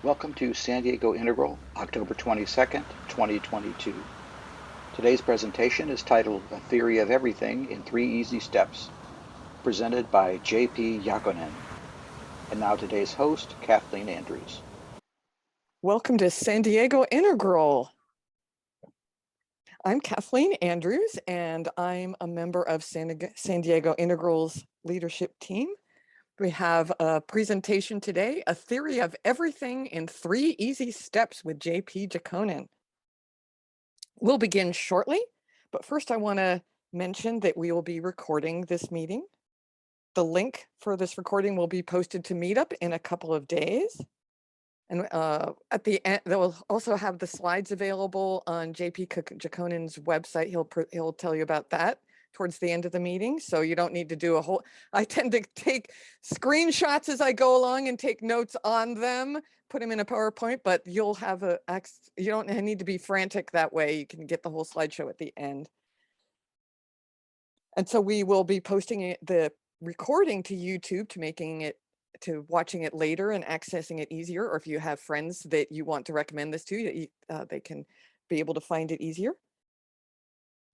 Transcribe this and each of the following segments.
Welcome to San Diego Integral, October 22nd, 2022. Today's presentation is titled A Theory of Everything in 3 Easy Steps, presented by J.P. Jakonen. And now today's host, Kathleen Andrews. Welcome to San Diego Integral. I'm Kathleen Andrews, and I'm a member of San Diego Integral's leadership team. We have a presentation today, A Theory of Everything in 3 Easy Steps with J.P. Jakonen. We'll begin shortly, but first I want to mention that we will be recording this meeting. The link for this recording will be posted to Meetup in a couple of days. And at the end, they'll also have the slides available on J.P. Jakonen's website. He'll tell you about that towards the end of the meeting. So you don't need to do a whole, I tend to take screenshots as I go along and take notes on them, put them in a PowerPoint, but you'll have you don't need to be frantic that way. You can get the whole slideshow at the end. And so we will be posting the recording to YouTube to watching it later and accessing it easier, or if you have friends that you want to recommend this to, they can be able to find it easier.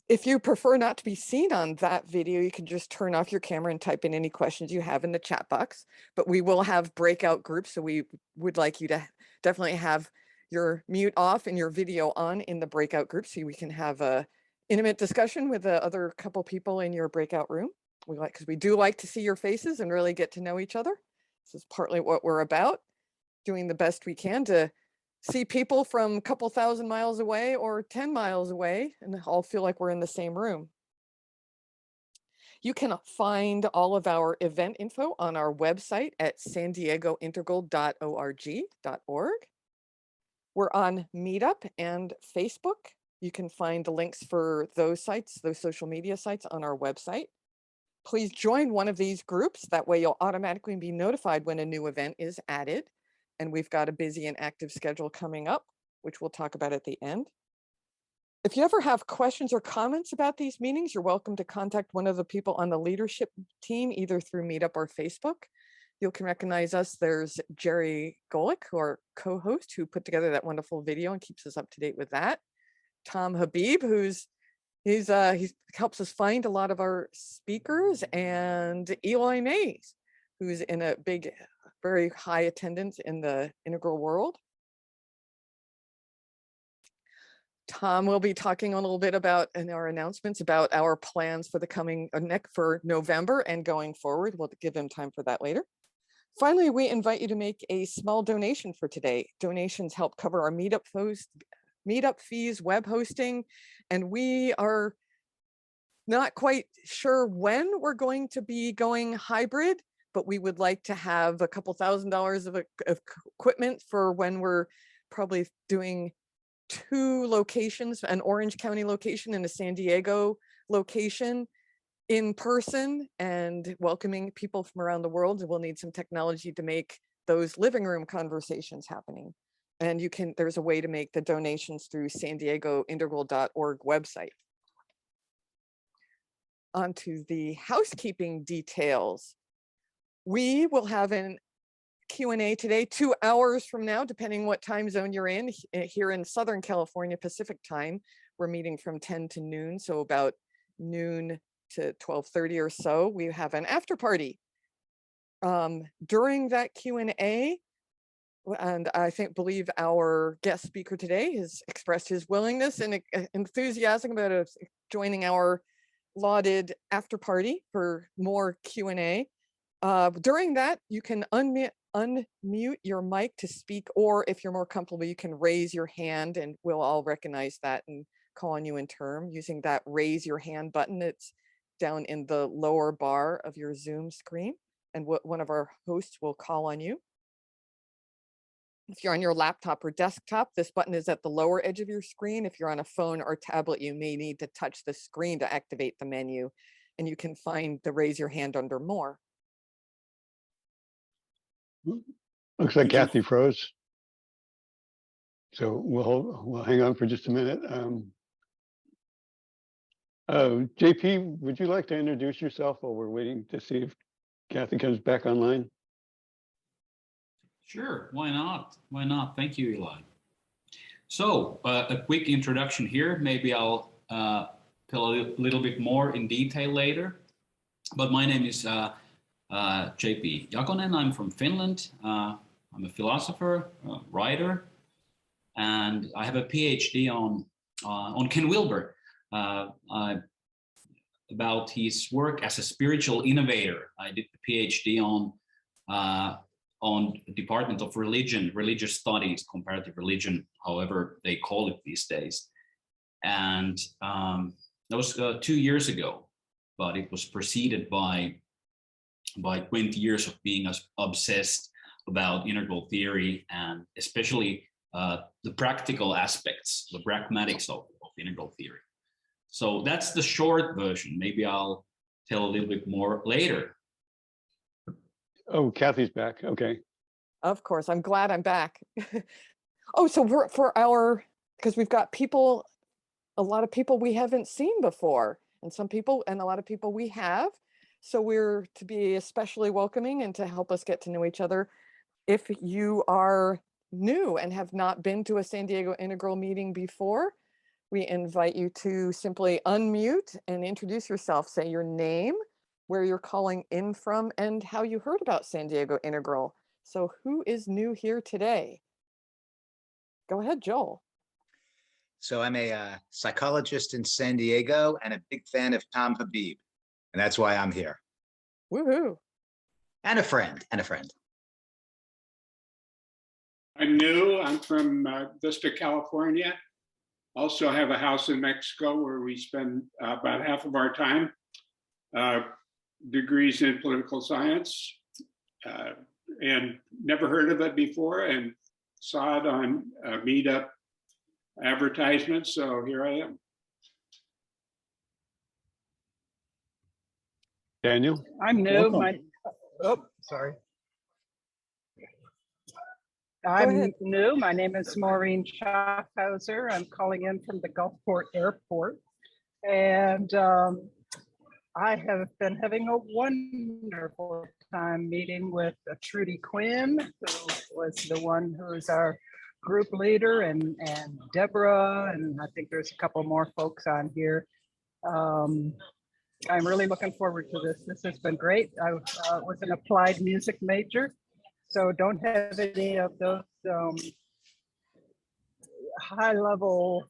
If you prefer not to be seen on that video, you can just turn off your camera and type in any questions you have in the chat box. But we will have breakout groups, so we would like you to definitely have your mute off and your video on in the breakout group, so we can have a intimate discussion with the other couple people in your breakout room. Because we do like to see your faces and really get to know each other. This is partly what we're about, doing the best we can to see people from a couple thousand miles away or 10 miles away and all feel like we're in the same room. You can find all of our event info on our website at sandiegointegral.org. We're on Meetup and Facebook. You can find the links for those sites, those social media sites on our website. Please join one of these groups. That way you'll automatically be notified when a new event is added. And we've got a busy and active schedule coming up, which we'll talk about at the end. If you ever have questions or comments about these meetings, you're welcome to contact one of the people on the leadership team, either through Meetup or Facebook. You can recognize us. There's Jerry Golick, our co-host, who put together that wonderful video and keeps us up to date with that. Tom Habib, he helps us find a lot of our speakers, and Eli Mays, who's in a big, very high attendance in the integral world. Tom will be talking a little bit about in our announcements about our plans for the coming for November and going forward. We'll give him time for that later. Finally, we invite you to make a small donation for today. Donations help cover our meetup fees, web hosting, and we are not quite sure when we're going to be going hybrid, but we would like to have a couple $1,000s of equipment for when we're probably doing 2 locations, an Orange County location and a San Diego location in person, and welcoming people from around the world. We'll need some technology to make those living room conversations happening. And there's a way to make the donations through sandiegointegral.org website. Onto the housekeeping details. We will have an Q&A today, 2 hours from now, depending what time zone you're in. Here in Southern California, Pacific time, we're meeting from 10 to noon. So about noon to 12:30 or so, we have an after party. During that Q&A, and I believe our guest speaker today has expressed his willingness and enthusiasm about joining our lauded after party for more Q&A. During that, you can unmute your mic to speak, or if you're more comfortable, you can raise your hand and we'll all recognize that and call on you in turn using that raise your hand button. It's down in the lower bar of your Zoom screen, and one of our hosts will call on you. If you're on your laptop or desktop, this button is at the lower edge of your screen. If you're on a phone or tablet, you may need to touch the screen to activate the menu, and you can find the raise your hand under more. Looks like Kathy froze. So we'll hang on for just a minute. JP, would you like to introduce yourself while we're waiting to see if Kathy comes back online? Sure, why not? Why not? Thank you, Eli. So, a quick introduction here. Maybe I'll tell a little bit more in detail later. But my name is JP Jakonen. I'm from Finland. I'm a philosopher, writer, and I have a PhD on Ken Wilber about his work as a spiritual innovator. I did the PhD on Department of Religion, Religious Studies, Comparative Religion, however they call it these days. And that was 2 years ago, but it was preceded by 20 years of being obsessed about integral theory and especially the practical aspects, the pragmatics of integral theory. So that's the short version. Maybe I'll tell a little bit more later. Oh, Kathy's back. Okay. Of course, I'm glad I'm back. Oh, so because we've got people, a lot of people we haven't seen before, and a lot of people we have. So we're to be especially welcoming and to help us get to know each other. If you are new and have not been to a San Diego Integral meeting before, we invite you to simply unmute and introduce yourself. Say your name, where you're calling in from, and how you heard about San Diego Integral. So who is new here today? Go ahead, Joel. So I'm a psychologist in San Diego and a big fan of Tom Habib. And that's why I'm here. Woohoo. And a friend. I'm new. I'm from Vista, California. Also have a house in Mexico where we spend about half of our time. Degrees in political science. And never heard of it before and saw it on a meetup advertisement. So here I am. Daniel? I'm new. Welcome. Sorry. I'm new. My name is Maureen Schaffhauser. I'm calling in from the Gulfport Airport. And I have been having a wonderful time meeting with Trudy Quinn, who was the one who's our group leader, and Deborah, and I think there's a couple more folks on here. I'm really looking forward to this. This has been great. I was an applied music major, so don't have any of those high-level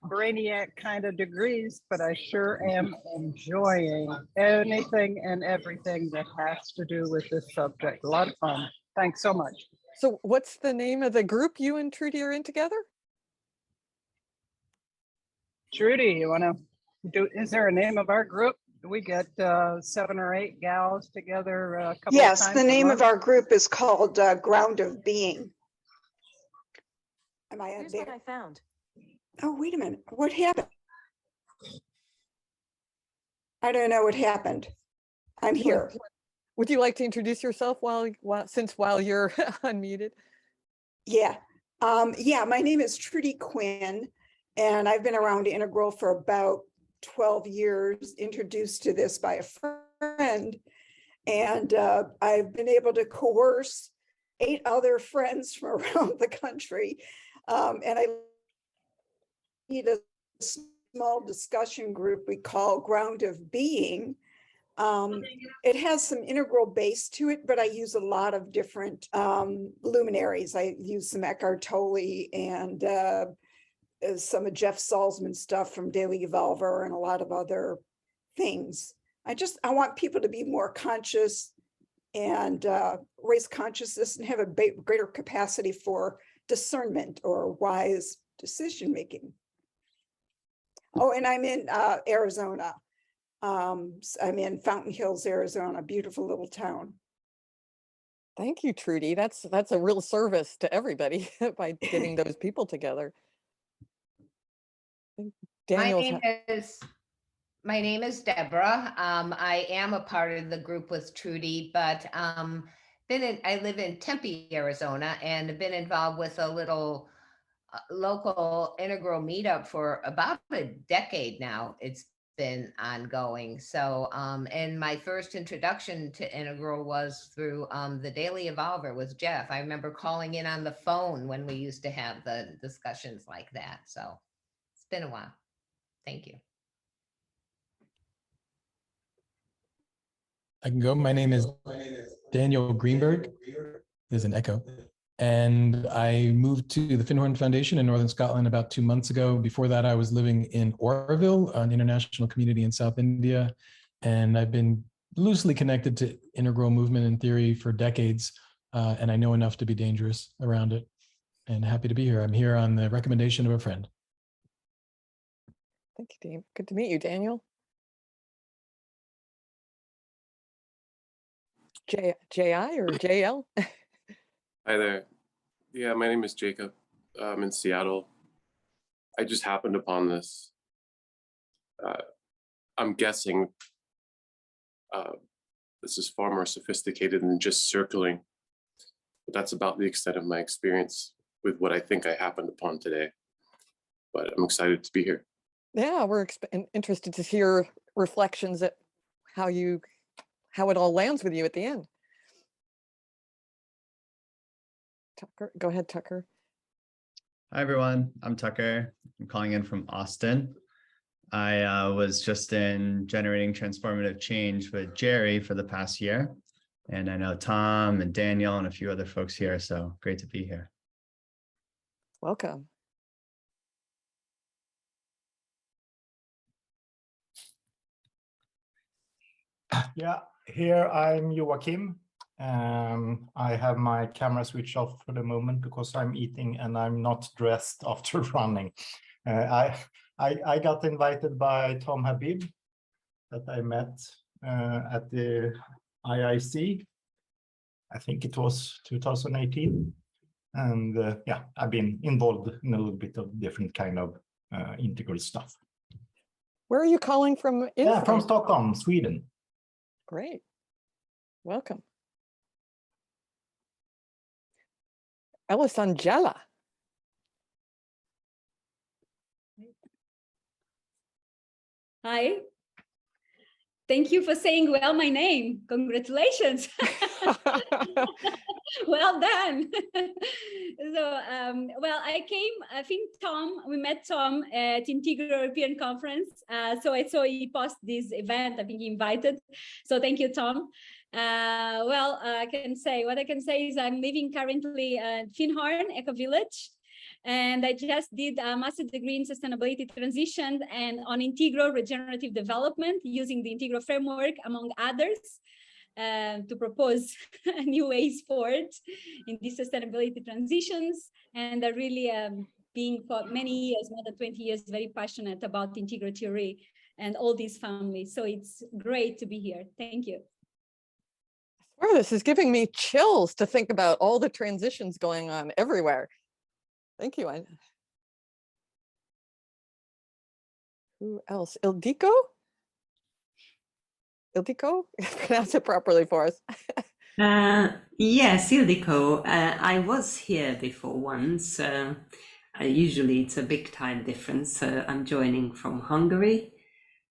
brainiac kind of degrees, but I sure am enjoying anything and everything that has to do with this subject. A lot of fun. Thanks so much. So what's the name of the group you and Trudy are in together? Trudy, you want to do, is there a name of our group? We get 7 or 8 gals together a couple of times. Yes, the name of our group is called Ground of Being. Am I Here's there? what I found. Oh, wait a minute. What happened? I don't know what happened. I'm here. Would you like to introduce yourself while you're unmuted? Yeah. Yeah, my name is Trudy Quinn, and I've been around Integral for about 12 years, introduced to this by a friend. And I've been able to coerce 8 other friends from around the country. And I lead a small discussion group we call Ground of Being. It has some integral base to it, but I use a lot of different luminaries. I use some Eckhart Tolle and some of Jeff Salzman's stuff from Daily Evolver and a lot of other things. I want people to be more conscious and raise consciousness and have a greater capacity for discernment or wise decision making. Oh, and I'm in Arizona. I'm in Fountain Hills, Arizona, beautiful little town. Thank you, Trudy. That's a real service to everybody by getting those people together. My name is Deborah. I am a part of the group with Trudy, but I live in Tempe, Arizona, and have been involved with a little local integral meetup for about a decade now. It's been ongoing. So, and my first introduction to Integral was through the Daily Evolver with Jeff. I remember calling in on the phone when we used to have the discussions like that. So it's been a while. Thank you. I can go. My name is Daniel Greenberg. There's an echo. And I moved to the Finhorn Foundation in Northern Scotland about 2 months ago. Before that, I was living in Oroville, an international community in South India. And I've been loosely connected to integral movement and theory for decades. And I know enough to be dangerous around it. And happy to be here. I'm here on the recommendation of a friend. Thank you, Dave. Good to meet you, Daniel. J.I. or J.L.? Hi there. Yeah, my name is Jacob. I'm in Seattle. I just happened upon this. I'm guessing this is far more sophisticated than just circling, but that's about the extent of my experience with what I think I happened upon today. But I'm excited to be here. Yeah, we're interested to hear reflections at how it all lands with you at the end. Tucker, go ahead, Tucker. Hi, everyone. I'm Tucker. I'm calling in from Austin. I was just in Generating Transformative Change with Jerry for the past year. And I know Tom and Daniel and a few other folks here. So great to be here. Welcome. Yeah, here I'm Joachim. I have my camera switched off for the moment because I'm eating and I'm not dressed after running. I got invited by Tom Habib that I met at the IIC. I think it was 2018. And yeah, I've been involved in a little bit of different kind of integral stuff. Where are you calling from? Yeah, from Stockholm, Sweden. Great. Welcome. Ellis Angela. Hi. Thank you for saying well my name. Congratulations. Well done. So, well, I think we met Tom at Integral European Conference. So I saw he posted this event. I think he invited. So thank you, Tom. Well, what I can say is I'm living currently at Finhorn Eco Village. And I just did a master's degree in sustainability transition and on integral regenerative development using the integral framework, among others, to propose new ways forward in these sustainability transitions. And I really being for many years, more than 20 years, very passionate about integral theory and all these families. So it's great to be here. Thank you. I swear this is giving me chills to think about all the transitions going on everywhere. Thank you. Who else? Ildiko? Ildiko? Pronounce it properly for us. Yes, Ildiko. I was here before once. Usually it's a big time difference. I'm joining from Hungary.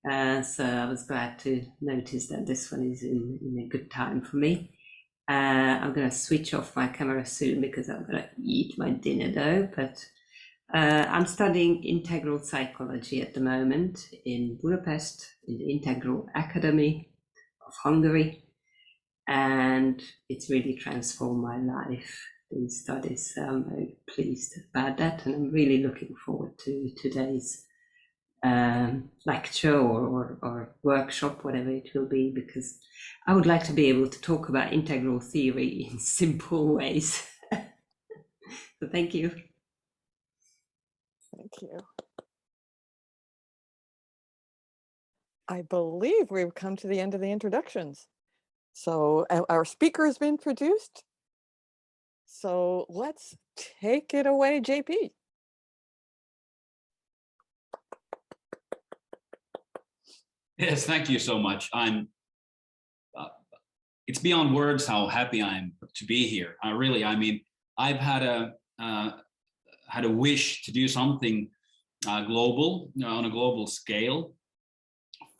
So I was glad to notice that this one is in a good time for me. I'm going to switch off my camera soon because I'm going to eat my dinner though. But I'm studying integral psychology at the moment in Budapest, in the Integral Academy of Hungary. And it's really transformed my life, these studies. So I'm very pleased about that. And I'm really looking forward to today's lecture or workshop, whatever it will be, because I would like to be able to talk about integral theory in simple ways. So thank you. Thank you. I believe we've come to the end of the introductions. So our speaker has been introduced. So let's take it away, JP. Yes, thank you so much. It's beyond words how happy I am to be here. I mean, I've had a wish to do something global, on a global scale,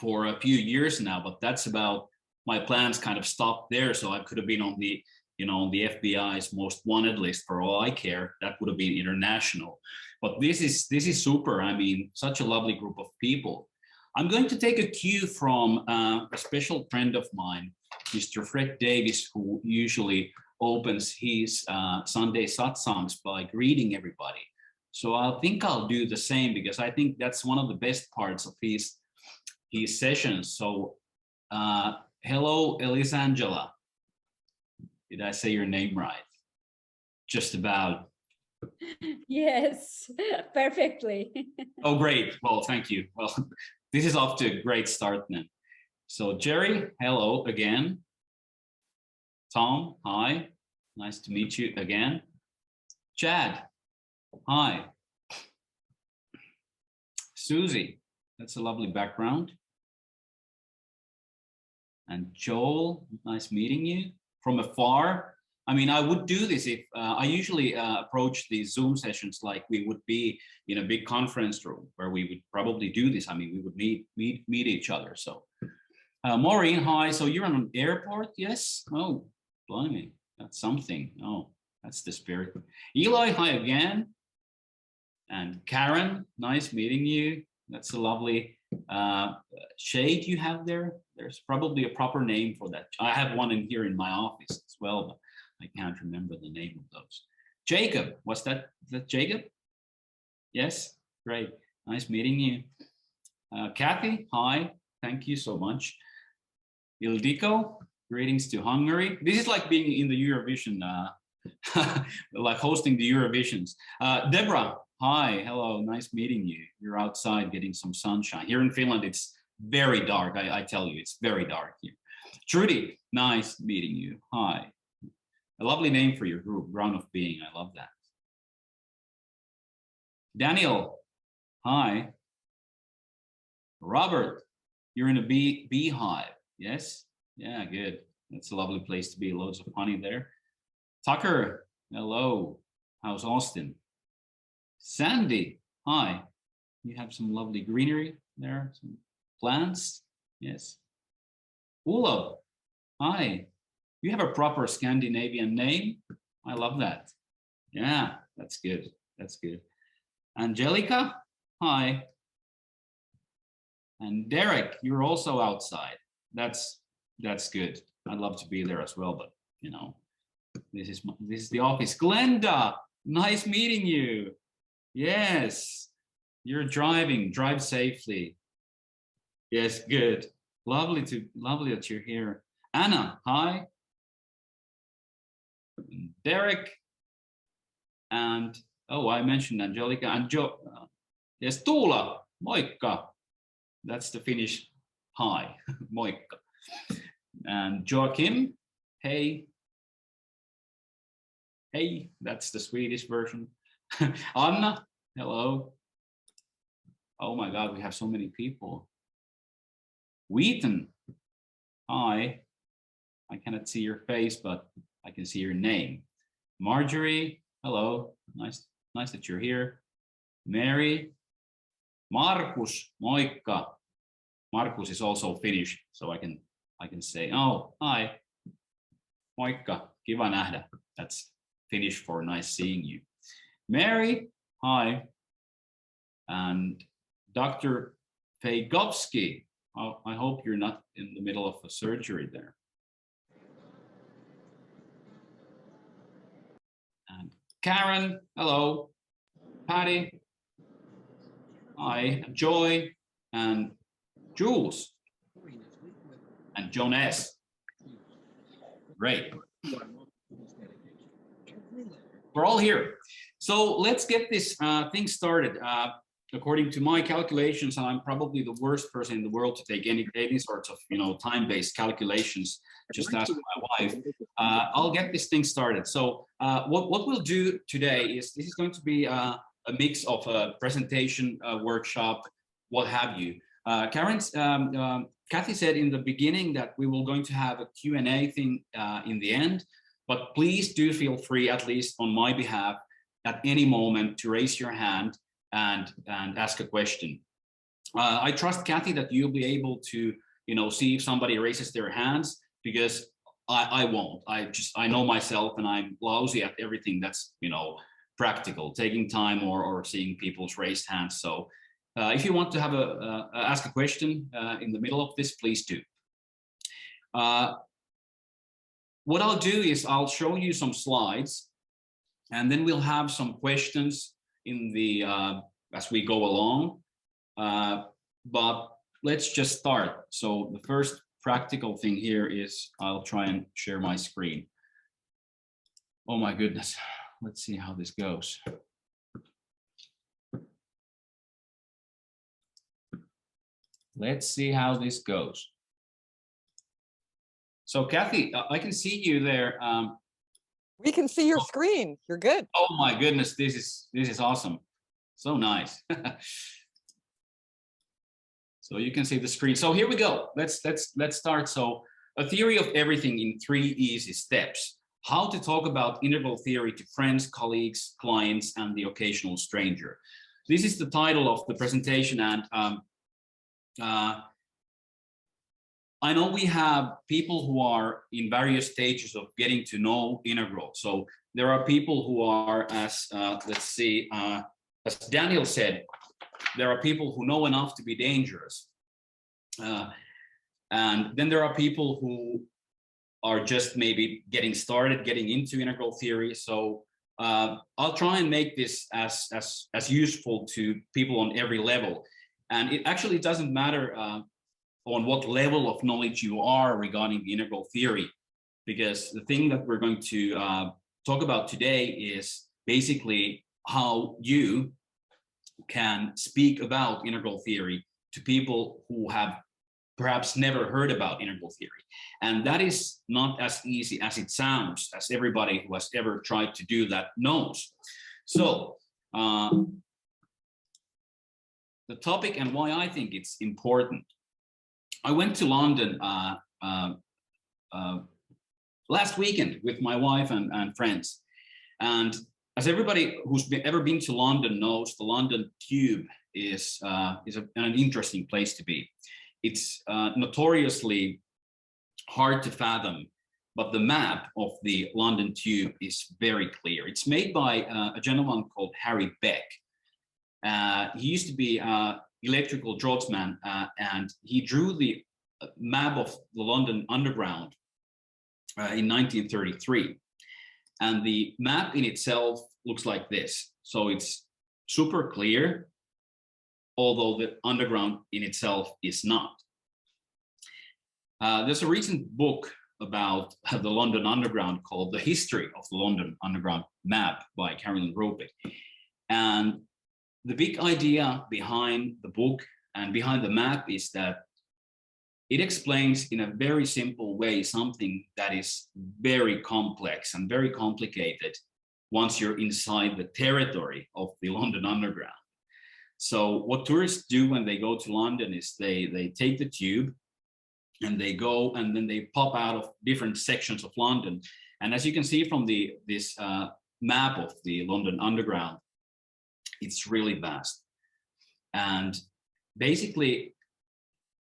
for a few years now, but that's about, my plans kind of stopped there. So I could have been on the, on the FBI's most wanted list for all I care. That would have been international. But this is super. I mean, such a lovely group of people. I'm going to take a cue from a special friend of mine, Mr. Fred Davis, who usually opens his Sunday satsangs by greeting everybody. So I think I'll do the same, because I think that's one of the best parts of his sessions. So hello, Elisangela. Did I say your name right? Just about. Yes, perfectly. Oh, great. Well, thank you. Well, this is off to a great start then. So Jerry, hello again. Tom, hi. Nice to meet you again. Chad, hi. Susie, that's a lovely background. And Joel, nice meeting you from afar. I mean, I would do this if I usually approach these Zoom sessions like we would be in a big conference room where we would probably do this. I mean, we would meet each other. So Maureen, hi. So you're on an airport? Yes. Oh, blimey, that's something. Oh, that's the spirit. Eli, hi again. And Karen, nice meeting you. That's a lovely shade you have there. There's probably a proper name for that. I have one in here in my office as well, but I can't remember the name of those. Jacob, what's that? Is that Jacob? Yes, great. Nice meeting you. Kathy, hi. Thank you so much. Ildiko, greetings to Hungary. This is like being in the Eurovision, like hosting the Eurovisions. Deborah, hi. Hello. Nice meeting you. You're outside getting some sunshine. Here in Finland, it's very dark. I tell you, it's very dark here. Trudy, nice meeting you. Hi. A lovely name for your group, Ground of Being. I love that. Daniel, hi. Robert, you're in a beehive. Yes? Yeah, good. That's a lovely place to be. Loads of honey there. Tucker, hello. How's Austin? Sandy, hi. You have some lovely greenery there, some plants. Yes. Ulo, hi. You have a proper Scandinavian name. I love that. Yeah, that's good. That's good. Angelica, hi. And Derek, you're also outside. That's good. I'd love to be there as well, but this is the office. Glenda, nice meeting you. Yes, you're driving. Drive safely. Yes, good. Lovely that you're here. Anna, hi. Derek, and I mentioned Angelica and yes, Tuula, moikka. That's the Finnish hi, moikka. And Joakim, hey. Hey, that's the Swedish version. Anna, hello. Oh my God, we have so many people. Wheaton, hi. I cannot see your face, but I can see your name. Marjorie, hello. Nice that you're here. Mary. Markus, moikka. Markus is also Finnish, so I can say, oh, hi. Moikka, kiva nähdä. That's Finnish for nice seeing you. Mary, hi. And Dr. Fejgovsky, I hope you're not in the middle of a surgery there. And Karen, hello. Patty, hi. Joy, and Jules, and Jonas. Great. We're all here. So let's get this thing started. According to my calculations, I'm probably the worst person in the world to take any sorts of time-based calculations. Just ask my wife. I'll get this thing started. So what we'll do today is this is going to be a mix of a presentation, workshop, what have you. Kathy said in the beginning that we were going to have a Q&A thing in the end, but please do feel free, at least on my behalf, at any moment to raise your hand and ask a question. I trust, Kathy, that you'll be able to, see if somebody raises their hands, because I won't. I know myself, and I'm lousy at everything that's, practical, taking time or seeing people's raised hands. So if you want to have ask a question in the middle of this, please do. What I'll do is I'll show you some slides, and then we'll have some questions in the as we go along. But let's just start. So the first practical thing here is I'll try and share my screen. Oh my goodness. Let's see how this goes. Let's see how this goes. So Kathy, I can see you there. We can see your screen. You're good. Oh my goodness, this is awesome. So nice. So you can see the screen. So here we go. Let's start. So a theory of everything in 3 easy steps. How to talk about integral theory to friends, colleagues, clients, and the occasional stranger. This is the title of the presentation, and I know we have people who are in various stages of getting to know integral. So there are people who are, as let's see, as Daniel said, there are people who know enough to be dangerous. And then there are people who are just maybe getting started, getting into integral theory. So I'll try and make this as useful to people on every level. And it actually doesn't matter on what level of knowledge you are regarding the integral theory, because the thing that we're going to talk about today is basically how you can speak about integral theory to people who have perhaps never heard about integral theory. And that is not as easy as it sounds, as everybody who has ever tried to do that knows. So the topic and why I think it's important. I went to London last weekend with my wife and friends. And as everybody who's ever been to London knows, the London Tube is an interesting place to be. It's notoriously hard to fathom, but the map of the London Tube is very clear. It's made by a gentleman called Harry Beck. He used to be electrical draughtsman, and he drew the map of the London Underground in 1933. And the map in itself looks like this. So it's super clear, although the underground in itself is not. There's a recent book about the London Underground called The History of the London Underground Map by Carolyn Rope. And the big idea behind the book and behind the map is that it explains in a very simple way something that is very complex and very complicated once you're inside the territory of the London Underground. So what tourists do when they go to London is they take the tube and they go and then they pop out of different sections of London. And as you can see from this map of the London Underground, it's really vast. And basically,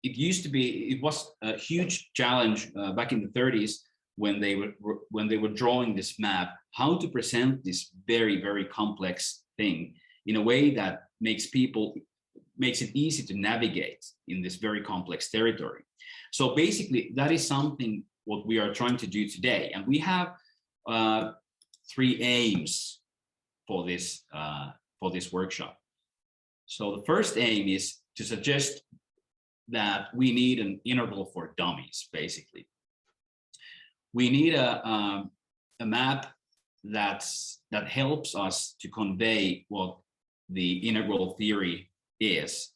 it was a huge challenge back in the 30s when they were drawing this map, how to present this very, very complex thing in a way that makes it easy to navigate in this very complex territory. So basically, that is something what we are trying to do today. And we have 3 aims for this workshop. So the first aim is to suggest that we need an integral for dummies, basically. We need a map that helps us to convey what the integral theory is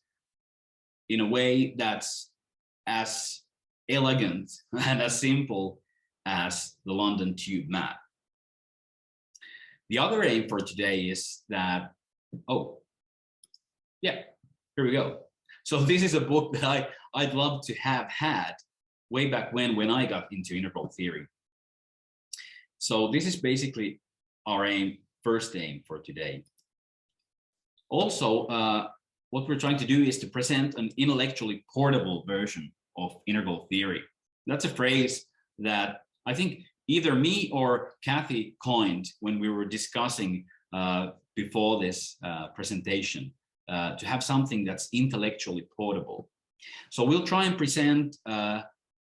in a way that's as elegant and as simple as the London Tube map. The other aim for today is that, oh, yeah, here we go. So this is a book that I'd love to have had way back when I got into integral theory. So this is basically our first aim for today. Also, what we're trying to do is to present an intellectually portable version of integral theory. That's a phrase that I think either me or Kathy coined when we were discussing before this presentation, to have something that's intellectually portable. So we'll try and present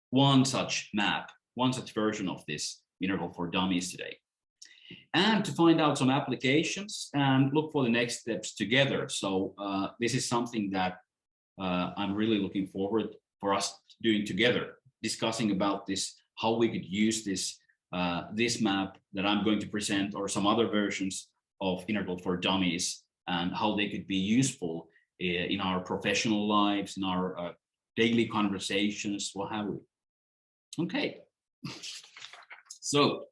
one such map, one such version of this integral for dummies today. And to find out some applications and look for the next steps together. So this is something that I'm really looking forward for us doing together, discussing about this, how we could use this, this map that I'm going to present or some other versions of integral for dummies, and how they could be useful in our professional lives, in our daily conversations, what have we. Okay, so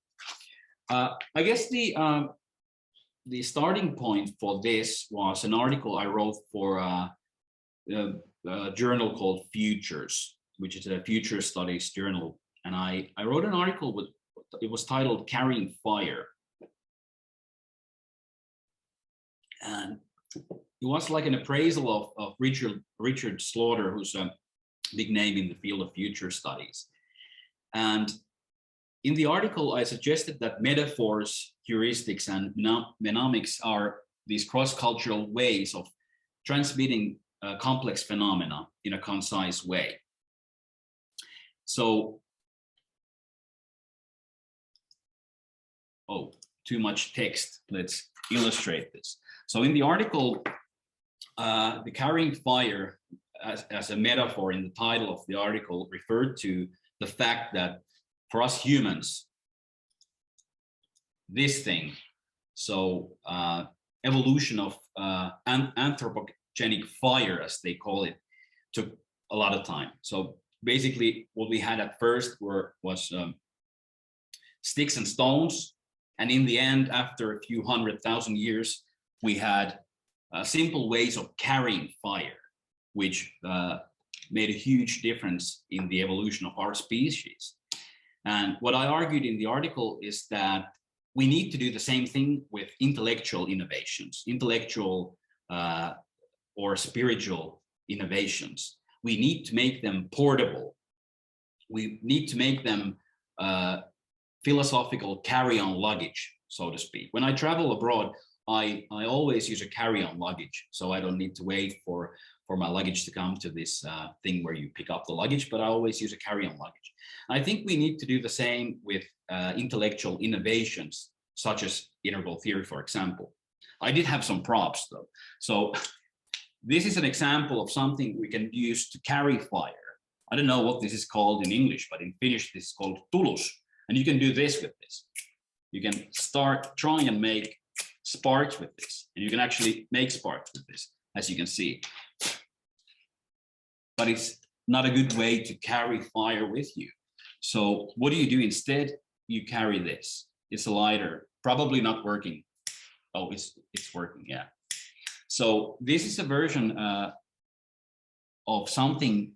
I guess the starting point for this was an article I wrote for a journal called Futures, which is a future studies journal. And I wrote an article with, it was titled Carrying Fire. And it was like an appraisal of Richard Slaughter, who's a big name in the field of future studies. And in the article, I suggested that metaphors, heuristics, and mnemonics are these cross-cultural ways of transmitting complex phenomena in a concise way. So, oh, too much text. Let's illustrate this. So in the article, the carrying fire as a metaphor in the title of the article referred to the fact that for us humans, this thing, so evolution of anthropogenic fire, as they call it, took a lot of time. So basically what we had at first was sticks and stones. And in the end, after a few 100,000 years, we had simple ways of carrying fire, which made a huge difference in the evolution of our species. And what I argued in the article is that we need to do the same thing with intellectual innovations, intellectual or spiritual innovations. We need to make them portable. We need to make them philosophical carry-on luggage, so to speak. When I travel abroad, I always use a carry-on luggage, so I don't need to wait for my luggage to come to this thing where you pick up the luggage, but I always use a carry-on luggage. I think we need to do the same with intellectual innovations, such as integral theory, for example. I did have some props though. So this is an example of something we can use to carry fire. I don't know what this is called in English, but in Finnish, this is called tulus. And you can do this with this. You can start trying and make sparks with this, and you can actually make sparks with this, as you can see. But it's not a good way to carry fire with you. So what do you do instead? You carry this. It's a lighter, probably not working. Oh, it's working, yeah. So this is a version of something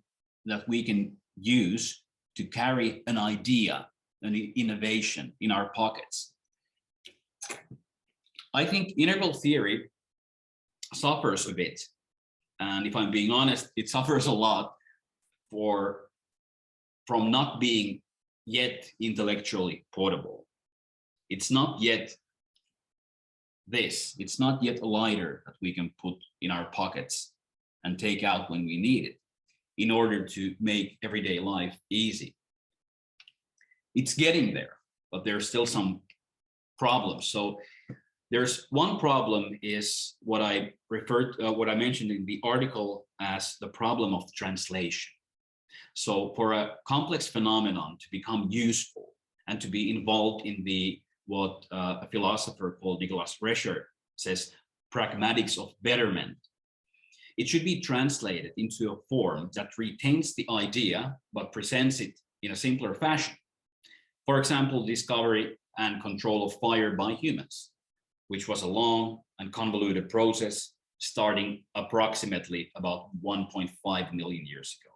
that we can use to carry an idea, an innovation in our pockets. I think integral theory suffers a bit. And if I'm being honest, it suffers a lot from not being yet intellectually portable. It's not yet this. It's not yet a lighter that we can put in our pockets and take out when we need it in order to make everyday life easy. It's getting there, but there's still some problems. So there's one problem is what I mentioned in the article as the problem of translation. So for a complex phenomenon to become useful and to be involved in what a philosopher called Nicholas Rescher says, pragmatics of betterment, it should be translated into a form that retains the idea, but presents it in a simpler fashion. For example, discovery and control of fire by humans, which was a long and convoluted process starting approximately about 1.5 million years ago.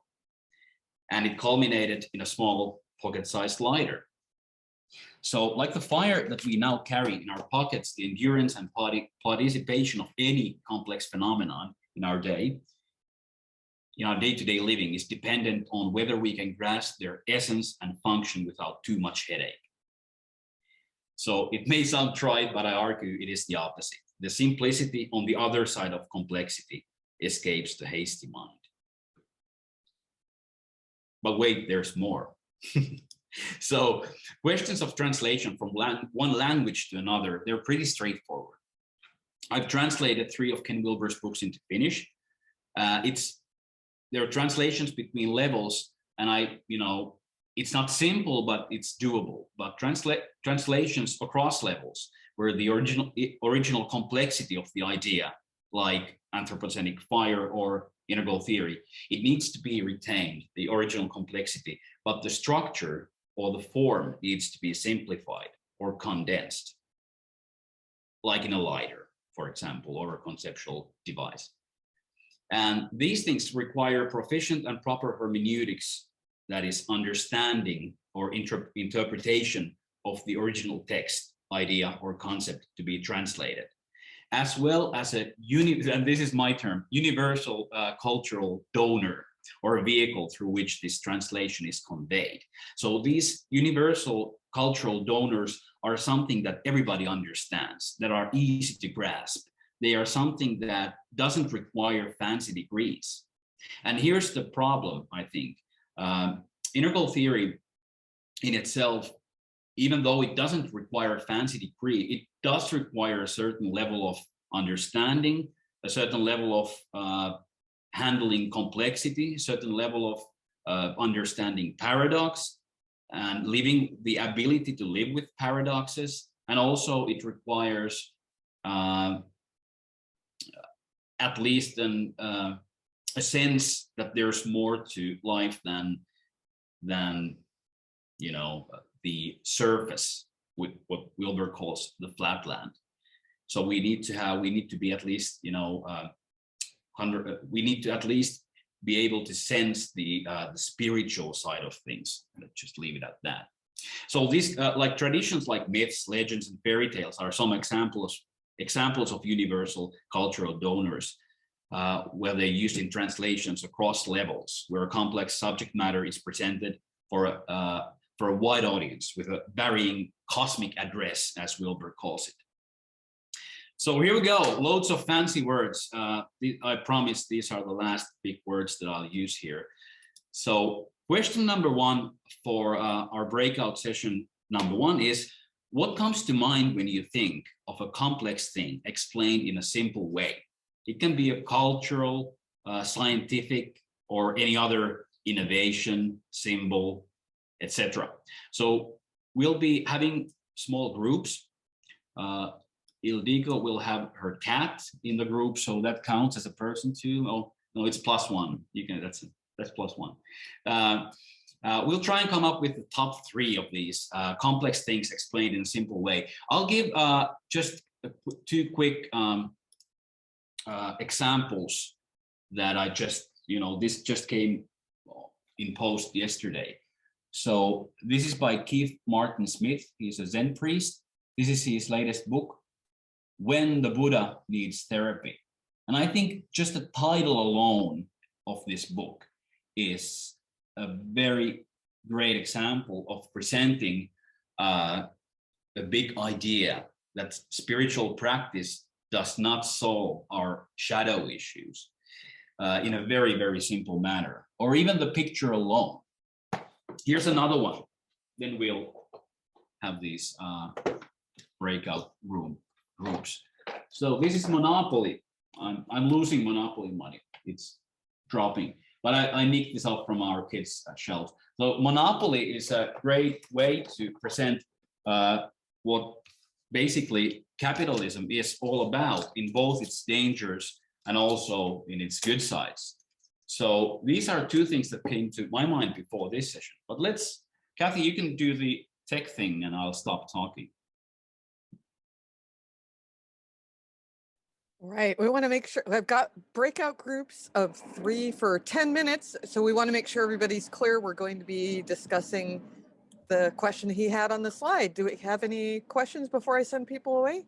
And it culminated in a small pocket-sized lighter. So like the fire that we now carry in our pockets, the endurance and participation of any complex phenomenon in our day, in our day-to-day living, is dependent on whether we can grasp their essence and function without too much headache. So it may sound trite, but I argue it is the opposite. The simplicity on the other side of complexity escapes the hasty mind. But wait, there's more. So questions of translation from one language to another, they're pretty straightforward. I've translated 3 of Ken Wilber's books into Finnish. There are translations between levels, and it's not simple, but it's doable. But translations across levels, where the original complexity of the idea, like anthropogenic fire or integral theory, it needs to be retained, the original complexity, but the structure or the form needs to be simplified or condensed, like in a lighter, for example, or a conceptual device. And these things require proficient and proper hermeneutics, that is understanding or interpretation of the original text, idea, or concept to be translated, as well as and this is my term, universal cultural donor, or a vehicle through which this translation is conveyed. So these universal cultural donors are something that everybody understands, that are easy to grasp. They are something that doesn't require fancy degrees. And here's the problem, I think. Integral theory in itself, even though it doesn't require a fancy degree, it does require a certain level of understanding, a certain level of handling complexity, a certain level of understanding paradox, and the ability to live with paradoxes. And also it requires at least a sense that there's more to life than the surface, with what Wilber calls the flatland. So we need to be at least we need to at least be able to sense the spiritual side of things. Let's just leave it at that. So these like traditions like myths, legends, and fairy tales are some examples of universal cultural donors, where they're used in translations across levels, where a complex subject matter is presented for a wide audience with a varying cosmic address, as Wilber calls it. So here we go, loads of fancy words. I promise these are the last big words that I'll use here. So question number 1 for our breakout session number 1 is, what comes to mind when you think of a complex thing explained in a simple way? It can be a cultural, scientific, or any other innovation, symbol, etc. So we'll be having small groups. Ildiko will have her cat in the group, so that counts as a person too. Oh no, it's +1. You can that's +1. We'll try and come up with the top 3 of these complex things explained in a simple way. I'll give just 2 quick examples that I just, this just came in post yesterday. So this is by Keith Martin Smith. He's a Zen priest. This is his latest book, When the Buddha Needs Therapy. And I think just the title alone of this book is a very great example of presenting a big idea that spiritual practice does not solve our shadow issues in a very, very simple manner, or even the picture alone. Here's another one. Then we'll have these breakout groups. So this is Monopoly. I'm losing Monopoly money. It's dropping, but I nicked this up from our kids' shelf. So Monopoly is a great way to present what basically capitalism is all about, in both its dangers and also in its good sides. So these are 2 things that came to my mind before this session. But Kathy, you can do the tech thing and I'll stop talking. Right, we want to make sure, I've got breakout groups of 3 for 10 minutes. So we want to make sure everybody's clear. We're going to be discussing the question he had on the slide. Do we have any questions before I send people away?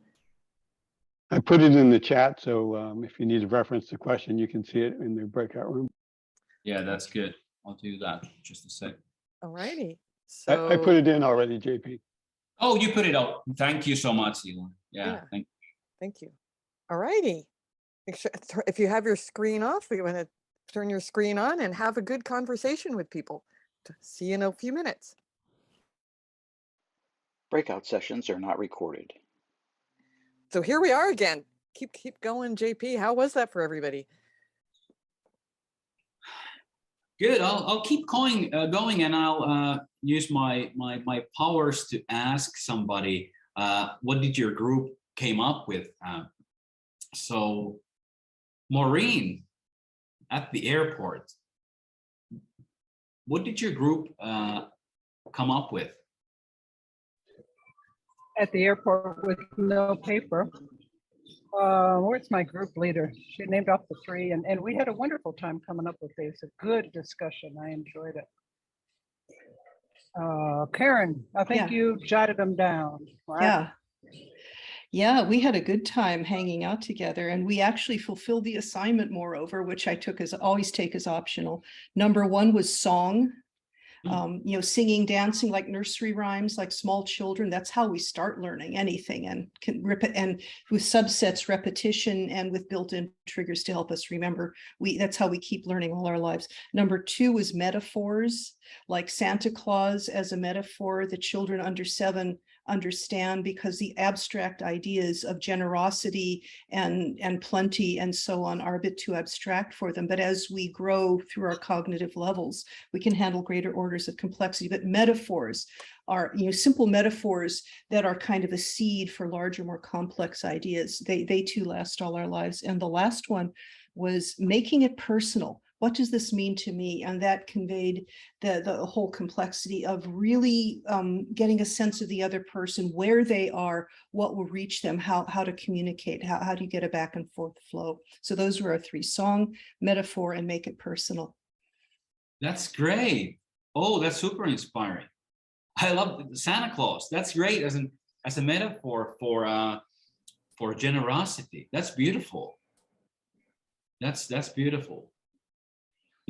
I put it in the chat, so if you need to reference the question, you can see it in the breakout room. Yeah, that's good. I'll do that. Just a sec. All righty. I put it in already, JP. Oh, you put it out. Thank you so much, Elon. Yeah. Thank you. All righty. If you have your screen off, you want to turn your screen on and have a good conversation with people. See you in a few minutes. Breakout sessions are not recorded. So here we are again. Keep going, JP. How was that for everybody? Good. I'll keep going, and I'll use my powers to ask somebody. What did your group came up with? So, Maureen, at the airport, what did your group come up with? At the airport with no paper. Where's my group leader? She named off the three, and we had a wonderful time coming up with these. A good discussion. I enjoyed it. Karen, I think you jotted them down, right? Yeah, we had a good time hanging out together, and we actually fulfilled the assignment, moreover, which I always take as optional. Number one was song. Singing, dancing like nursery rhymes, like small children. That's how we start learning anything, and with subsets, repetition, and with built-in triggers to help us remember. That's how we keep learning all our lives. Number two was metaphors, like Santa Claus as a metaphor that children under 7 understand, because the abstract ideas of generosity and plenty and so on are a bit too abstract for them. But as we grow through our cognitive levels, we can handle greater orders of complexity. But metaphors are, simple metaphors that are kind of a seed for larger, more complex ideas. They too last all our lives. And the last one was making it personal. What does this mean to me? And that conveyed the whole complexity of really getting a sense of the other person, where they are, what will reach them, how to communicate, how do you get a back and forth flow. So those were our 3: song, metaphor, and make it personal. That's great. Oh, that's super inspiring. I love Santa Claus. That's great as a metaphor for generosity. That's beautiful. That's beautiful.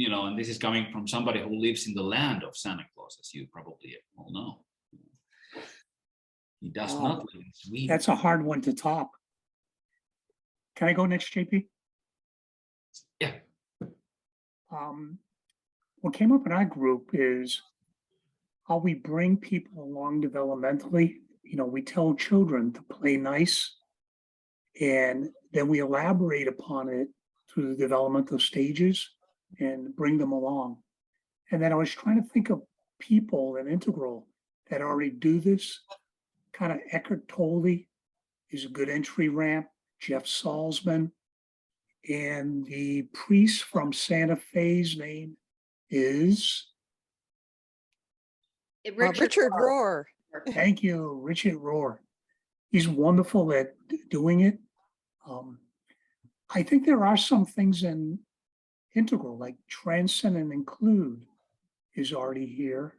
And this is coming from somebody who lives in the land of Santa Claus, as you probably all know. He does not live in Sweden. That's a hard one to top. Can I go next, JP? Yeah. What came up in our group is how we bring people along developmentally. We tell children to play nice, and then we elaborate upon it through the developmental stages and bring them along. And then I was trying to think of people in Integral that already do this. Kind of Eckhart Tolle is a good entry ramp, Jeff Salzman, and the priest from Santa Fe's name is? Richard Rohr. Thank you, Richard Rohr. He's wonderful at doing it. I think there are some things in Integral, like transcend and include is already here,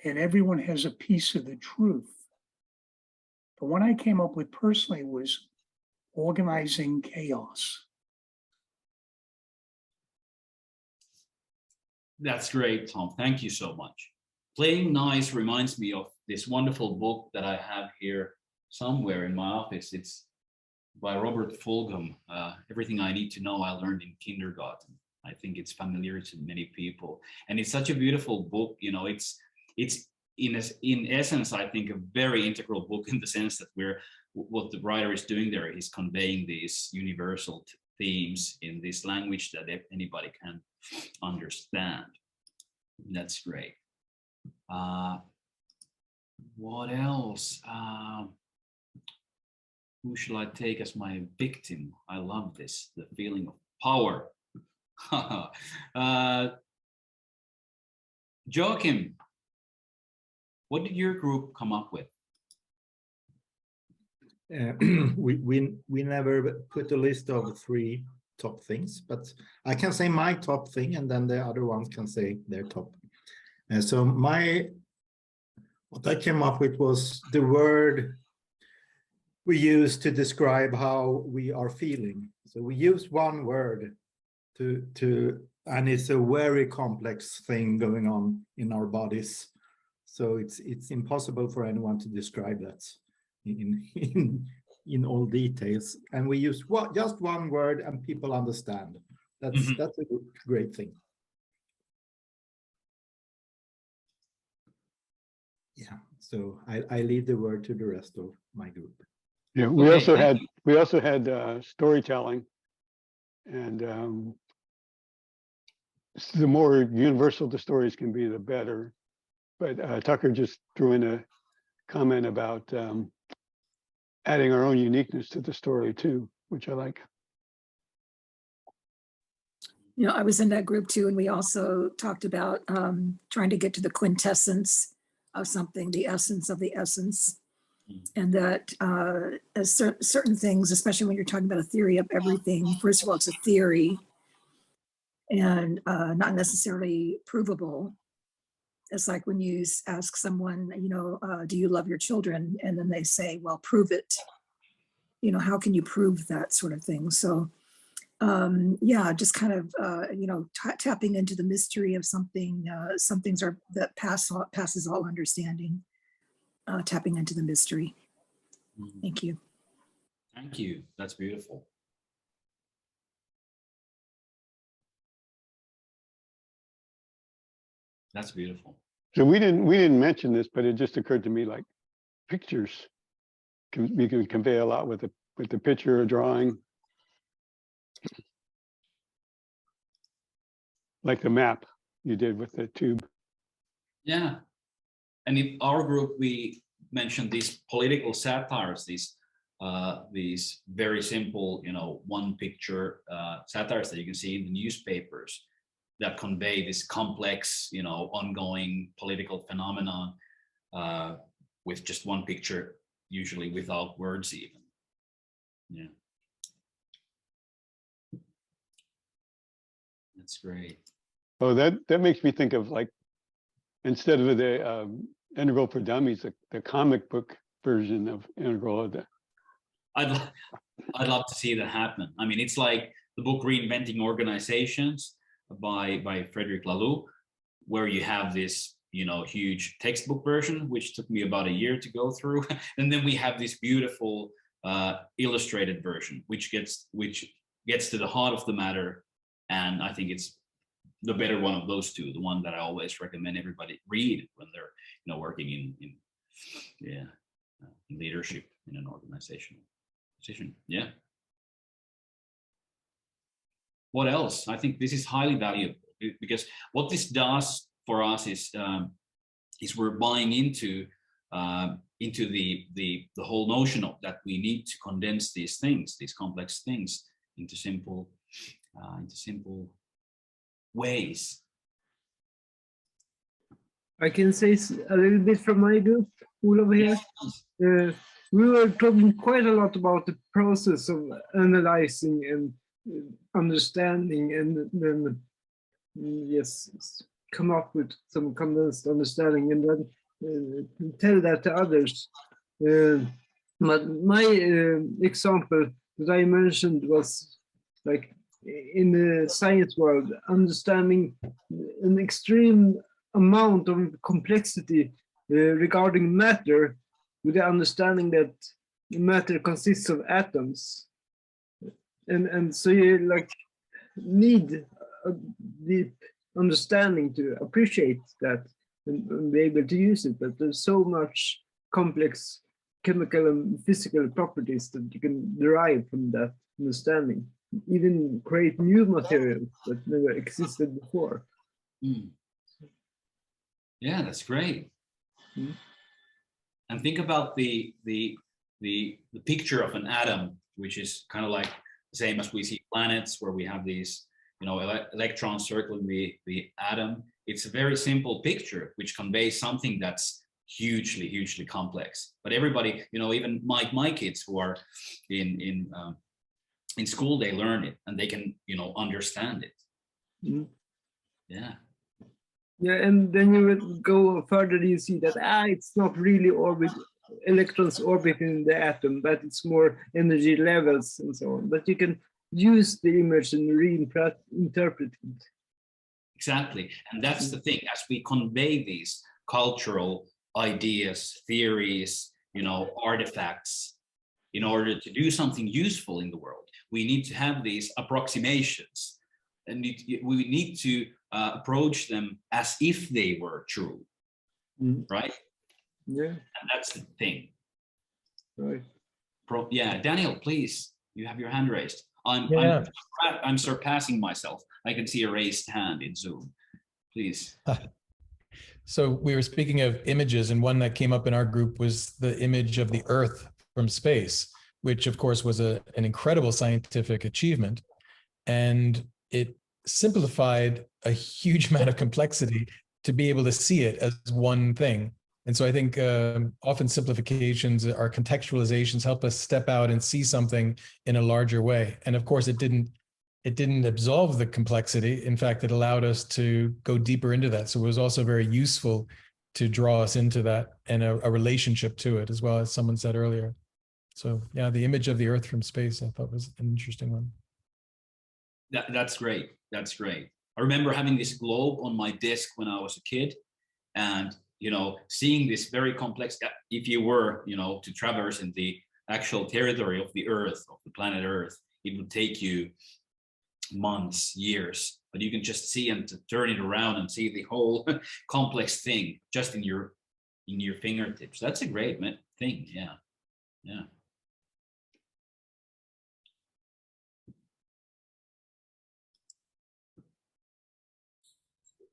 and everyone has a piece of the truth. The one I came up with personally was organizing chaos. That's great, Tom. Thank you so much. Playing nice reminds me of this wonderful book that I have here somewhere in my office. It's by Robert Fulghum. Everything I Need to Know I Learned in Kindergarten. I think it's familiar to many people, and it's such a beautiful book. It's in essence, I think, a very integral book in the sense that what the writer is doing there is conveying these universal themes in this language that anybody can understand. That's great. What else? Who shall I take as my victim? I love this, the feeling of power. Joachim, what did your group come up with? We never put a list of 3 top things, but I can say my top thing, and then the other ones can say their top. So what I came up with was the word we use to describe how we are feeling. So we use one word and it's a very complex thing going on in our bodies. So it's impossible for anyone to describe that in all details. And we use just one word and people understand. That's a great thing. Yeah, so I leave the word to the rest of my group. Yeah, we also had storytelling, and the more universal the stories can be, the better. But Tucker just threw in a comment about adding our own uniqueness to the story too, which I like. You know, I was in that group too, and we also talked about trying to get to the quintessence of something, the essence of the essence. And that as certain things, especially when you're talking about a theory of everything, first of all, it's a theory and not necessarily provable. It's like when you ask someone, you know, do you love your children? And then they say, well, prove it. You know, how can you prove that sort of thing? So yeah, just kind of, you know, tapping into the mystery of something. Some things are that passes all understanding. Tapping into the mystery. Thank you. Thank you. That's beautiful. That's beautiful. So we didn't mention this, but it just occurred to me, like pictures we can convey a lot with the picture or drawing. Like the map you did with the tube. Yeah. And in our group, we mentioned these political satires, these very simple, you know, one picture satires that you can see in the newspapers that convey this complex, you know, ongoing political phenomenon with just one picture, usually without words even. Yeah. That's great. Oh, that makes me think of, like, instead of the Integral for Dummies, the comic book version of Integral. I'd love to see that happen. I mean, it's like the book Reinventing Organizations by Frederick Laloux, where you have this, you know, huge textbook version, which took me about a year to go through, and then we have this beautiful illustrated version, which gets to the heart of the matter, and I think it's the better one of those two, the one that I always recommend everybody read when they're, you know, working in leadership in an organizational position. Yeah. What else? I think this is highly valuable, because what this does for us is we're buying into the whole notion of that we need to condense these things, these complex things, into simple ways. I can say a little bit from my group, Olof here. We were talking quite a lot about the process of analyzing and understanding, and then yes, come up with some condensed understanding, and then tell that to others. But my example that I mentioned was like in the science world, understanding an extreme amount of complexity regarding matter, with the understanding that matter consists of atoms, and so you like need a deep understanding to appreciate that and be able to use it. But there's so much complex chemical and physical properties that you can derive from that understanding, even create new materials that never existed before. Yeah, that's great. And think about the picture of an atom, which is kind of like the same as we see planets, where we have these, you know, electrons circling the atom. It's a very simple picture which conveys something that's hugely complex. But everybody, you know, even my kids who are in school, they learn it and they can, you know, understand it. Yeah. Yeah, and then you would go further, you see that it's not really electrons orbiting the atom, but it's more energy levels and so on. But you can use the image and reinterpret it. Exactly. And that's the thing, as we convey these cultural ideas, theories, artifacts, in order to do something useful in the world, we need to have these approximations, and we need to approach them as if they were true, right? Yeah. And that's the thing. Right. Yeah, Daniel, please, you have your hand raised. I'm surpassing myself. I can see a raised hand in Zoom. Please. So we were speaking of images, and one that came up in our group was the image of the Earth from space, which of course was an incredible scientific achievement. And it simplified a huge amount of complexity to be able to see it as one thing. And so I think often simplifications or contextualizations help us step out and see something in a larger way. And of course, it didn't absolve the complexity. In fact, it allowed us to go deeper into that. So it was also very useful to draw us into that and a relationship to it, as well, as someone said earlier. So yeah, the image of the Earth from space, I thought was an interesting one. That's great. That's great. I remember having this globe on my desk when I was a kid, and seeing this very complex, if you were, to traverse in the actual territory of the Earth, of the planet Earth, it would take you months, years, but you can just see and turn it around and see the whole complex thing just in your fingertips. That's a great thing. Yeah.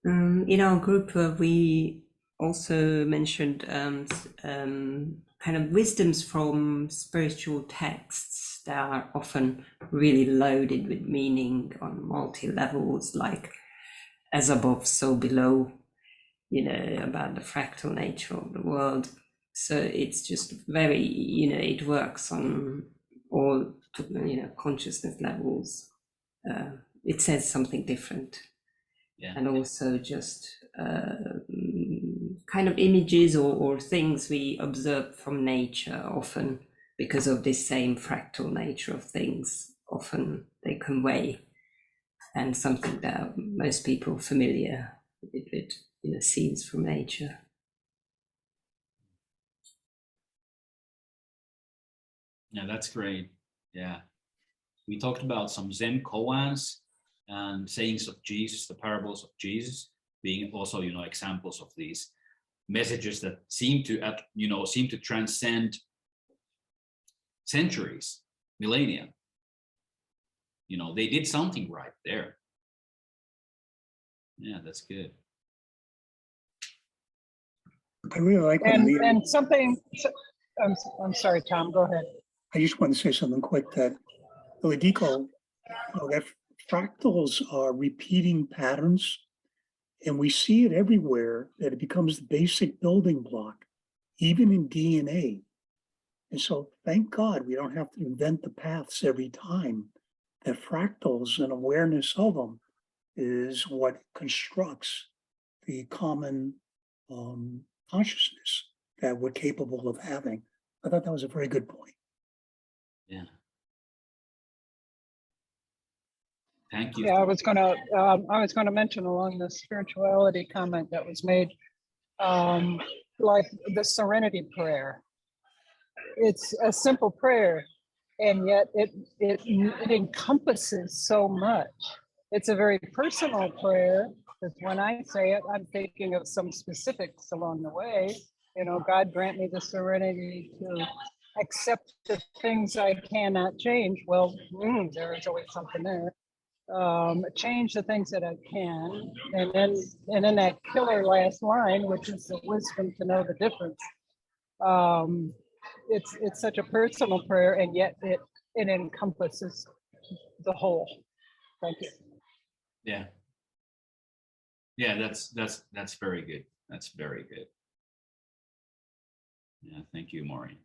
In our group, we also mentioned kind of wisdoms from spiritual texts that are often really loaded with meaning on multi-levels, like as above, so below, about the fractal nature of the world. So it's just very, it works on all, consciousness levels. It says something different. Yeah. And also just kind of images or things we observe from nature, often because of this same fractal nature of things, often they convey, and something that most people are familiar with, scenes from nature. Yeah, that's great. Yeah. We talked about some Zen koans and sayings of Jesus, the parables of Jesus, being also, examples of these messages that seem to transcend centuries, millennia. They did something right there. Yeah, that's good. I really like and something. I'm sorry, Tom. Go ahead. I just want to say something quick that Lediko, that fractals are repeating patterns, and we see it everywhere, that it becomes the basic building block, even in DNA. And so thank God we don't have to invent the paths every time. That fractals and awareness of them is what constructs the common consciousness that we're capable of having. I thought that was a very good point. Yeah. Thank you. Yeah, I was going to mention along the spirituality comment that was made, like the Serenity Prayer. It's a simple prayer, and yet it encompasses so much. It's a very personal prayer, because when I say it, I'm thinking of some specifics along the way. God grant me the serenity to accept the things I cannot change. Well, there is always something there. Change the things that I can, and then that killer last line, which is the wisdom to know the difference. It's such a personal prayer, and yet it encompasses the whole. Thank you. Yeah, that's very good. That's very good. Yeah, thank you, Maureen.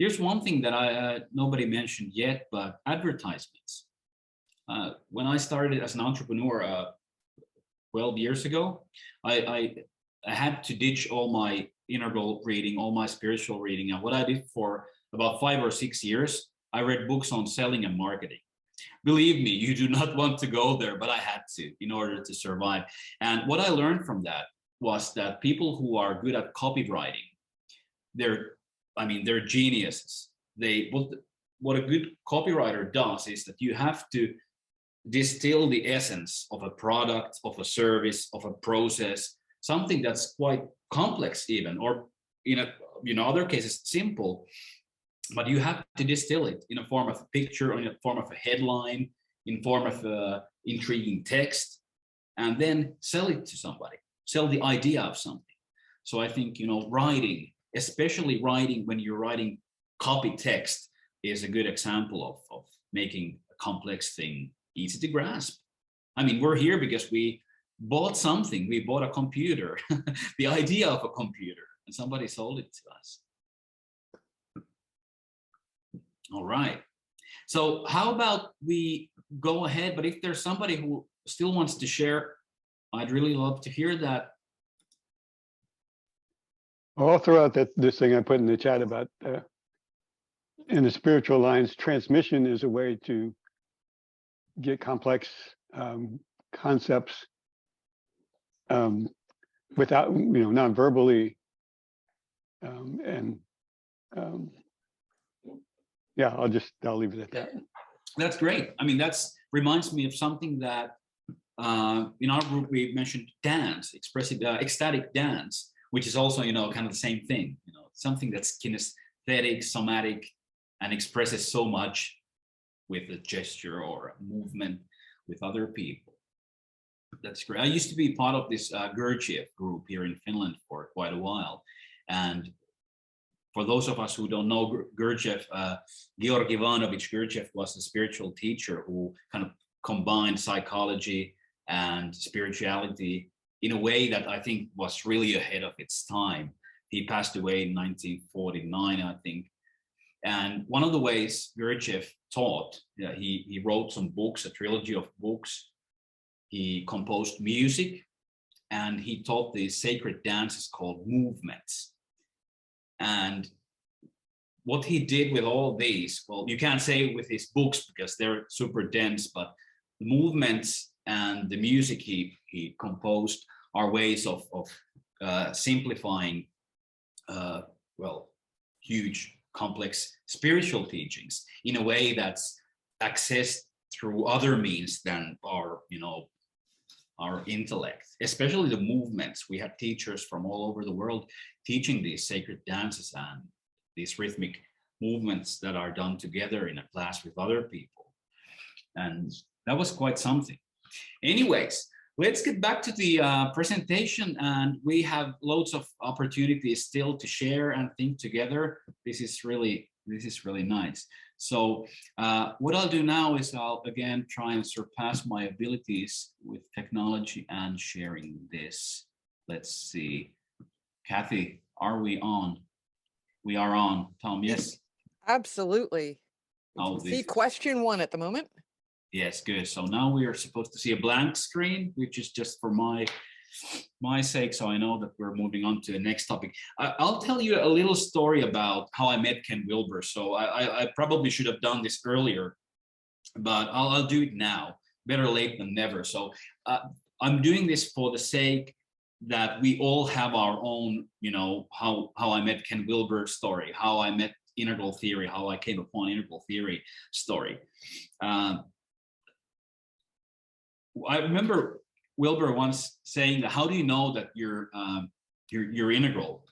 Here's one thing that nobody mentioned yet, but advertisements. When I started as an entrepreneur 12 years ago, I had to ditch all my integral reading, all my spiritual reading. And what I did for about 5 or 6 years, I read books on selling and marketing. Believe me, you do not want to go there, but I had to in order to survive. And what I learned from that was that people who are good at copywriting, they're geniuses. What a good copywriter does is that you have to distill the essence of a product, of a service, of a process, something that's quite complex even, or in other cases simple, but you have to distill it in a form of a picture, or in a form of a headline, in form of a intriguing text, and then sell it to somebody, sell the idea of something. So I think, writing, especially writing when you're writing copy text, is a good example of making a complex thing easy to grasp. I mean, we're here because we bought something. We bought a computer, the idea of a computer, and somebody sold it to us. All right. So how about we go ahead, but if there's somebody who still wants to share, I'd really love to hear that. I'll throw out this thing I put in the chat about in the spiritual lines, transmission is a way to get complex concepts without, non-verbally, yeah, I'll leave it at that. That's great. I mean, reminds me of something that in our group we mentioned dance, expressive, ecstatic dance, which is also, kind of the same thing. Something that's kinesthetic, somatic, and expresses so much with a gesture or a movement with other people. That's great. I used to be part of this Gurdjieff group here in Finland for quite a while, and for those of us who don't know Gurdjieff, Georg Ivanovich Gurdjieff was a spiritual teacher who kind of combined psychology and spirituality in a way that I think was really ahead of its time. He passed away in 1949, I think. And one of the ways Gurdjieff taught, he wrote some books, a trilogy of books. He composed music, and he taught these sacred dances called movements. And what he did with all these, well, you can't say with his books because they're super dense, but the movements and the music he composed are ways of simplifying, huge, complex spiritual teachings in a way that's accessed through other means than our intellect, especially the movements. We had teachers from all over the world teaching these sacred dances and these rhythmic movements that are done together in a class with other people. And that was quite something. Anyways, let's get back to the presentation, and we have loads of opportunities still to share and think together. This is really nice. So what I'll do now is I'll again try and surpass my abilities with technology and sharing this. Let's see. Kathy, are we on? We are on. Tom, yes? Absolutely. Oh, see question 1 at the moment. Yes, good. So now we are supposed to see a blank screen, which is just for my sake, so I know that we're moving on to the next topic. I'll tell you a little story about how I met Ken Wilber. So I probably should have done this earlier, but I'll do it now. Better late than never. So I'm doing this for the sake that we all have our own, how I met Ken Wilber story, how I met integral theory, how I came upon integral theory story. I remember Wilber once saying that, how do you know that you're integral?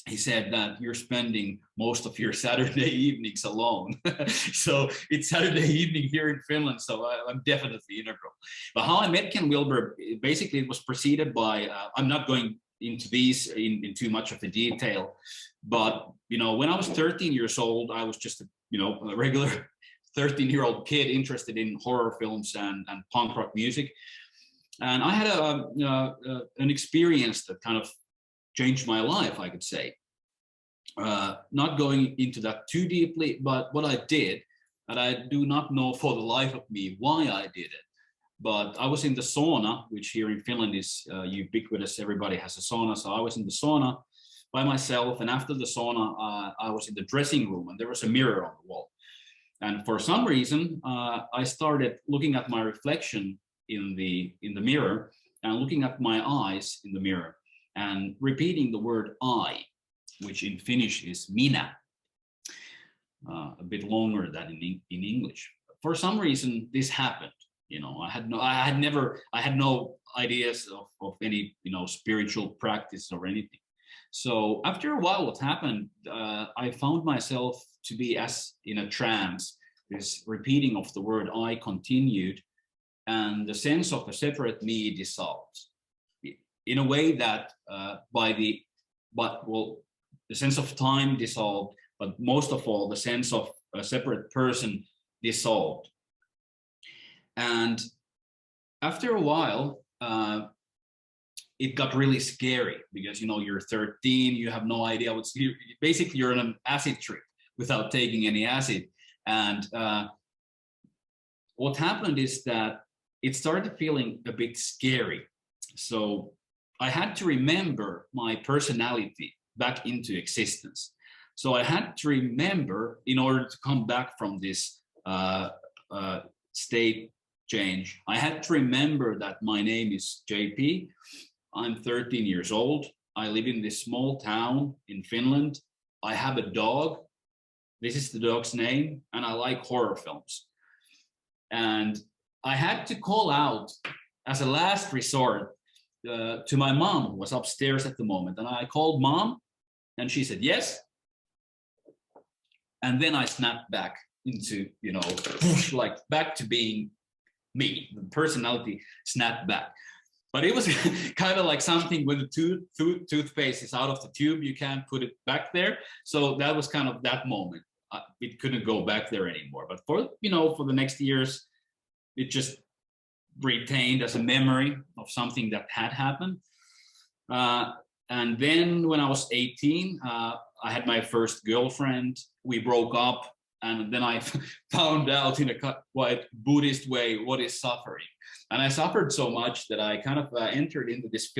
He said that you're spending most of your Saturday evenings alone. So it's Saturday evening here in Finland, so I'm definitely integral. But how I met Ken Wilber, basically it was preceded by, I'm not going into these in too much of the detail, but when I was 13 years old, I was just a regular 13-year-old kid interested in horror films and punk rock music. And I had an experience that kind of changed my life, I could say. Not going into that too deeply, but what I did, and I do not know for the life of me why I did it, but I was in the sauna, which here in Finland is ubiquitous. Everybody has a sauna. So I was in the sauna by myself. And after the sauna, I was in the dressing room and there was a mirror on the wall. And for some reason, I started looking at my reflection in the mirror and looking at my eyes in the mirror and repeating the word I, which in Finnish is minä, a bit longer than in English. For some reason, this happened. You know, I had no ideas of any, you know, spiritual practice or anything. So after a while, what happened, I found myself to be as in a trance. This repeating of the word I continued, and the sense of a separate me dissolved in a way that the sense of time dissolved, but most of all, the sense of a separate person dissolved. And after a while, it got really scary because, you know, you're 13, you have no idea what's, basically you're on an acid trip without taking any acid. And what happened is that it started feeling a bit scary. So I had to remember my personality back into existence. So I had to remember, in order to come back from this state change, I had to remember that my name is JP. I'm 13 years old. I live in this small town in Finland. I have a dog. This is the dog's name, and I like horror films. And I had to call out as a last resort to my mom, who was upstairs at the moment. And I called mom, and she said yes. And then I snapped back into, you know, like back to being me. The personality snapped back. But it was kind of like something with the toothpaste is out of the tube. You can't put it back there. So that was kind of that moment. It couldn't go back there anymore. But for, you know, for the next years, it just retained as a memory of something that had happened. And then when I was 18, I had my first girlfriend. We broke up. And then I found out in a quite Buddhist way what is suffering. And I suffered so much that I kind of entered into this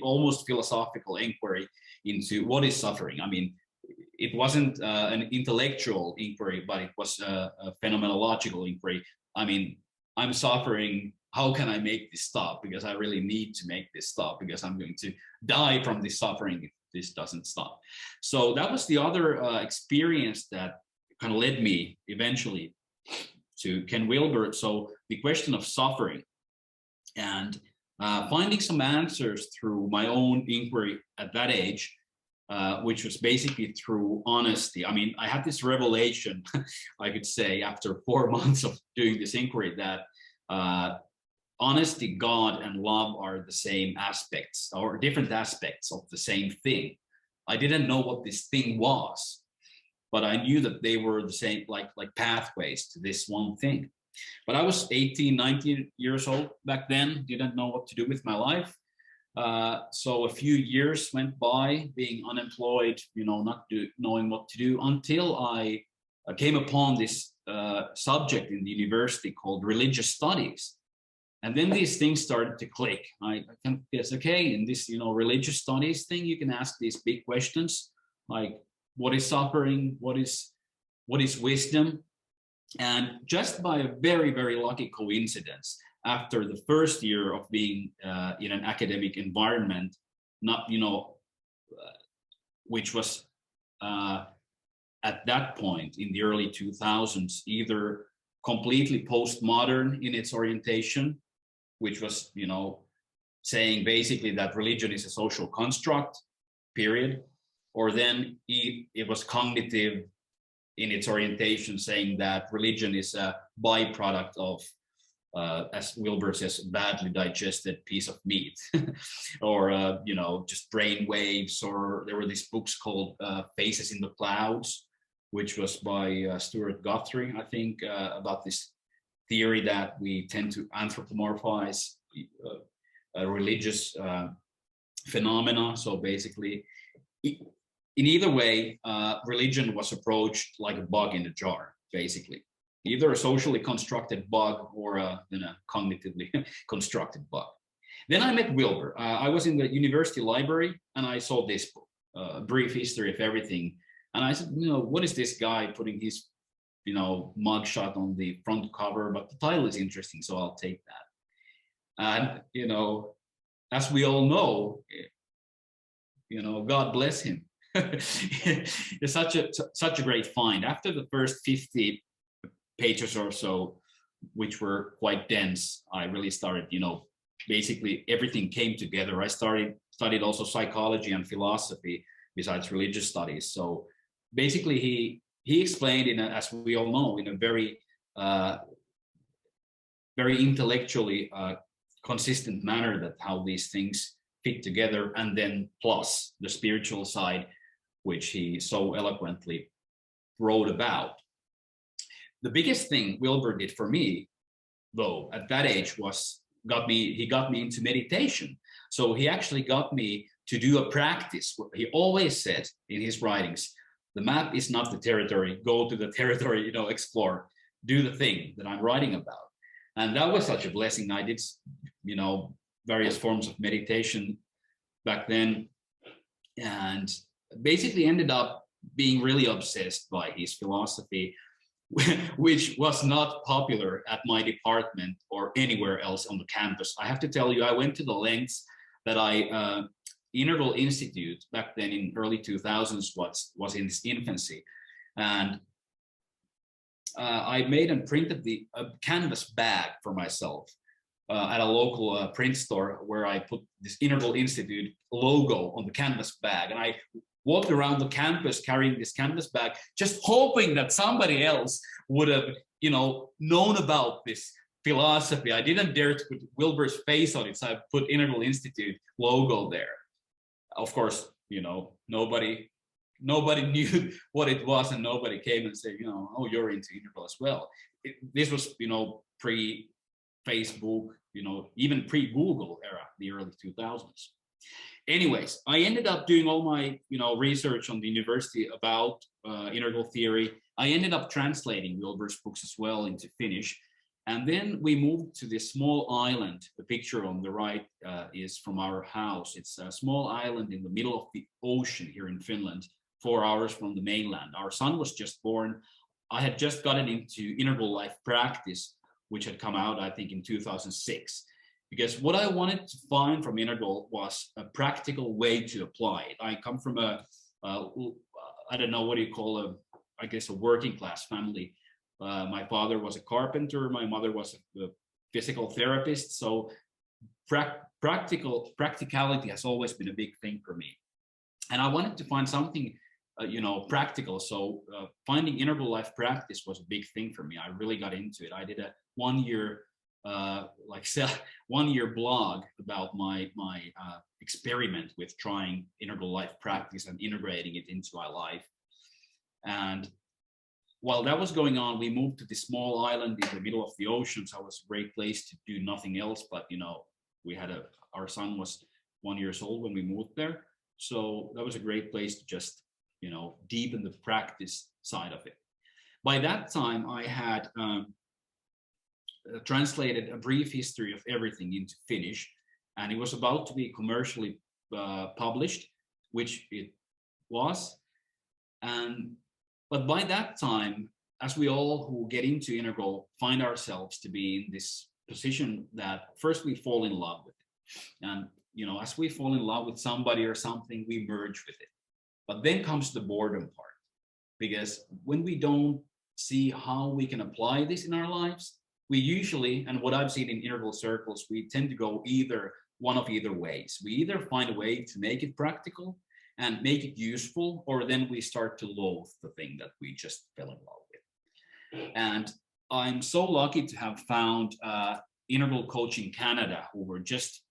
almost philosophical inquiry into what is suffering. I mean, it wasn't an intellectual inquiry, but it was a phenomenological inquiry. I mean, I'm suffering. How can I make this stop? Because I really need to make this stop, because I'm going to die from this suffering if this doesn't stop. So that was the other experience that kind of led me eventually to Ken Wilber. So the question of suffering and finding some answers through my own inquiry at that age, which was basically through honesty. I mean, I had this revelation, I could say, after 4 months of doing this inquiry, that honesty, God, and love are the same aspects, or different aspects of the same thing. I didn't know what this thing was, but I knew that they were the same, like pathways to this one thing. But I was 18, 19 years old back then, didn't know what to do with my life. So a few years went by being unemployed, you know, not knowing what to do, until I came upon this subject in the university called religious studies. And then these things started to click. I can guess, okay, in this, you know, religious studies thing, you can ask these big questions like, what is suffering? What is wisdom? And just by a very, very lucky coincidence, after the first year of being in an academic environment, not, you know, which was at that point in the early 2000s, either completely postmodern in its orientation, which was, you know, saying basically that religion is a social construct, period. Or then it was cognitive in its orientation, saying that religion is a byproduct of, as Wilber says, badly digested piece of meat, or you know, just brain waves. Or there were these books called Faces in the Clouds, which was by Stuart Guthrie, I think, about this theory that we tend to anthropomorphize religious phenomena. So basically, in either way, religion was approached like a bug in a jar, basically. Either a socially constructed bug or a cognitively constructed bug. Then I met Wilber. I was in the university library and I saw this book. brief history of everything. And I said, what is this guy putting his, mugshot on the front cover? But the title is interesting, so I'll take that. And, as we all know, God bless him. It's such a great find. After the first 50 pages or so, which were quite dense, I really started, basically everything came together. I studied also psychology and philosophy besides religious studies. So basically he explained as we all know, in a very intellectually consistent manner, that how these things fit together, and then plus the spiritual side, which he so eloquently wrote about. The biggest thing Wilber did for me, though, at that age was he got me into meditation. So he actually got me to do a practice. He always said in his writings, the map is not the territory, go to the territory, explore, do the thing that I'm writing about. And that was such a blessing. I did, various forms of meditation back then, and basically ended up being really obsessed by his philosophy, which was not popular at my department or anywhere else on the campus. I have to tell you, I went to the lengths that Integral Institute back then in early 2000s was in its infancy. And I made and printed a canvas bag for myself at a local print store, where I put this Integral Institute logo on the canvas bag. And I walked around the campus carrying this canvas bag, just hoping that somebody else would have, known about this philosophy. I didn't dare to put Wilber's face on it, so I put Integral Institute logo there. Of course, nobody knew what it was, and nobody came and said, oh, you're into Integral as well. This was, pre-Facebook, even pre-Google era, the early 2000s. Anyways, I ended up doing all my, research on the university about integral theory. I ended up translating Wilber's books as well into Finnish. And then we moved to this small island. The picture on the right is from our house. It's a small island in the middle of the ocean here in Finland, 4 hours from the mainland. Our son was just born. I had just gotten into Integral Life Practice, which had come out, I think, in 2006. Because what I wanted to find from Integral was a practical way to apply it. I come from I don't know, what do you call I guess a working class family. My father was a carpenter, my mother was a physical therapist. So practicality has always been a big thing for me. And I wanted to find something, practical. So finding Integral Life Practice was a big thing for me. I really got into it. I did a 1 year blog about my experiment with trying Integral Life Practice and integrating it into my life. And while that was going on, we moved to this small island in the middle of the ocean. So it was a great place to do nothing else. But, we had our son was 1 year old when we moved there. So that was a great place to just, deepen the practice side of it. By that time, I had translated A Brief History of Everything into Finnish, and it was about to be commercially published, which it was. But by that time, as we all who get into Integral find ourselves to be in this position that first we fall in love with it. And, as we fall in love with somebody or something, we merge with it. But then comes the boredom part, because when we don't see how we can apply this in our lives, we usually, and what I've seen in Integral circles, we tend to go one of either ways. We either find a way to make it practical and make it useful, or then we start to loathe the thing that we just fell in love with. And I'm so lucky to have found Integral Coaching Canada, who were just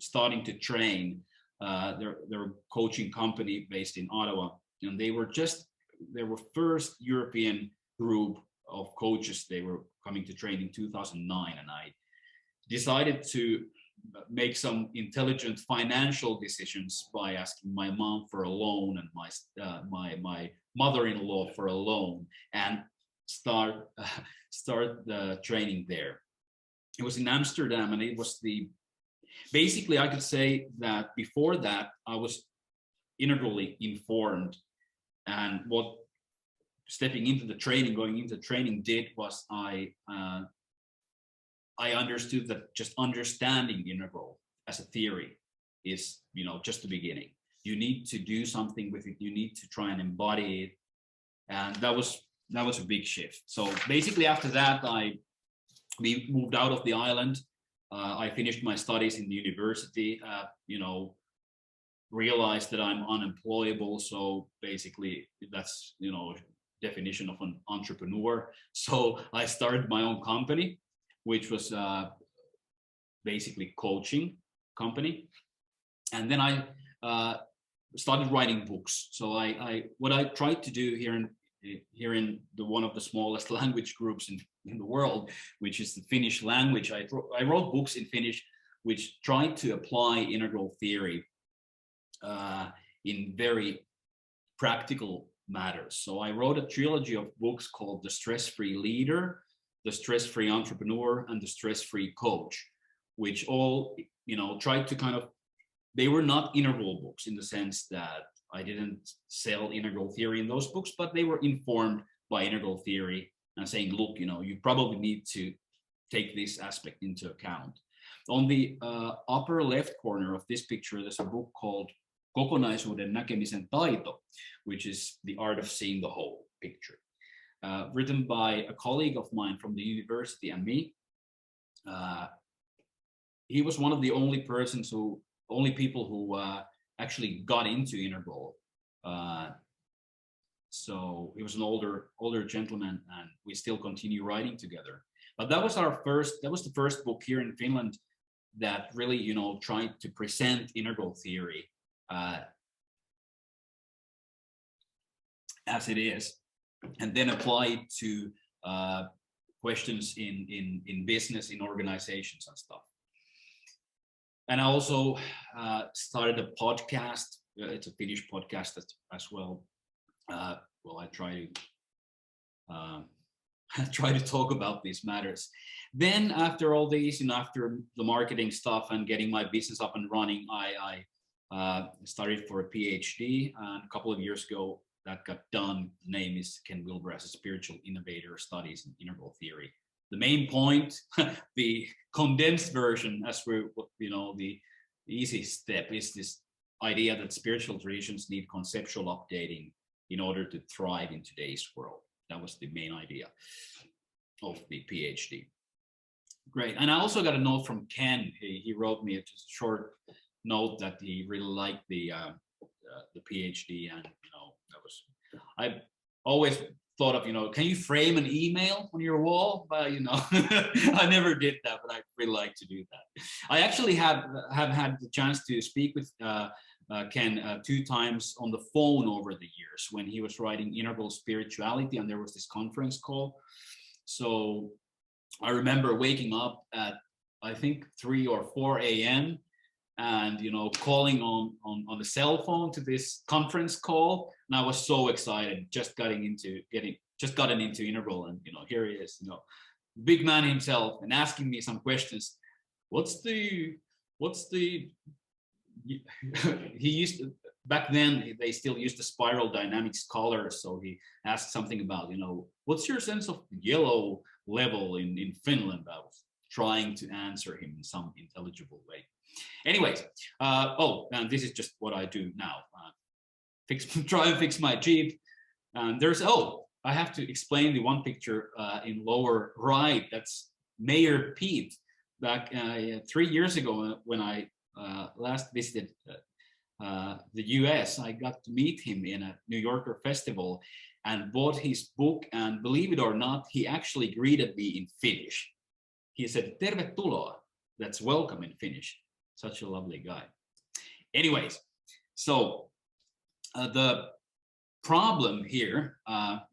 starting to train. They're a coaching company based in Ottawa, and they were first European group of coaches. They were coming to train in 2009, and I decided to make some intelligent financial decisions by asking my mom for a loan and my mother-in-law for a loan, and start the training there. It was in Amsterdam, and it was basically I could say that before that I was integrally informed. And what stepping into the training, going into training did was I understood that just understanding integral as a theory is, you know, just the beginning. You need to do something with it. You need to try and embody it. And that was a big shift. So basically after that, we moved out of the island. I finished my studies in the university, you know, realized that I'm unemployable. So basically that's, you know, definition of an entrepreneur. So I started my own company, which was basically coaching company. And then I started writing books. So what I tried to do here in one of the smallest language groups in the world, which is the Finnish language, I wrote books in Finnish, which tried to apply integral theory in very practical matters. So I wrote a trilogy of books called The Stress-Free Leader, The Stress-Free Entrepreneur, and The Stress-Free Coach, which all, you know, tried to kind of, they were not integral books in the sense that I didn't sell integral theory in those books, but they were informed by integral theory and saying, look, you know, you probably need to take this aspect into account. On the upper left corner of this picture, there's a book called Kokonaisuuden näkemisen taito, which is the art of seeing the whole picture, written by a colleague of mine from the university and me. He was one of the only people who actually got into integral. So he was an older gentleman, and we still continue writing together. But that was the first book here in Finland that really, you know, tried to present integral theory as it is, and then apply it to questions in business, in organizations and stuff. And I also started a podcast. It's a Finnish podcast as well. Well, I try to talk about these matters. Then after all these, and after the marketing stuff and getting my business up and running, I started for a PhD, and a couple of years ago that got done. The name is Ken Wilber as a spiritual innovator, studies in integral theory. The main point, the condensed version, as we're, you know, the easy step is this idea that spiritual traditions need conceptual updating in order to thrive in today's world. That was the main idea of the PhD. Great. And I also got a note from Ken. He wrote me a just short note that he really liked the PhD, and, you know, that was, I always thought of, you know, can you frame an email on your wall? But, you know, I never did that, but I really like to do that. I actually have had the chance to speak with Ken 2 times on the phone over the years when he was writing Integral Spirituality, and there was this conference call. So I remember waking up at, I think, 3 or 4 a.m. and, you know, calling on the cell phone to this conference call, and I was so excited, just gotten into integral, and, you know, here he is, you know, big man himself, and asking me some questions. What's the he used to, back then they still used the spiral dynamics colors, so he asked something about, you know, what's your sense of yellow level in Finland? I was trying to answer him in some intelligible way. Anyways, and this is just what I do now. Try and fix my Jeep. And there's, I have to explain the one picture in lower right. That's Mayor Pete. Back 3 years ago when I last visited the US, I got to meet him in a New Yorker festival and bought his book. And believe it or not, he actually greeted me in Finnish. He said, "Tervetuloa." That's welcome in Finnish. Such a lovely guy. Anyways, so the problem here,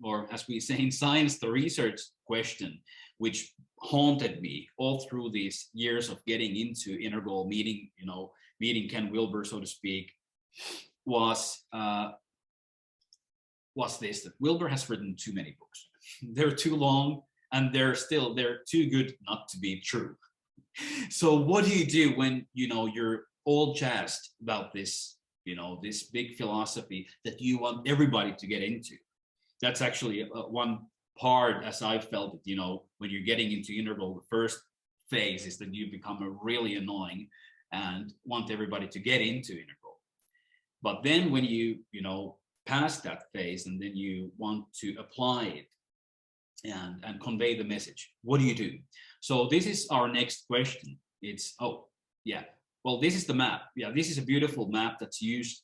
or as we say in science, the research question, which haunted me all through these years of getting into integral, meeting Ken Wilber, so to speak, was this, that Wilber has written too many books. They're too long, and they're too good not to be true. So what do you do when, you know, you're all jazzed about this you know, this big philosophy that you want everybody to get into. That's actually one part, as I felt it, you know, when you're getting into integral, the first phase is that you become really annoying and want everybody to get into integral. But then when you know, pass that phase and then you want to apply it and convey the message, what do you do? So this is our next question. It's, oh, yeah. Well, this is the map. Yeah, this is a beautiful map that's used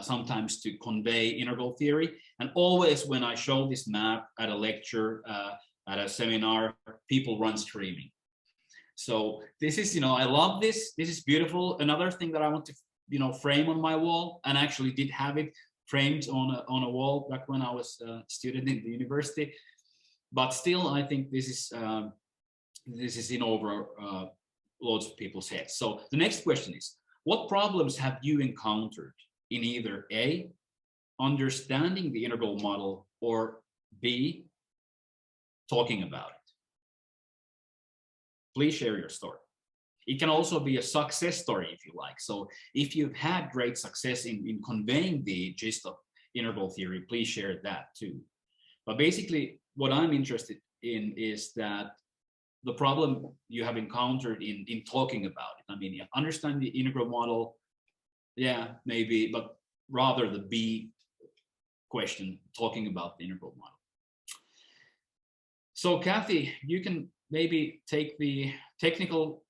sometimes to convey integral theory. And always when I show this map at a lecture, at a seminar, people run screaming. So this is, you know, I love this. This is beautiful. Another thing that I want to, you know, frame on my wall, and actually did have it framed on a wall back when I was a student in the university. But still, I think this is in over loads of people's heads. So the next question is, what problems have you encountered in either A, understanding the integral model, or B, talking about it? Please share your story. It can also be a success story if you like. So if you've had great success in conveying the gist of integral theory, please share that too. But basically, what I'm interested in is that the problem you have encountered in talking about it. I mean, you understand the integral model, yeah, maybe, but rather the B question, talking about the integral model. So Kathy, you can maybe take the technical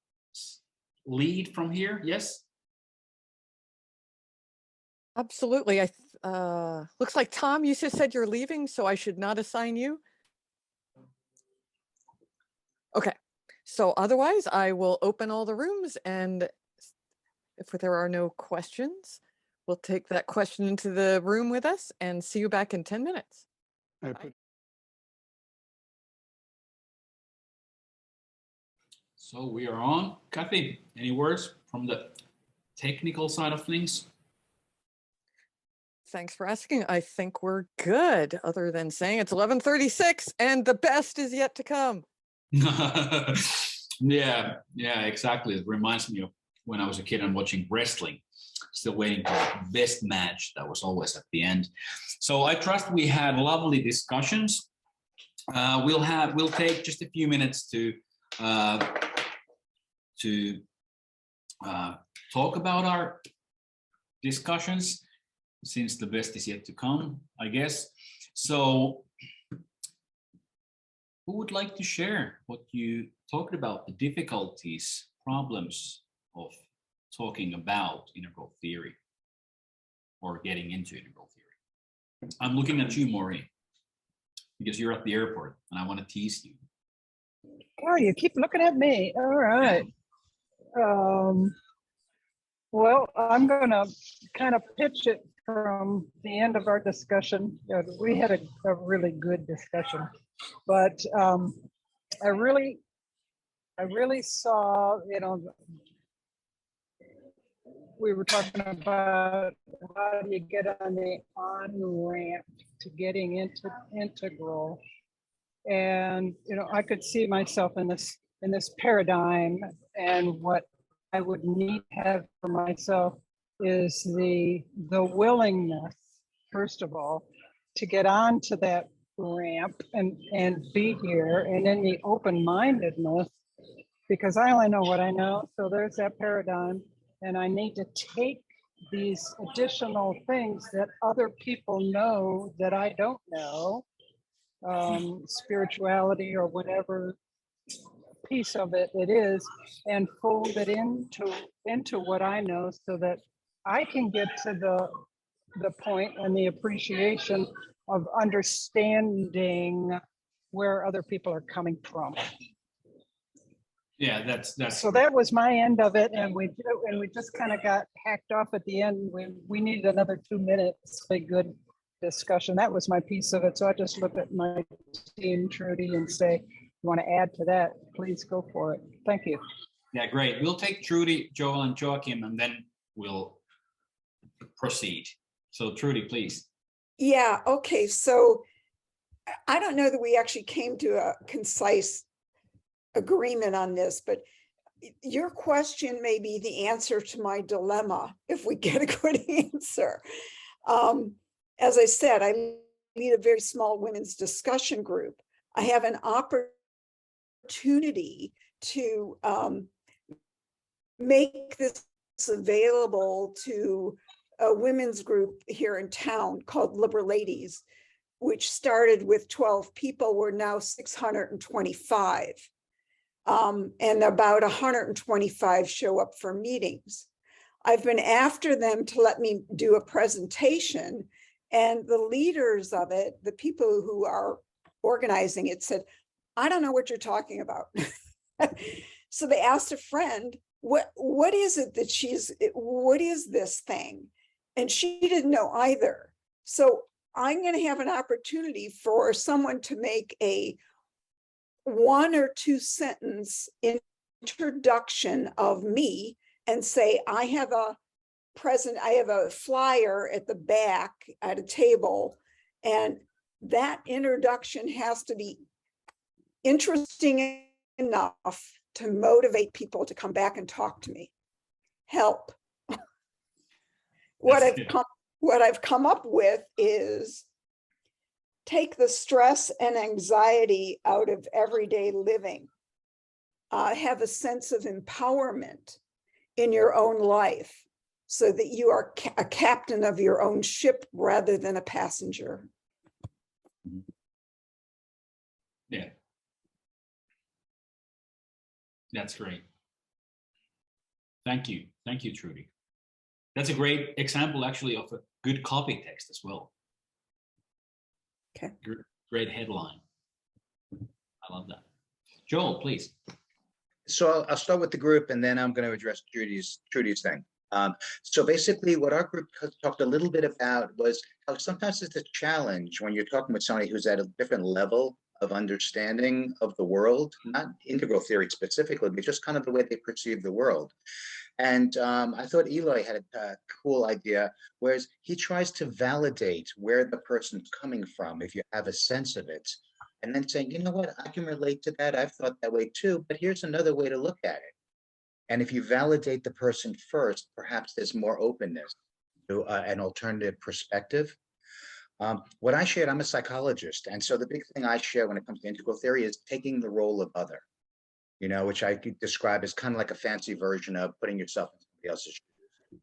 lead from here, yes? Absolutely. Looks like Tom, you just said you're leaving, so I should not assign you. Okay, so otherwise I will open all the rooms, and if there are no questions, we'll take that question into the room with us and see you back in 10 minutes. So we are on. Kathy, any words from the technical side of things? Thanks for asking. I think we're good, other than saying it's 11:36 and the best is yet to come. Yeah, exactly. It reminds me of when I was a kid and watching wrestling, still waiting for the best match that was always at the end. So I trust we had lovely discussions. We'll take just a few minutes to talk about our discussions, since the best is yet to come, I guess. So who would like to share what you talked about, the difficulties, problems of talking about integral theory or getting into integral theory? I'm looking at you, Maureen, because you're at the airport and I want to tease you. Oh, you keep looking at me. All right. Well, I'm going to kind of pitch it from the end of our discussion. We had a really good discussion, but I really saw, you know, we were talking about how do you get on the on-ramp to getting into integral. And, you know, I could see myself in this paradigm, and what I would need to have for myself is the willingness, first of all, to get onto that ramp and be here, and then the open-mindedness, because I only know what I know. So there's that paradigm, and I need to take these additional things that other people know that I don't know, spirituality or whatever piece of it is, and fold it into what I know, so that I can get to the point and the appreciation of understanding where other people are coming from. Yeah, that's so that was my end of it, and we just kind of got hacked off at the end. We needed another 2 minutes, a good discussion. That was my piece of it. So I just looked at my team, Trudy, and say, you want to add to that, please go for it. Thank you. Yeah, great. We'll take Trudy, Joel, and Joachim, and then we'll proceed. So Trudy, please. Yeah, okay. So I don't know that we actually came to a concise agreement on this, but your question may be the answer to my dilemma if we get a good answer. As I said, I lead a very small women's discussion group. I have an opportunity to make this available to a women's group here in town called Liberal Ladies, which started with 12 people. We're now 625. And about 125 show up for meetings. I've been after them to let me do a presentation, and the leaders of it, the people who are organizing it, said, I don't know what you're talking about. So they asked a friend, what is it that what is this thing? And she didn't know either. So I'm going to have an opportunity for someone to make a 1 or 2 sentence introduction of me and say, I have a flyer at the back at a table, and that introduction has to be interesting enough to motivate people to come back and talk to me. Help. What I've come up with is take the stress and anxiety out of everyday living. Have a sense of empowerment in your own life so that you are a captain of your own ship rather than a passenger. Yeah. That's great. Thank you. Thank you, Trudy. That's a great example, actually, of a good copy text as well. Okay. Great headline. I love that. Joel, please. So I'll start with the group, and then I'm going to address Trudy's thing. So basically what our group talked a little bit about was how sometimes it's a challenge when you're talking with somebody who's at a different level of understanding of the world, not integral theory specifically, but just kind of the way they perceive the world. And I thought Eloy had a cool idea, whereas he tries to validate where the person's coming from, if you have a sense of it, and then saying, you know what, I can relate to that. I've thought that way too, but here's another way to look at it. And if you validate the person first, perhaps there's more openness to an alternative perspective. What I shared, I'm a psychologist. And so the big thing I share when it comes to integral theory is taking the role of other, you know, which I could describe as kind of like a fancy version of putting yourself in somebody else's shoes.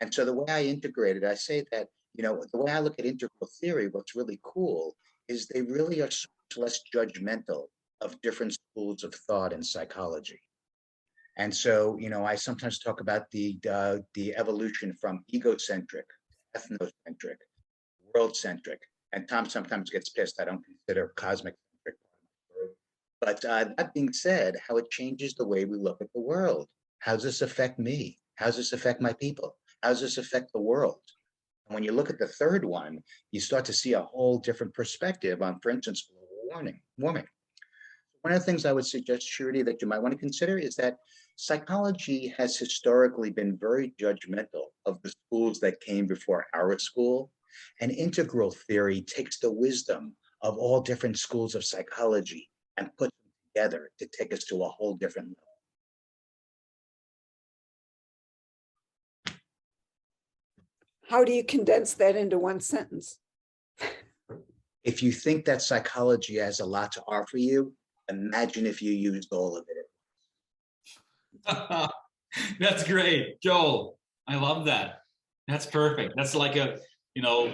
And so the way I integrate it, I say that, you know, the way I look at integral theory, what's really cool is they really are so much less judgmental of different schools of thought in psychology. And so, you know, I sometimes talk about the evolution from egocentric, ethnocentric, world-centric, and Tom sometimes gets pissed. I don't consider cosmic-centric. But that being said, how it changes the way we look at the world. How does this affect me? How does this affect my people? How does this affect the world? And when you look at the third one, you start to see a whole different perspective on, for instance, global warming. One of the things I would suggest, Trudy, that you might want to consider is that psychology has historically been very judgmental of the schools that came before our school. And integral theory takes the wisdom of all different schools of psychology and puts them together to take us to a whole different level. How do you condense that into one sentence? If you think that psychology has a lot to offer you, imagine if you used all of it. That's great, Joel. I love that. That's perfect. That's like a, you know,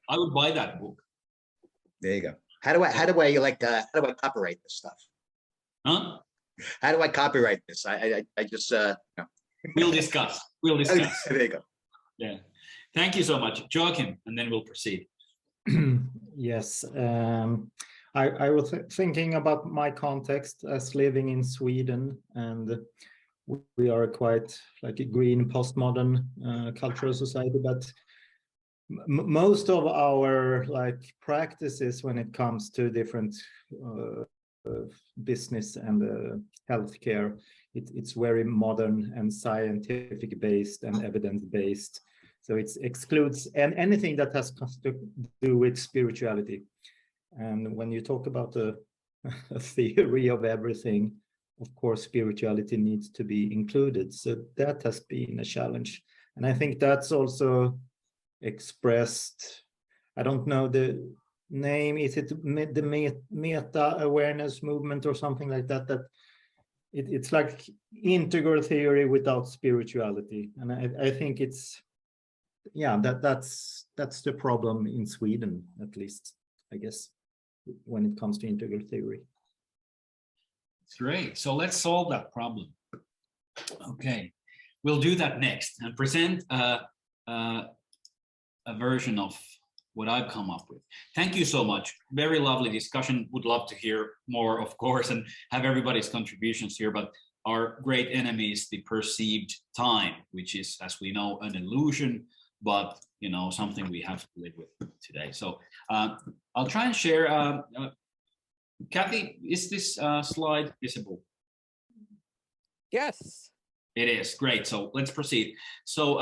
I would buy that book. There you go. How do I copyright this stuff? Huh? How do I copyright this? I just no. We'll discuss. We'll discuss. There you go. Yeah. Thank you so much, Jakonen, and then we'll proceed. Yes. I was thinking about my context as living in Sweden, and we are quite like a green postmodern cultural society, but most of our like practices when it comes to different business and healthcare, it's very modern and scientific based and evidence based. So it excludes anything that has to do with spirituality. And when you talk about a theory of everything, of course, spirituality needs to be included. So that has been a challenge. And I think that's also expressed, I don't know the name, is it the meta awareness movement or something like that, that it's like integral theory without spirituality. And I think it's, yeah, that's the problem in Sweden, at least, I guess, when it comes to integral theory. Great. So let's solve that problem. Okay, we'll do that next and present a version of what I've come up with. Thank you so much. Very lovely discussion. Would love to hear more, of course, and have everybody's contributions here. But our great enemy is the perceived time, which is, as we know, an illusion, but you know, something we have to live with today. So I'll try and share. Kathy, is this slide visible? Yes. It is. Great. So let's proceed. So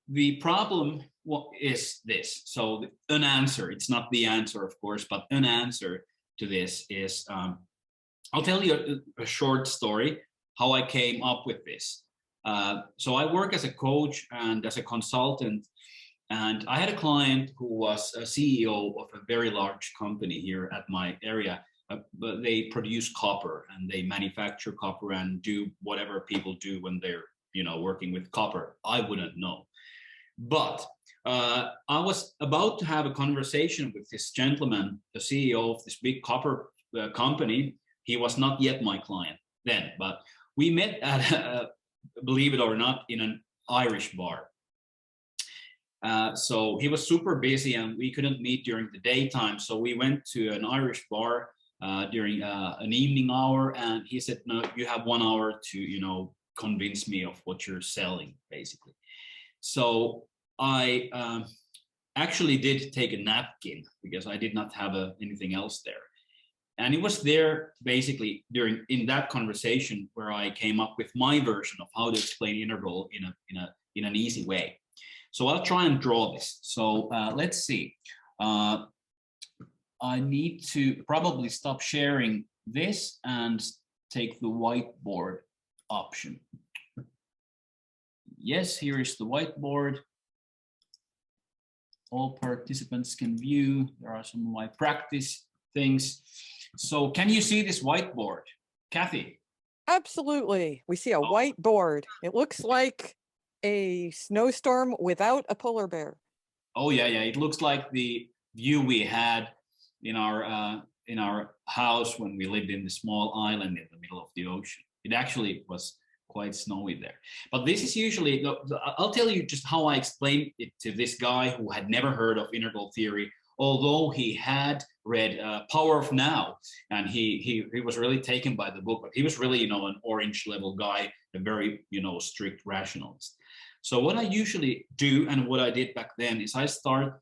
the problem is this. So an answer, it's not the answer, of course, but an answer to this is, I'll tell you a short story, how I came up with this. So I work as a coach and as a consultant, and I had a client who was a CEO of a very large company here at my area, but they produce copper and they manufacture copper and do whatever people do when they're, you know, working with copper. I wouldn't know. But I was about to have a conversation with this gentleman, the CEO of this big copper company. He was not yet my client then, but we met at, believe it or not, in an Irish bar. So he was super busy and we couldn't meet during the daytime. So we went to an Irish bar during an evening hour, and he said, no, you have 1 hour to, you know, convince me of what you're selling, basically. So I actually did take a napkin because I did not have anything else there. And it was there basically in that conversation where I came up with my version of how to explain integral in an easy way. So I'll try and draw this. So let's see. I need to probably stop sharing this and take the whiteboard option. Yes, here is the whiteboard. All participants can view. There are some of my practice things. So can you see this whiteboard, Kathy? Absolutely. We see a whiteboard. It looks like a snowstorm without a polar bear. Oh yeah, yeah. It looks like the view we had in our house when we lived in the small island in the middle of the ocean. It actually was quite snowy there. But this is usually, I'll tell you just how I explained it to this guy who had never heard of integral theory, although he had read Power of Now, and he was really taken by the book, but he was really, you know, an orange level guy, a very, you know, strict rationalist. So what I usually do, and what I did back then, is I start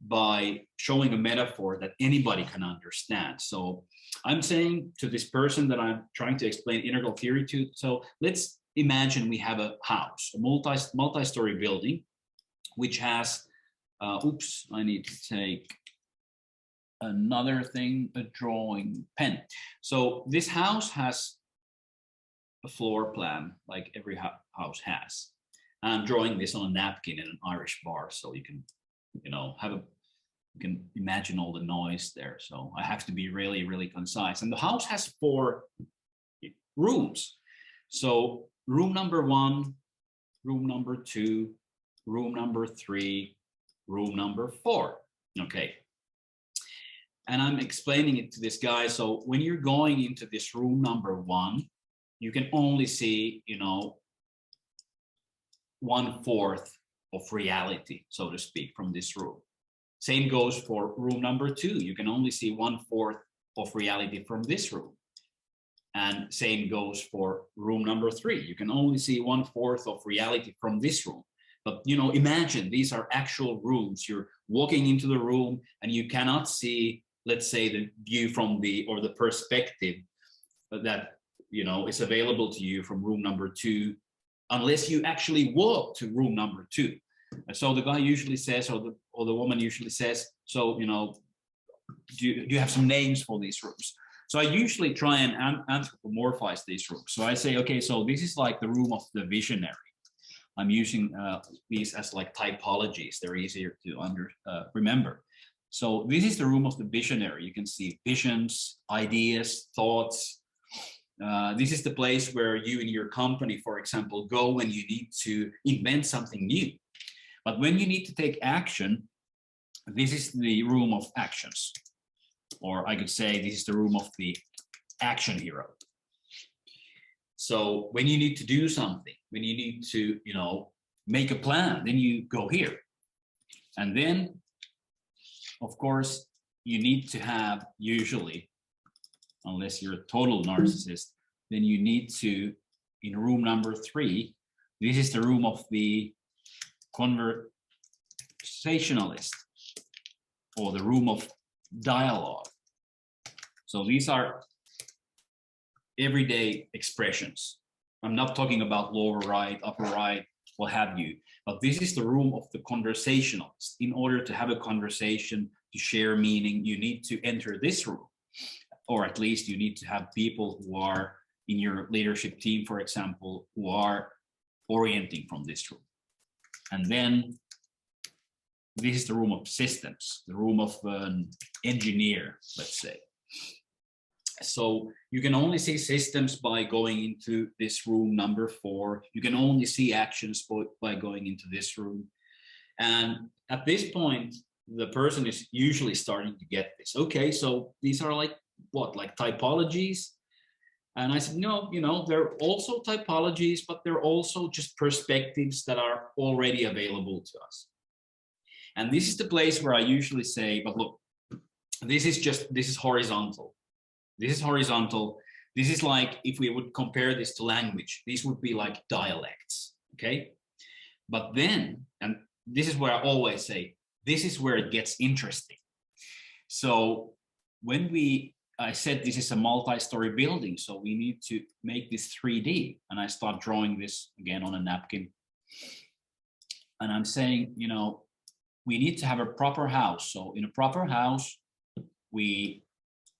by showing a metaphor that anybody can understand. So I'm saying to this person that I'm trying to explain integral theory to, so let's imagine we have a house, a multi-story building, which has, oops, I need to take another thing, a drawing pen. So this house has a floor plan like every house has. I'm drawing this on a napkin in an Irish bar, so you can, you know, you can imagine all the noise there. So I have to be really, really concise. And the house has 4 rooms. So room number 1, room number 2, room number 3, room number 4. Okay. And I'm explaining it to this guy. So when you're going into this room number 1, you can only see, you know, 1/4 of reality, so to speak, from this room. Same goes for room number 2. You can only see 1/4 of reality from this room. And same goes for room number 3. You can only see 1/4 of reality from this room. But, you know, imagine these are actual rooms. You're walking into the room and you cannot see, let's say, the view from or the perspective that, you know, is available to you from room number 2, unless you actually walk to room number 2. So the guy usually says, or the woman usually says, so, you know, do you have some names for these rooms? So I usually try and anthropomorphize these rooms. So I say, okay, so this is like the room of the visionary. I'm using these as like typologies. They're easier to remember. So this is the room of the visionary. You can see visions, ideas, thoughts. This is the place where you in your company, for example, go when you need to invent something new. But when you need to take action, this is the room of actions. Or I could say this is the room of the action hero. So when you need to do something, when you need to, you know, make a plan, then you go here. And then, of course, you need to have usually, unless you're a total narcissist, then you need to, in room number 3, this is the room of the conversationalist, or the room of dialogue. So these are everyday expressions. I'm not talking about lower right, upper right, what have you, but this is the room of the conversationalist. In order to have a conversation, to share meaning, you need to enter this room, or at least you need to have people who are in your leadership team, for example, who are orienting from this room. And then this is the room of systems, the room of an engineer, let's say. So you can only see systems by going into this room number 4. You can only see actions by going into this room. And at this point, the person is usually starting to get this. Okay, so these are like what, like typologies? And I said, no, you know, they're also typologies, but they're also just perspectives that are already available to us. And this is the place where I usually say, but look, this is horizontal. This is horizontal. This is like, if we would compare this to language, these would be like dialects, okay? But then, and this is where I always say, this is where it gets interesting. So when I said this is a multi-story building, so we need to make this 3D. And I start drawing this again on a napkin. And I'm saying, you know, we need to have a proper house. So in a proper house, we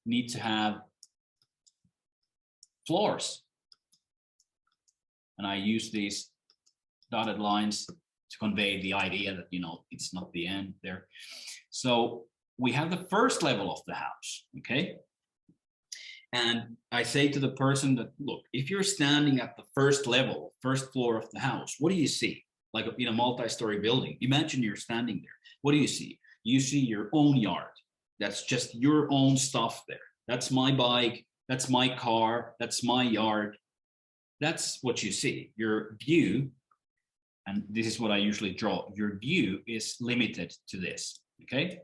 need to have floors. And I use these dotted lines to convey the idea that, you know, it's not the end there. So we have the first level of the house, okay? And I say to the person that, look, if you're standing at the first level, first floor of the house, what do you see? Like in a multi-story building, imagine you're standing there. What do you see? You see your own yard. That's just your own stuff there. That's my bike. That's my car. That's my yard. That's what you see. Your view, and this is what I usually draw, your view is limited to this, okay?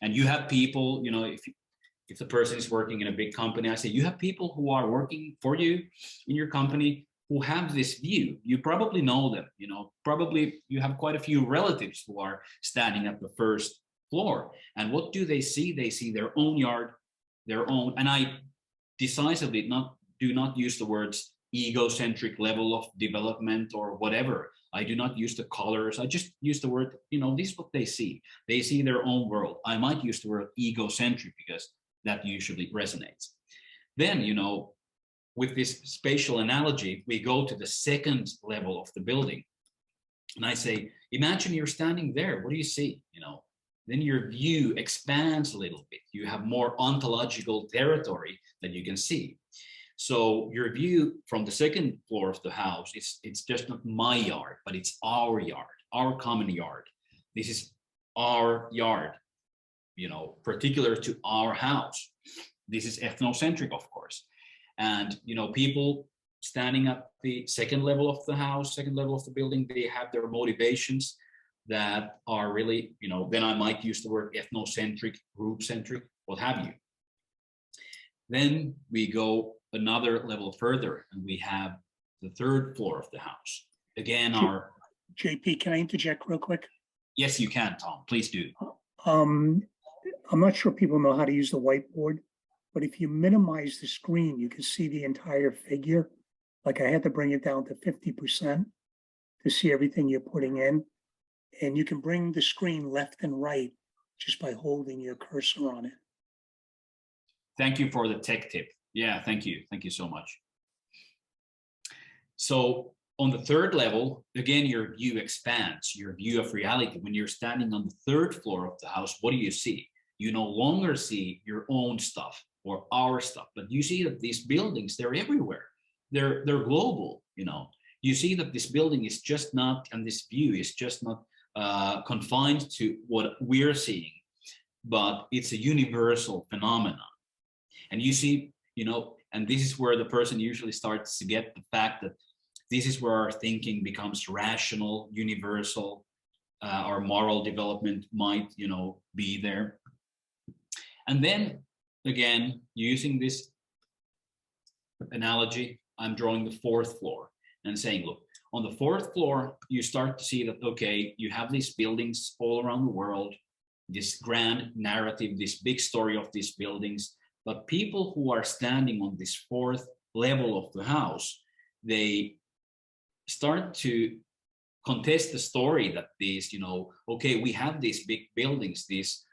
And you have people, you know, if the person is working in a big company, I say, you have people who are working for you in your company who have this view. You probably know them, you know, probably you have quite a few relatives who are standing at the first floor. And what do they see? They see their own yard, their own, and I decisively do not use the words egocentric level of development or whatever. I do not use the colors. I just use the word, you know, this is what they see. They see their own world. I might use the word egocentric because that usually resonates. Then, you know, with this spatial analogy, we go to the second level of the building. And I say, imagine you're standing there. What do you see? You know, then your view expands a little bit. You have more ontological territory that you can see. So your view from the second floor of the house, it's just not my yard, but it's our yard, our common yard. This is our yard, you know, particular to our house. This is ethnocentric, of course. And, you know, people standing at the second level of the house, second level of the building, they have their motivations that are really, you know, then I might use the word ethnocentric, group-centric, what have you. Then we go another level further and we have the third floor of the house. Again, our... JP, can I interject real quick? Yes, you can, Tom, please do. I'm not sure people know how to use the whiteboard, but if you minimize the screen, you can see the entire figure. Like I had to bring it down to 50% to see everything you're putting in. And you can bring the screen left and right just by holding your cursor on it. Thank you for the tech tip. Yeah, thank you. Thank you so much. So on the third level, again, your view expands, your view of reality. When you're standing on the third floor of the house, what do you see? You no longer see your own stuff or our stuff, but you see that these buildings, they're everywhere. They're global, you know. You see that this building is just not, and this view is just not confined to what we're seeing, but it's a universal phenomenon. And you see, you know, and this is where the person usually starts to get the fact that this is where our thinking becomes rational, universal, our moral development might, you know, be there. And then again, using this analogy, I'm drawing the fourth floor and saying, look, on the fourth floor, you start to see that, okay, you have these buildings all around the world, this grand narrative, this big story of these buildings, but people who are standing on this fourth level of the house, they start to contest the story that these, you know, okay, we have these big buildings, these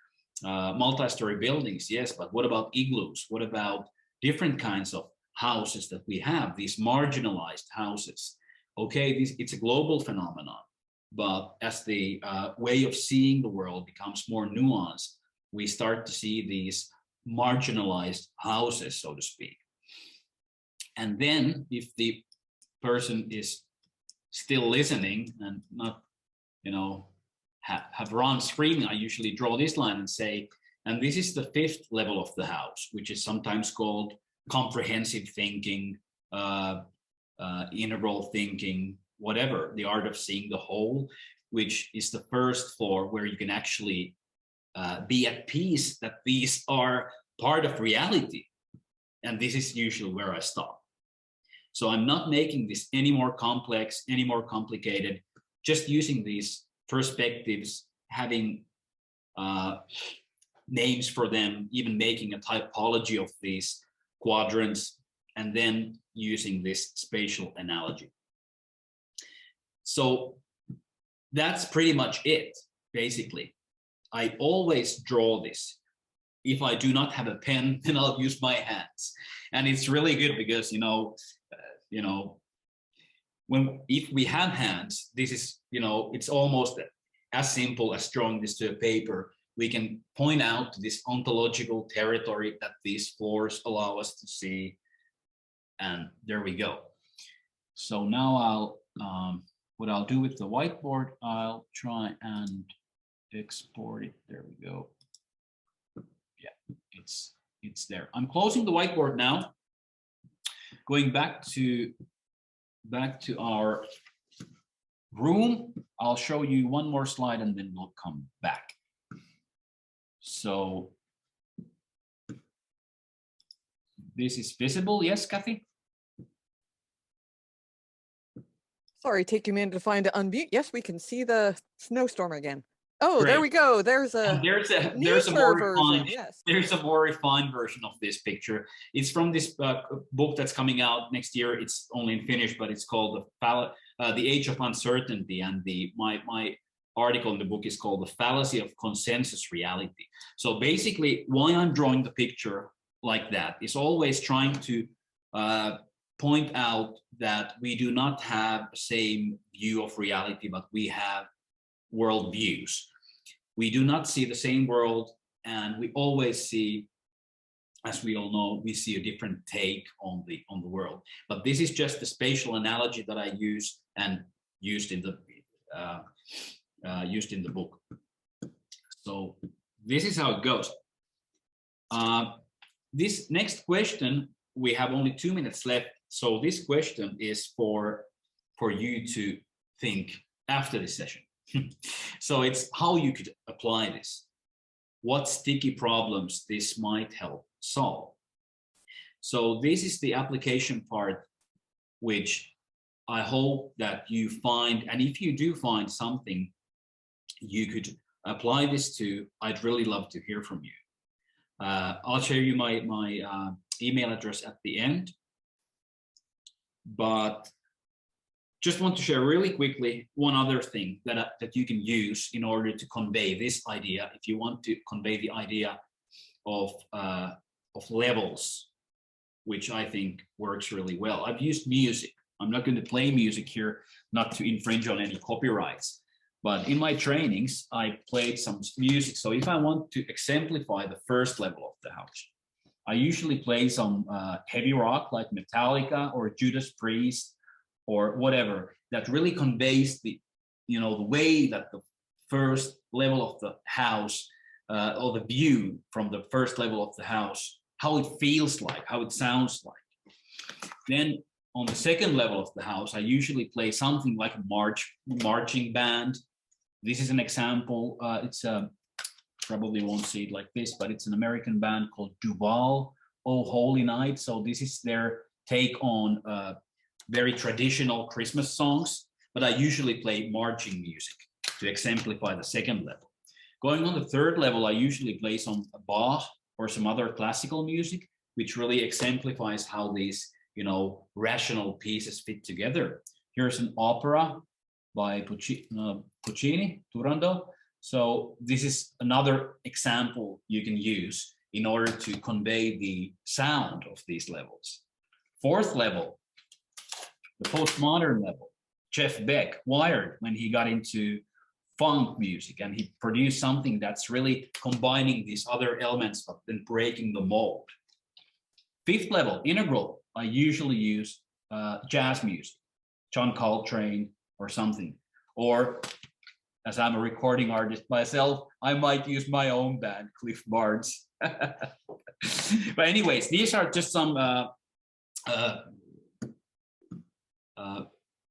multi-story buildings, yes, but what about igloos? What about different kinds of houses that we have, these marginalized houses? Okay, it's a global phenomenon, but as the way of seeing the world becomes more nuanced, we start to see these marginalized houses, so to speak. And then if the person is still listening and not, you know, have run screaming, I usually draw this line and say, and this is the fifth level of the house, which is sometimes called comprehensive thinking, integral thinking, whatever, the art of seeing the whole, which is the first floor where you can actually be at peace that these are part of reality. And this is usually where I stop. So I'm not making this any more complex, any more complicated, just using these perspectives, having names for them, even making a typology of these quadrants, and then using this spatial analogy. So that's pretty much it, basically. I always draw this. If I do not have a pen, then I'll use my hands. And it's really good because, if we have hands, this is, it's almost as simple as drawing this to a paper. We can point out this ontological territory that these floors allow us to see. And there we go. So now what I'll do with the whiteboard, I'll try and export it. There we go. Yeah, it's there. I'm closing the whiteboard now. Going back to our room, I'll show you one more slide and then we'll come back. So this is visible, yes, Kathy? Sorry, take a minute to find to unmute. Yes, we can see the snowstorm again. Oh, Great. There we go. There's a more version. refined, Yes. There's a more refined version of this picture. It's from this book that's coming out next year. It's only in Finnish, but it's called The Age of Uncertainty, and my article in the book is called The Fallacy of Consensus Reality. So basically, why I'm drawing the picture like that is always trying to point out that we do not have the same view of reality, but we have world views. We do not see the same world, and we always see, as we all know, we see a different take on the world. But this is just the spatial analogy that I use and used in the book. So this is how it goes. This next question, we have only 2 minutes left. So this question is for you to think after this session. So it's how you could apply this, what sticky problems this might help solve. So this is the application part, which I hope that you find, and if you do find something you could apply this to, I'd really love to hear from you. I'll share you my email address at the end, but just want to share really quickly one other thing that you can use in order to convey this idea. If you want to convey the idea of of levels, which I think works really well. I've used music. I'm not going to play music here, not to infringe on any copyrights. But in my trainings, I played some music. So if I want to exemplify the first level of the house, I usually play some heavy rock like Metallica or Judas Priest or whatever that really conveys the, the way that the first level of the house or the view from the first level of the house, how it feels like, how it sounds like. Then on the second level of the house, I usually play something like a marching band. This is an example. It's probably won't see it like this, but it's an American band called Duval, Oh Holy Night. So this is their take on very traditional Christmas songs, but I usually play marching music to exemplify the second level. Going on the third level, I usually play some Bach or some other classical music, which really exemplifies how these, rational pieces fit together. Here's an opera by Puccini, Turandot. So this is another example you can use in order to convey the sound of these levels. Fourth level, the postmodern level. Jeff Beck, Wired, when he got into funk music, and he produced something that's really combining these other elements but then breaking the mold. Fifth level, Integral, I usually use jazz music, John Coltrane or something. Or as I'm a recording artist myself, I might use my own band, Cliff Barnes. But anyways, these are just some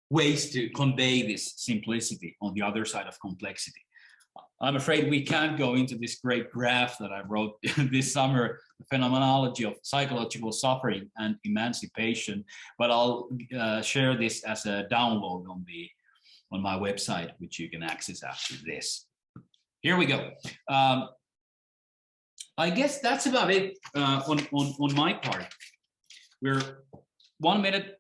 ways to convey this simplicity on the other side of complexity. I'm afraid we can't go into this great graph that I wrote this summer, the phenomenology of psychological suffering and emancipation, but I'll share this as a download on my website, which you can access after this. Here we go. I guess that's about it on my part. We're 1 minute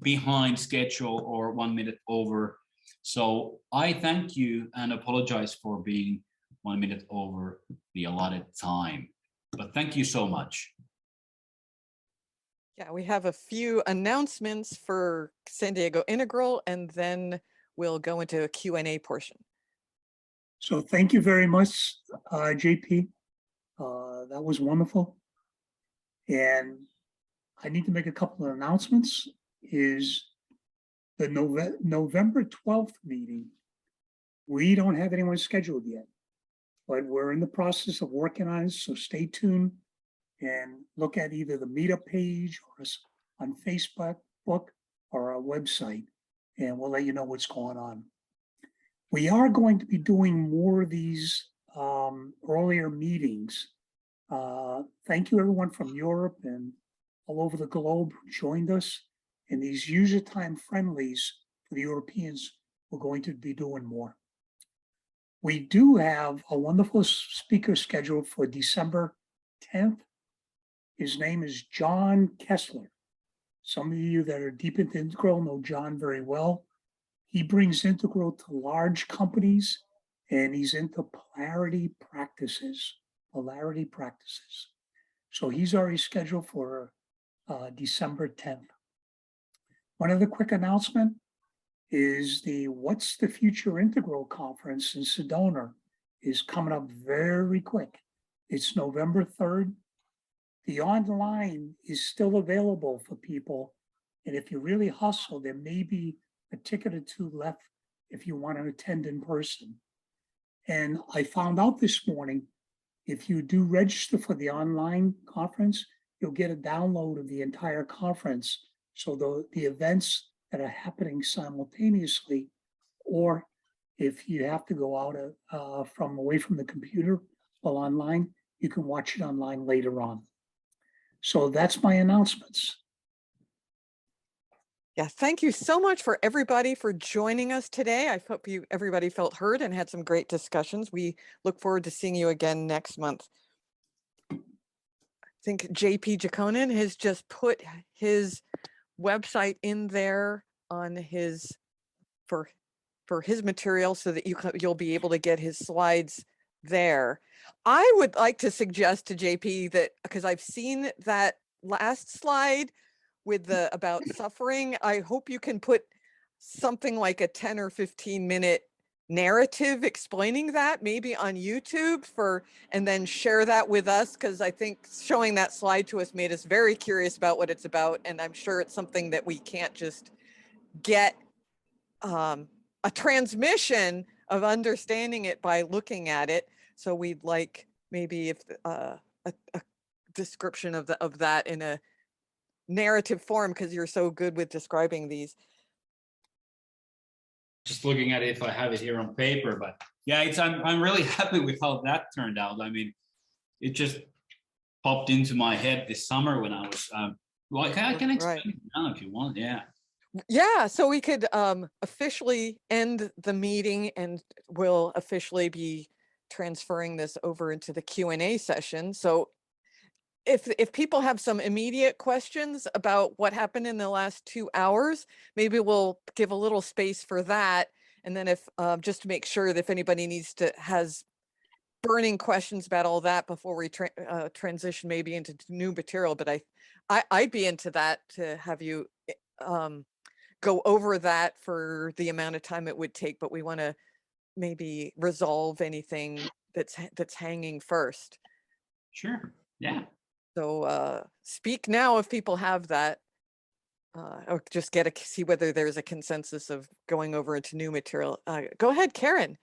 behind schedule or 1 minute over. So I thank you and apologize for being 1 minute over the allotted time, but thank you so much. Yeah, we have a few announcements for San Diego Integral, and then we'll go into a Q&A portion. So thank you very much, JP. That was wonderful. And I need to make a couple of announcements. Is the November 12th meeting, we don't have anyone scheduled yet, but we're in the process of working on it, so stay tuned and look at either the meetup page or on Facebook or our website, and we'll let you know what's going on. We are going to be doing more of these earlier meetings. Thank you everyone from Europe and all over the globe who joined us. And these user time friendlies for the Europeans, we're going to be doing more. We do have a wonderful speaker scheduled for December 10th. His name is John Kessler. Some of you that are deep into Integral know John very well. He brings Integral to large companies, and he's into polarity practices. So he's already scheduled for December 10th. One other quick announcement is the What's the Future Integral Conference in Sedona is coming up very quick. It's November 3rd. The online is still available for people. And if you really hustle, there may be a ticket or two left if you want to attend in person. And I found out this morning, if you do register for the online conference, you'll get a download of the entire conference. So the events that are happening simultaneously, or if you have to go out away from the computer while online, you can watch it online later on. So that's my announcements. Yeah, thank you so much for everybody for joining us today. I hope everybody felt heard and had some great discussions. We look forward to seeing you again next month. I think JP Jakonen has just put his website in there on his for his material so that you'll be able to get his slides there. I would like to suggest to JP that, because I've seen that last slide with the about suffering, I hope you can put something like a 10 or 15 minute narrative explaining that, maybe on YouTube, and then share that with us, because I think showing that slide to us made us very curious about what it's about, and I'm sure it's something that we can't just get a transmission of understanding it by looking at it. So we'd like maybe if a description of that in a narrative form, because you're so good with describing these. Just looking at it, if I have it here on paper, but yeah, I'm really happy with how that turned out. I mean, it just popped into my head this summer when I was well, I can explain it now if you want. Yeah, so we could officially end the meeting, and we'll officially be transferring this over into the Q&A session. So if people have some immediate questions about what happened in the last 2 hours, maybe we'll give a little space for that. And then if just to make sure that if anybody has burning questions about all that before we transition maybe into new material, but I'd be into that, to have you go over that for the amount of time it would take, but we want to maybe resolve anything that's hanging first. Sure. Yeah. So speak now if people have that, or just see whether there's a consensus of going over into new material. Go ahead, Karen.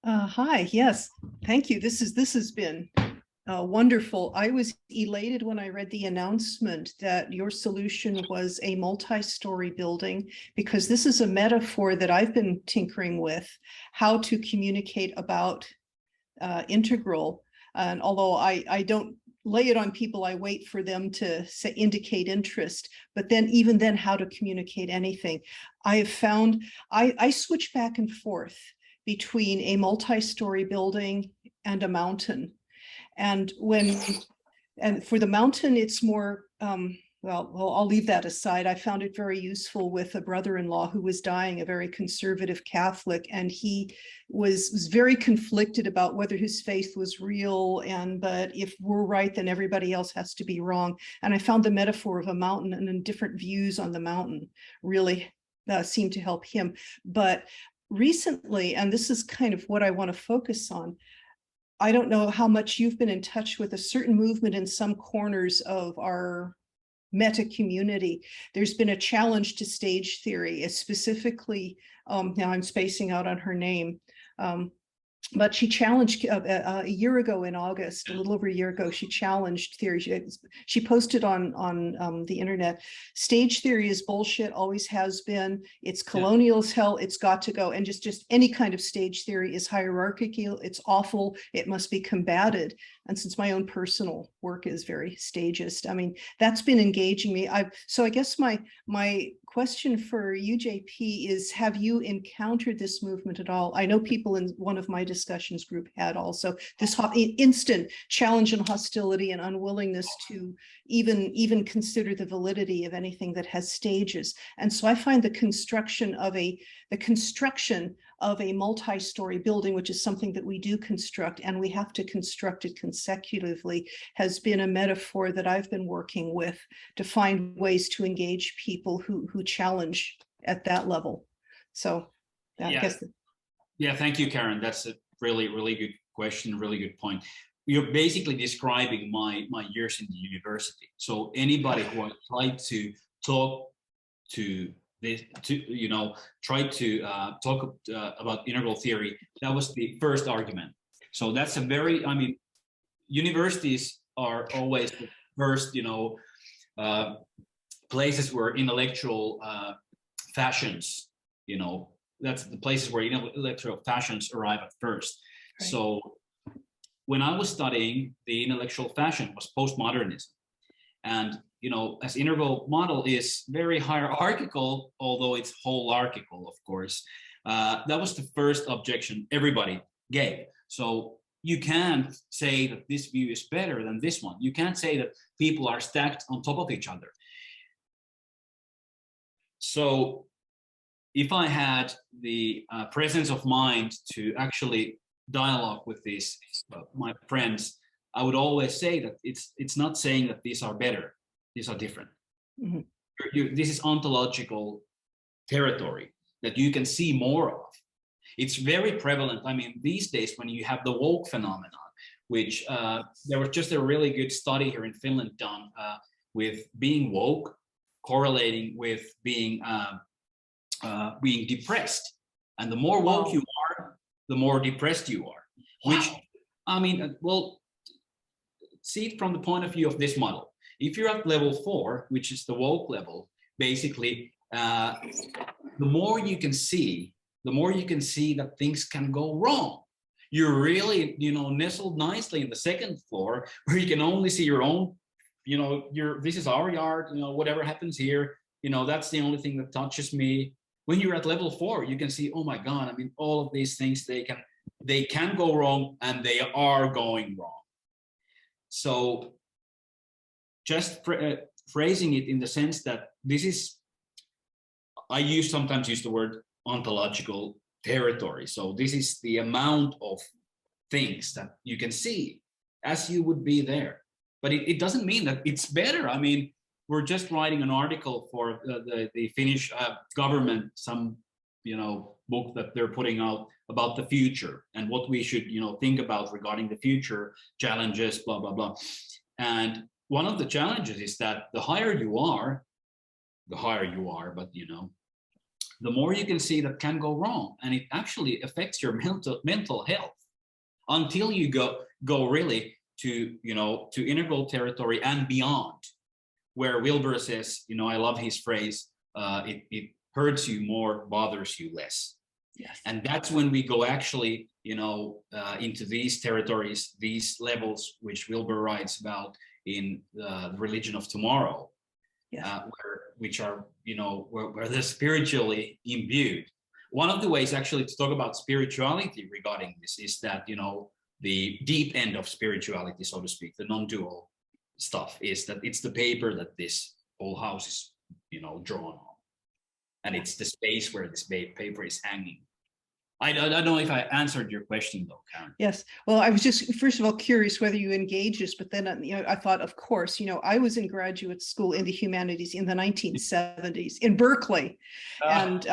Hi, yes, thank you. This has been wonderful. I was elated when I read the announcement that your solution was a multi-story building, because this is a metaphor that I've been tinkering with, how to communicate about Integral. And although I don't lay it on people, I wait for them to indicate interest, but then even then how to communicate anything. I have found I switch back and forth between a multi-story building and a mountain. And for the mountain, it's more, well, I'll leave that aside. I found it very useful with a brother-in-law who was dying, a very conservative Catholic, and he was very conflicted about whether his faith was real, but if we're right, then everybody else has to be wrong. And I found the metaphor of a mountain and then different views on the mountain really seemed to help him. But recently, and this is kind of what I want to focus on, I don't know how much you've been in touch with a certain movement in some corners of our meta community. There's been a challenge to stage theory, specifically, now I'm spacing out on her name, but she challenged a year ago in August, a little over a year ago, she challenged theory. She posted on the internet, stage theory is bullshit, always has been. It's colonial as hell, it's got to go. And just any kind of stage theory is hierarchical, it's awful, it must be combated. And since my own personal work is very stagist, I mean, that's been engaging me. So I guess my question for you, JP, is have you encountered this movement at all? I know people in one of my discussions group had also this instant challenge and hostility and unwillingness to even consider the validity of anything that has stages. And so I find the construction of a multi-story building, which is something that we do construct, and we have to construct it consecutively, has been a metaphor that I've been working with to find ways to engage people who challenge at that level. So I guess. Yeah, thank you, Karen. That's a really good question, really good point. You're basically describing my years in the university. So anybody who I tried to talk to this, try to talk about integral theory, that was the first argument. So that's a very, I mean, universities are always the first, places where intellectual fashions, that's the places where intellectual fashions arrive at first. Right. So when I was studying, the intellectual fashion was postmodernism. And, as integral model is very hierarchical, although it's holarchical, of course, that was the first objection everybody gave. So you can't say that this view is better than this one. You can't say that people are stacked on top of each other. So if I had the presence of mind to actually dialogue with these my friends, I would always say that it's not saying that these are better; these are different. Mhm. This is ontological territory that you can see more of. It's very prevalent. I mean, these days when you have the woke phenomenon, which there was just a really good study here in Finland done with being woke correlating with being depressed. And the more woke you are, the more depressed you are. Which, I mean, well, see it from the point of view of this model. If you're at level 4, which is the woke level, basically, the more you can see that things can go wrong. You're really, nestled nicely in the second floor where you can only see your own, this is our yard, whatever happens here, that's the only thing that touches me. When you're at level 4, you can see, oh my God, I mean, all of these things, they can go wrong and they are going wrong. So just phrasing it in the sense that this is, I sometimes use the word ontological territory. So this is the amount of things that you can see as you would be there. But it doesn't mean that it's better. I mean, we're just writing an article for the Finnish government, some book that they're putting out about the future and what we should think about regarding the future challenges, blah, blah, blah. And one of the challenges is that the higher you are, but the more you can see that can go wrong, and it actually affects your mental health until you go really to integral territory and beyond, where Wilber says, I love his phrase, it hurts you more, bothers you less. Yes. And that's when we go actually, into these territories, these levels, which Wilber writes about in the Religion of Tomorrow. Yes. Which are, where they're spiritually imbued. One of the ways actually to talk about spirituality regarding this is that, the deep end of spirituality, so to speak, the non-dual stuff, is that it's the paper that this whole house is, drawn on. And it's the space where this paper is hanging. I don't know if I answered your question though, Karen. Yes. Well, I was just, first of all, curious whether you engage this, but then, I thought, of course, I was in graduate school in the humanities in the 1970s in Berkeley, and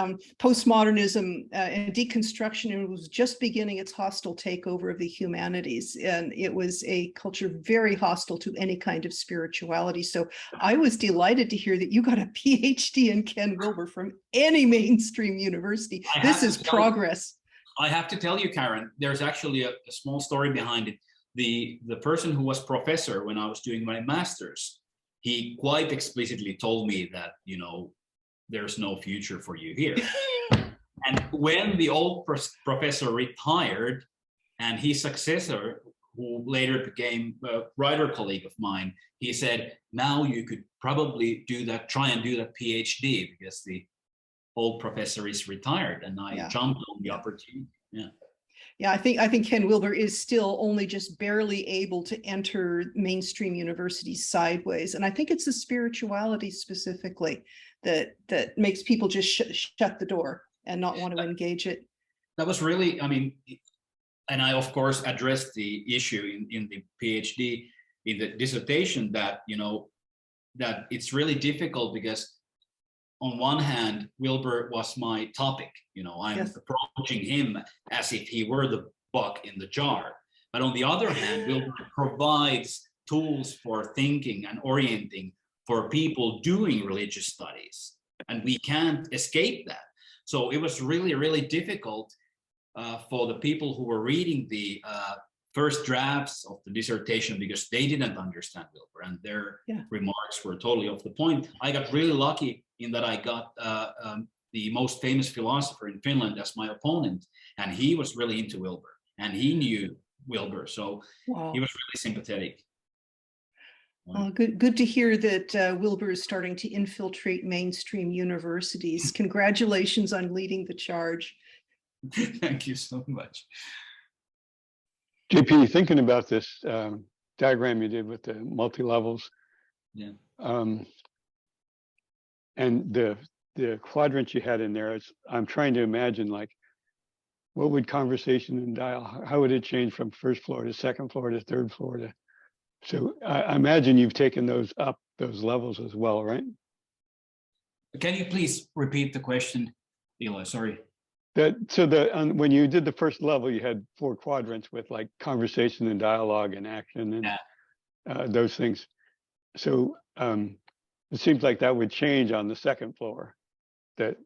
postmodernism and deconstruction was just beginning its hostile takeover of the humanities. And it was a culture very hostile to any kind of spirituality. So I was delighted to hear that you got a PhD in Ken Wilber from any mainstream university. This is progress. I have to tell you, Karen, there's actually a small story behind it. The person who was professor when I was doing my master's, he quite explicitly told me that, there's no future for you here. And when the old professor retired and his successor, who later became a writer colleague of mine, he said, now you could probably try and do that PhD because the old professor is retired, and I jumped on the opportunity. Yeah, I think Ken Wilber is still only just barely able to enter mainstream universities sideways, and I think it's the spirituality specifically that makes people just shut the door and not want to engage it. That was really, and I of course addressed the issue in the PhD, in the dissertation, that that it's really difficult because on one hand, Wilber was my topic. I'm approaching him as if he were the buck in the jar. But on the other hand, Wilber provides tools for thinking and orienting for people doing religious studies. And we can't escape that. So it was really, really difficult for the people who were reading the first drafts of the dissertation, because they didn't understand Wilber and their remarks were totally off the point. I got really lucky in that I got the most famous philosopher in Finland as my opponent, and he was really into Wilber and he knew Wilber, so he was really sympathetic. Good to hear that Wilber is starting to infiltrate mainstream universities. Congratulations on leading the charge. Thank you so much. JP, thinking about this diagram you did with the multi-levels, and the the quadrants you had in there, I'm trying to imagine, like, what would conversation and dialogue, how would it change from first floor to second floor to third floor to, so I imagine you've taken those up, those levels as well, right? Can you please repeat the question, Eli? Sorry. When you did the first level, you had 4 quadrants with like conversation and dialogue and action and those things. So it seems like that would change on the second floor. That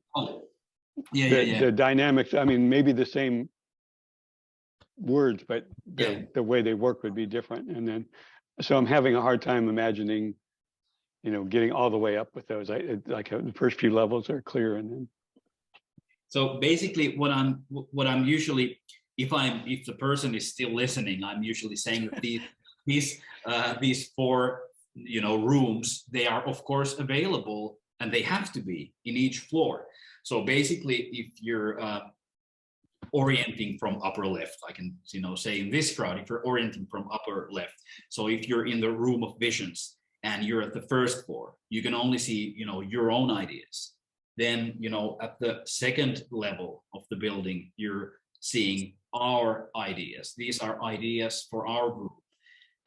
the dynamics. I mean, maybe the same words, but the way they work would be different. And then, so I'm having a hard time imagining, getting all the way up with those. Like the first few levels are clear, and then. So basically, what I'm usually, if the person is still listening, I'm usually saying that these 4 rooms, they are of course available, and they have to be in each floor. So basically, if you're orienting from upper left, I can say in this crowd, if you're orienting from upper left, so if you're in the room of visions and you're at the first floor, you can only see your own ideas. Then at the second level of the building, you're seeing our ideas. These are ideas for our group.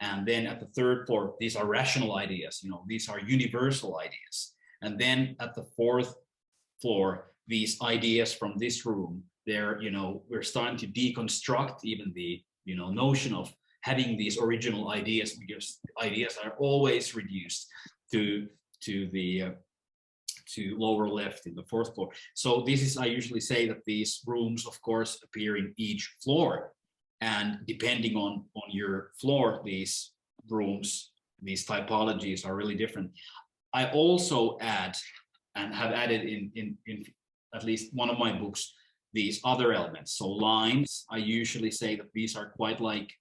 And then at the third floor, these are rational ideas. These are universal ideas. And then at the fourth floor, these ideas from this room, they're, we're starting to deconstruct even the, notion of having these original ideas, because ideas are always reduced to lower left in the fourth floor. So this is, I usually say that these rooms, of course, appear in each floor. And depending on your floor, these rooms, these typologies are really different. I also add, and have added in at least one of my books, these other elements. So lines, I usually say that these are quite like,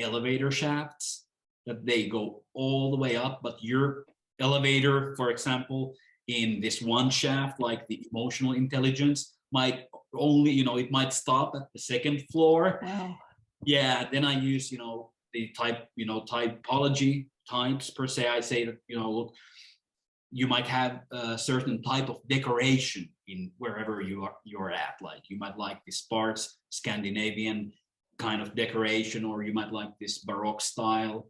elevator shafts, that they go all the way up, but your elevator, for example, in this one shaft, like the emotional intelligence, might only, it might stop at the second floor. Wow. Yeah, then I use, the typology types per se. I say that, look, you might have a certain type of decoration in wherever you're at. Like you might like the sparse Scandinavian kind of decoration, or you might like this Baroque style,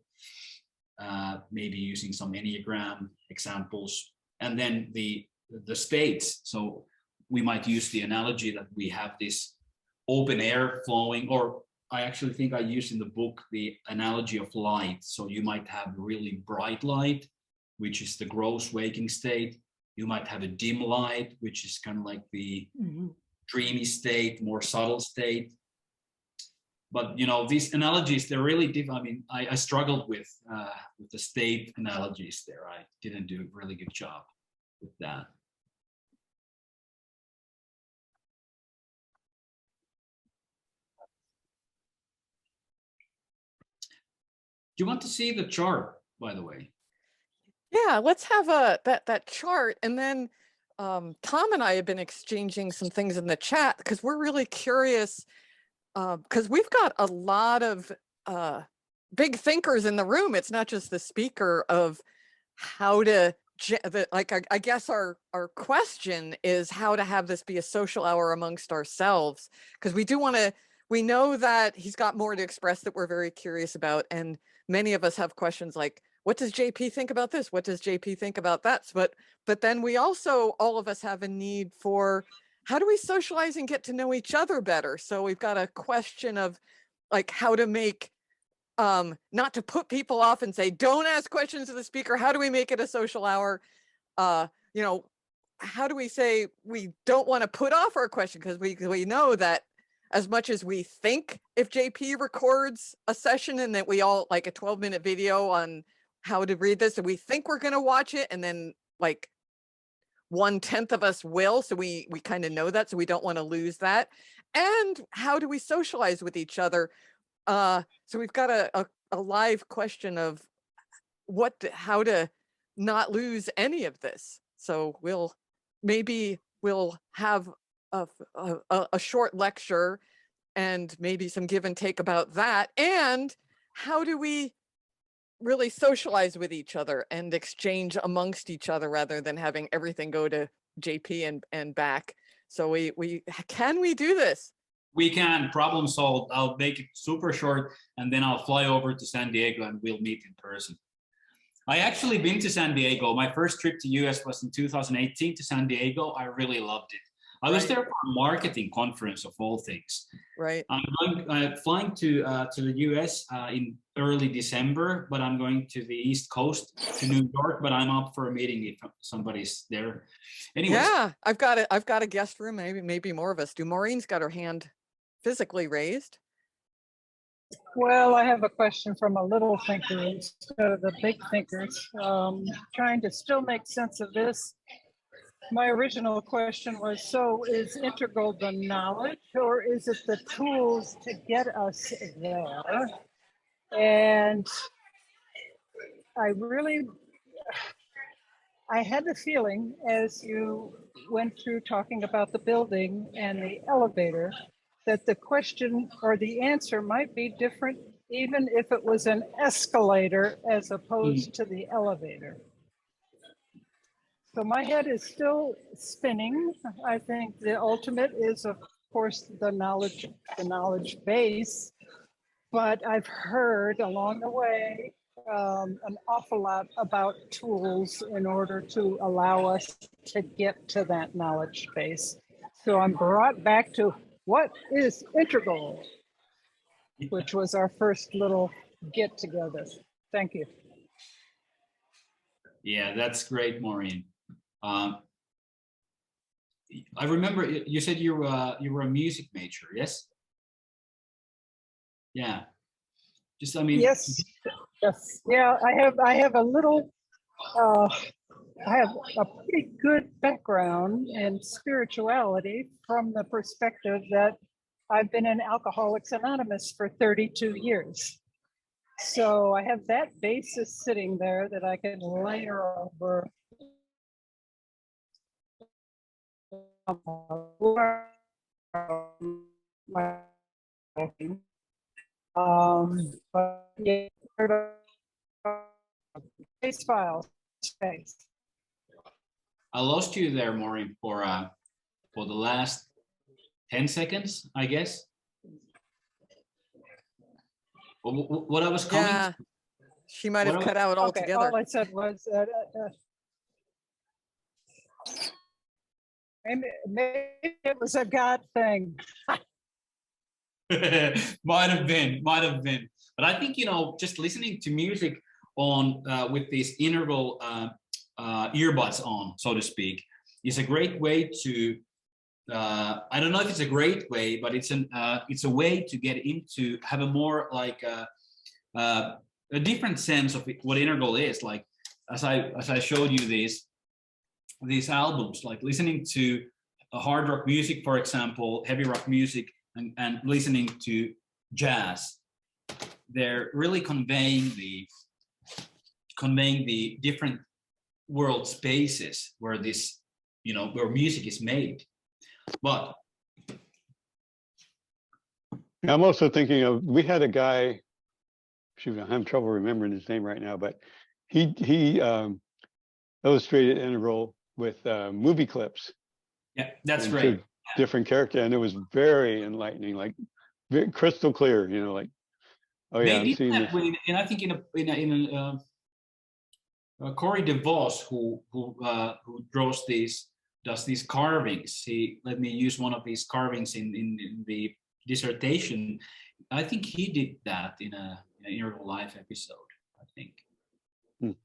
maybe using some Enneagram examples. And then the states. So we might use the analogy that we have this open air flowing, or I actually think I used in the book the analogy of light. So you might have really bright light, which is the gross waking state. You might have a dim light, which is kind of like the dreamy state, more subtle state. But these analogies, they're really different. I mean, I struggled with the state analogies there. I didn't do a really good job with that. Do you want to see the chart, by the way? Yeah, let's have that chart, and then Tom and I have been exchanging some things in the chat because we're really curious, because we've got a lot of big thinkers in the room. It's not just the speaker of how to, I guess our question is how to have this be a social hour amongst ourselves, because we know that he's got more to express that we're very curious about, and many of us have questions like, what does JP think about this? What does JP think about that? But then we also, all of us have a need for, how do we socialize and get to know each other better? So we've got a question of like how to make, not to put people off and say, don't ask questions to the speaker. How do we make it a social hour? How do we say we don't want to put off our question? Because we know that as much as we think, if JP records a session and that we all, like a 12-minute video on how to read this, and we think we're going to watch it, and then like 1/10 of us will, so we kind of know that, so we don't want to lose that. And how do we socialize with each other? So we've got a live question of how to not lose any of this. So we'll have a short lecture and maybe some give and take about that. And how do we really socialize with each other and exchange amongst each other rather than having everything go to JP and back. So can we do this? We can. Problem solved. I'll make it super short, and then I'll fly over to San Diego and we'll meet in person. I actually been to San Diego. My first trip to US was in 2018 to San Diego. I really loved it. I was there for a marketing conference of all things. Right. I'm flying to the US in early December, but I'm going to the East Coast to New York. But I'm up for a meeting if somebody's there. Anyways. Yeah, I've got a guest room. Maybe more of us do. Maureen's got her hand physically raised. Well, I have a question from a little thinker instead of the big thinkers. Trying to still make sense of this. My original question was, so is integral the knowledge or is it the tools to get us there? And I had the feeling as you went through talking about the building and the elevator, that the question or the answer might be different, even if it was an escalator as opposed to the elevator. So my head is still spinning. I think the ultimate is, of course, the knowledge base, but I've heard along the way an awful lot about tools in order to allow us to get to that knowledge base. So I'm brought back to what is integral, which was our first little get together. Thank you. Yeah, that's great, Maureen. I remember you said you were a music major, yes? Yeah. Just, I mean. Yes. Yeah, I have a little, I have a pretty good background in spirituality from the perspective that I've been in Alcoholics Anonymous for 32 years. So I have that basis sitting there that I can layer over but yeah, case file space. I lost you there, Maureen, for the last 10 seconds, I guess. What I was coming. Yeah, she might have cut out altogether. All I said was that maybe it was a God thing. might have been. But I think, just listening to music on with these integral earbuds on, so to speak, is a great way to. I don't know if it's a great way, but it's a way to get into, have a more like a different sense of what integral is. Like as I showed you these albums, like listening to hard rock music, for example, heavy rock music, and listening to jazz, they're really conveying the different world spaces where this, where music is made. But I'm also thinking of, we had a guy, shoot, I'm having trouble remembering his name right now, but he illustrated integral with movie clips. Yeah, that's right. Different character, and it was very enlightening, like very crystal clear. Like, oh yeah, they I'm seeing that this. Way, and I think Corey DeVos, who does these carvings. He let me use one of these carvings in the dissertation. I think he did that in an Integral Life episode. I think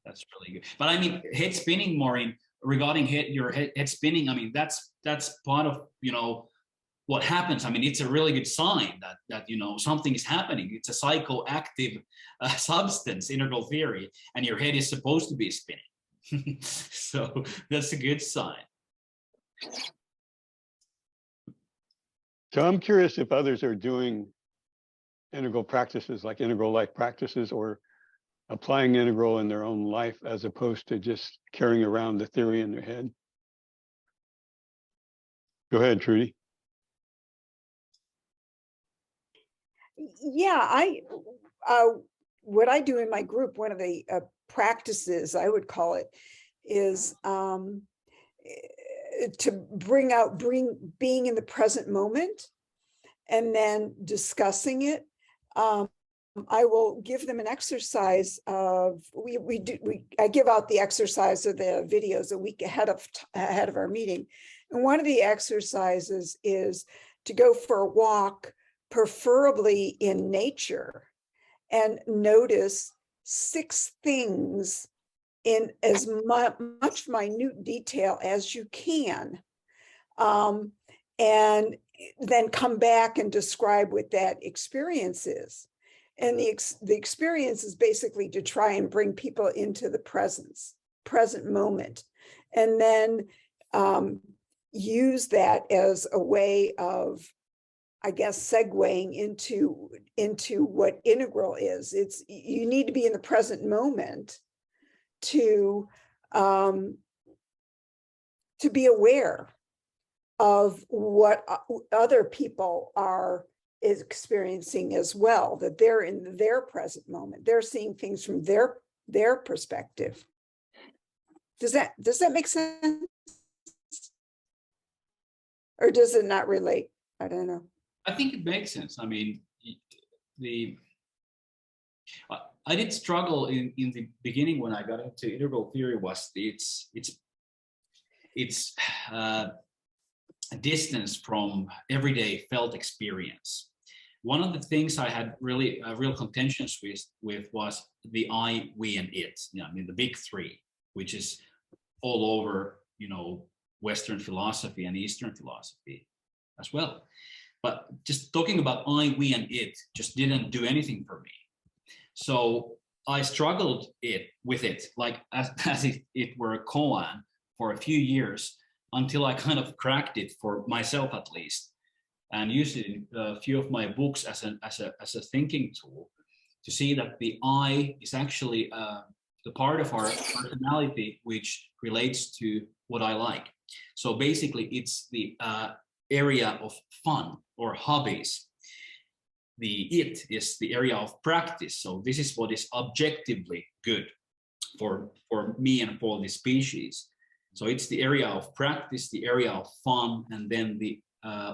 that's really good. But I mean, head spinning, Maureen. Regarding your head spinning, I mean that's part of what happens. I mean, it's a really good sign that something is happening. It's a psychoactive substance, integral theory, and your head is supposed to be spinning. So that's a good sign. So I'm curious if others are doing integral practices, like integral life practices, or applying integral in their own life as opposed to just carrying around the theory in their head. Go ahead, Trudy. Yeah, what I do in my group, one of the practices, I would call it, is to bring being in the present moment and then discussing it. I will give them an exercise of, I give out the exercise of the videos a week ahead of our meeting. And one of the exercises is to go for a walk, preferably in nature, and notice 6 things in as much minute detail as you can. And then come back and describe what that experience is. And the experience is basically to try and bring people into the present moment, and then use that as a way of, I guess, segueing into what integral is. It's, you need to be in the present moment to be aware of what other people are experiencing as well, that they're in their present moment. They're seeing things from their perspective. Does that make sense? Or does it not relate? I don't know. I think it makes sense. I mean, I did struggle in the beginning when I got into integral theory was its distance from everyday felt experience. One of the things I had really real contentions with was the I, we, and it. I mean, the big 3, which is all over, Western philosophy and Eastern philosophy as well. But just talking about I, we, and it just didn't do anything for me. So I struggled with it, like as if it were a koan for a few years, until I kind of cracked it for myself at least, and used it in a few of my books as a thinking tool to see that the I is actually the part of our personality which relates to what I like. So basically, it's the area of fun or hobbies. The it is the area of practice. So this is what is objectively good for me and for the species. So it's the area of practice, the area of fun, and then the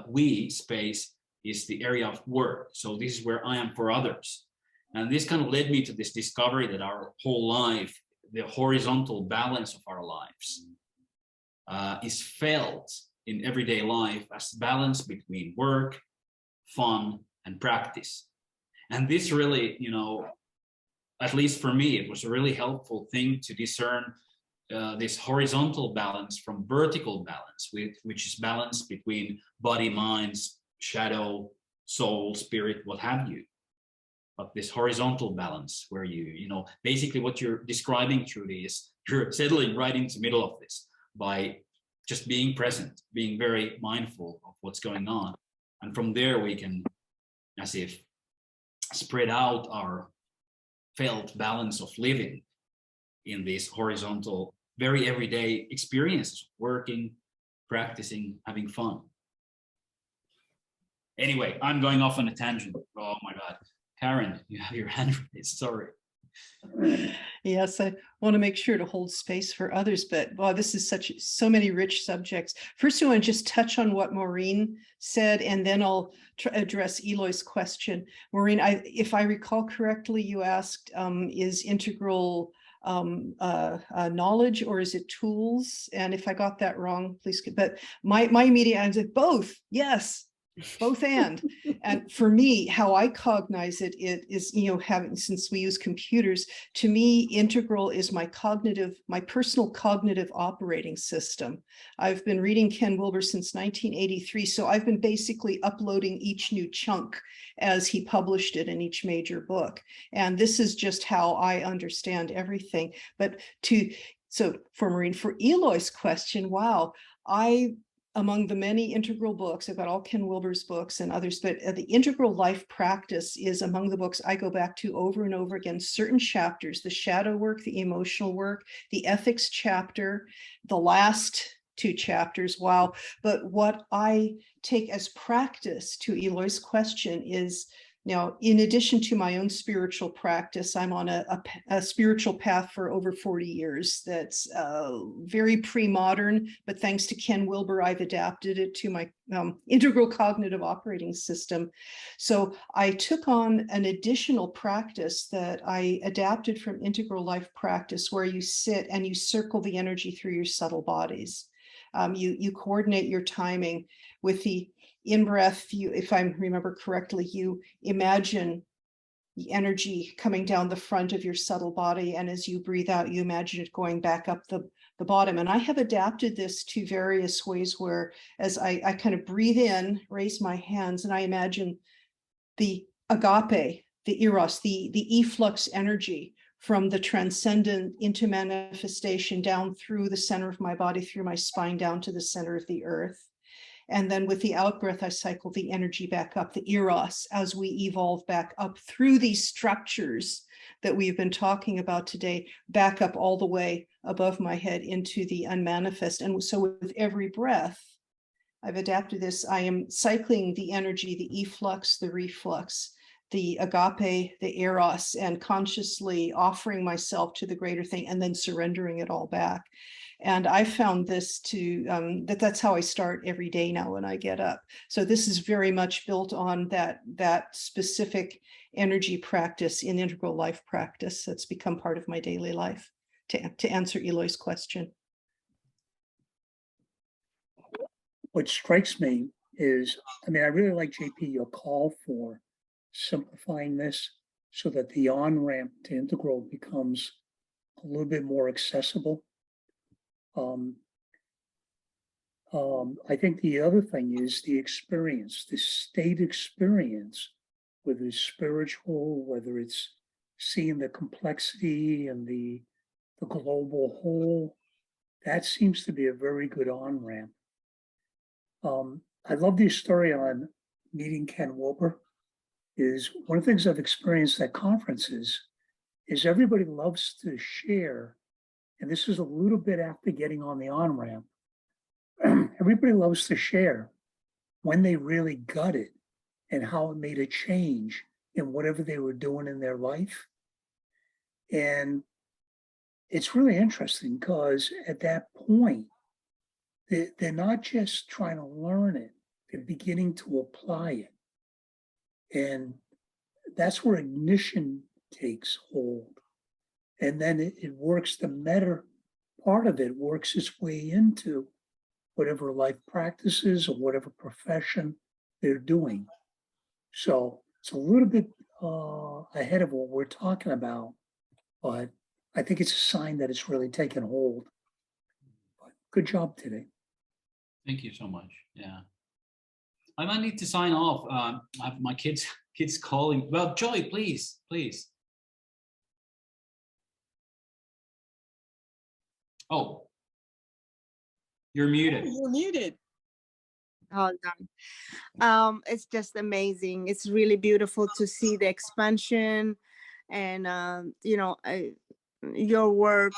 we space is the area of work. So this is where I am for others. And this kind of led me to this discovery that our whole life, the horizontal balance of our lives, is felt in everyday life as balance between work, fun, and practice. And this really, at least for me, it was a really helpful thing to discern this horizontal balance from vertical balance, which is balance between body, minds, shadow, soul, spirit, what have you. But this horizontal balance where basically what you're describing, Trudy, is you're settling right into the middle of this by just being present, being very mindful of what's going on. And from there, we can, as if, spread out our felt balance of living in these horizontal, very everyday experiences, working, practicing, having fun. Anyway, I'm going off on a tangent. Oh my God. Karen, you have your hand raised, sorry. Yes, I want to make sure to hold space for others, but wow, this is so many rich subjects. First, I want to just touch on what Maureen said, and then I'll address Eloy's question. Maureen, if I recall correctly, you asked, is integral knowledge or is it tools? And if I got that wrong, please, but my immediate answer, both, yes. Both and for me, how I cognize it is, having, since we use computers, to me, integral is my personal cognitive operating system. I've been reading Ken Wilber since 1983, so I've been basically uploading each new chunk as he published it in each major book. And this is just how I understand everything. But so for Maureen, for Eloy's question, wow, among the many integral books, I've got all Ken Wilber's books and others, but the integral life practice is among the books I go back to over and over again. Certain chapters, the shadow work, the emotional work, the ethics chapter, the last 2 chapters, wow. But what I take as practice, to Eloy's question, is Now, in addition to my own spiritual practice, I'm on a spiritual path for over 40 years that's very pre-modern, but thanks to Ken Wilber, I've adapted it to my integral cognitive operating system. So I took on an additional practice that I adapted from integral life practice, where you sit and you circle the energy through your subtle bodies. You coordinate your timing with the in-breath. If I remember correctly, you imagine the energy coming down the front of your subtle body, and as you breathe out, you imagine it going back up the bottom. And I have adapted this to various ways where, as I kind of breathe in, raise my hands, and I imagine the agape, the eros, the efflux energy from the transcendent into manifestation down through the center of my body, through my spine, down to the center of the earth. And then with the out breath, I cycle the energy back up, the eros, as we evolve back up through these structures that we've been talking about today, back up all the way above my head into the unmanifest. And so with every breath, I've adapted this. I am cycling the energy, the efflux, the reflux, the agape, the eros, and consciously offering myself to the greater thing and then surrendering it all back. And I found this to, that's how I start every day now when I get up. So this is very much built on that specific energy practice in integral life practice that's become part of my daily life, to answer Eloy's question. What strikes me is, I mean, I really like, JP, your call for simplifying this so that the on-ramp to integral becomes a little bit more accessible. I think the other thing is the experience, the state experience, whether it's spiritual, whether it's seeing the complexity and the global whole, that seems to be a very good on-ramp. I love the story on meeting Ken Wilber. Is one of the things I've experienced at conferences is everybody loves to share, and this is a little bit after getting on the on-ramp. Everybody loves to share when they really got it and how it made a change in whatever they were doing in their life. And it's really interesting because at that point, they're not just trying to learn it, they're beginning to apply it. And that's where ignition takes hold. And then it works, the meta part of it works its way into whatever life practices or whatever profession they're doing. So it's a little bit ahead of what we're talking about, but I think it's a sign that it's really taken hold. But good job today. Thank you so much. Yeah. I might need to sign off. I have my kids calling. Well, Joy, please. Oh, you're muted. You're muted. Hold on. It's just amazing. It's really beautiful to see the expansion and, your work,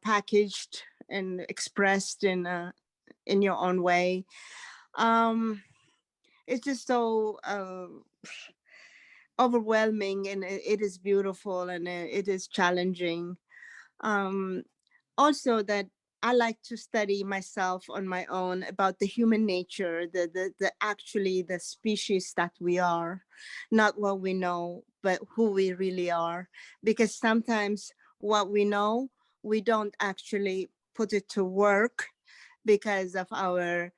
packaged and expressed in your own way. It's just so overwhelming, and it is beautiful, and it is challenging. Also, that I like to study myself on my own about the human nature, actually the species that we are, not what we know, but who we really are. Because sometimes what we know, we don't actually put it to work because of our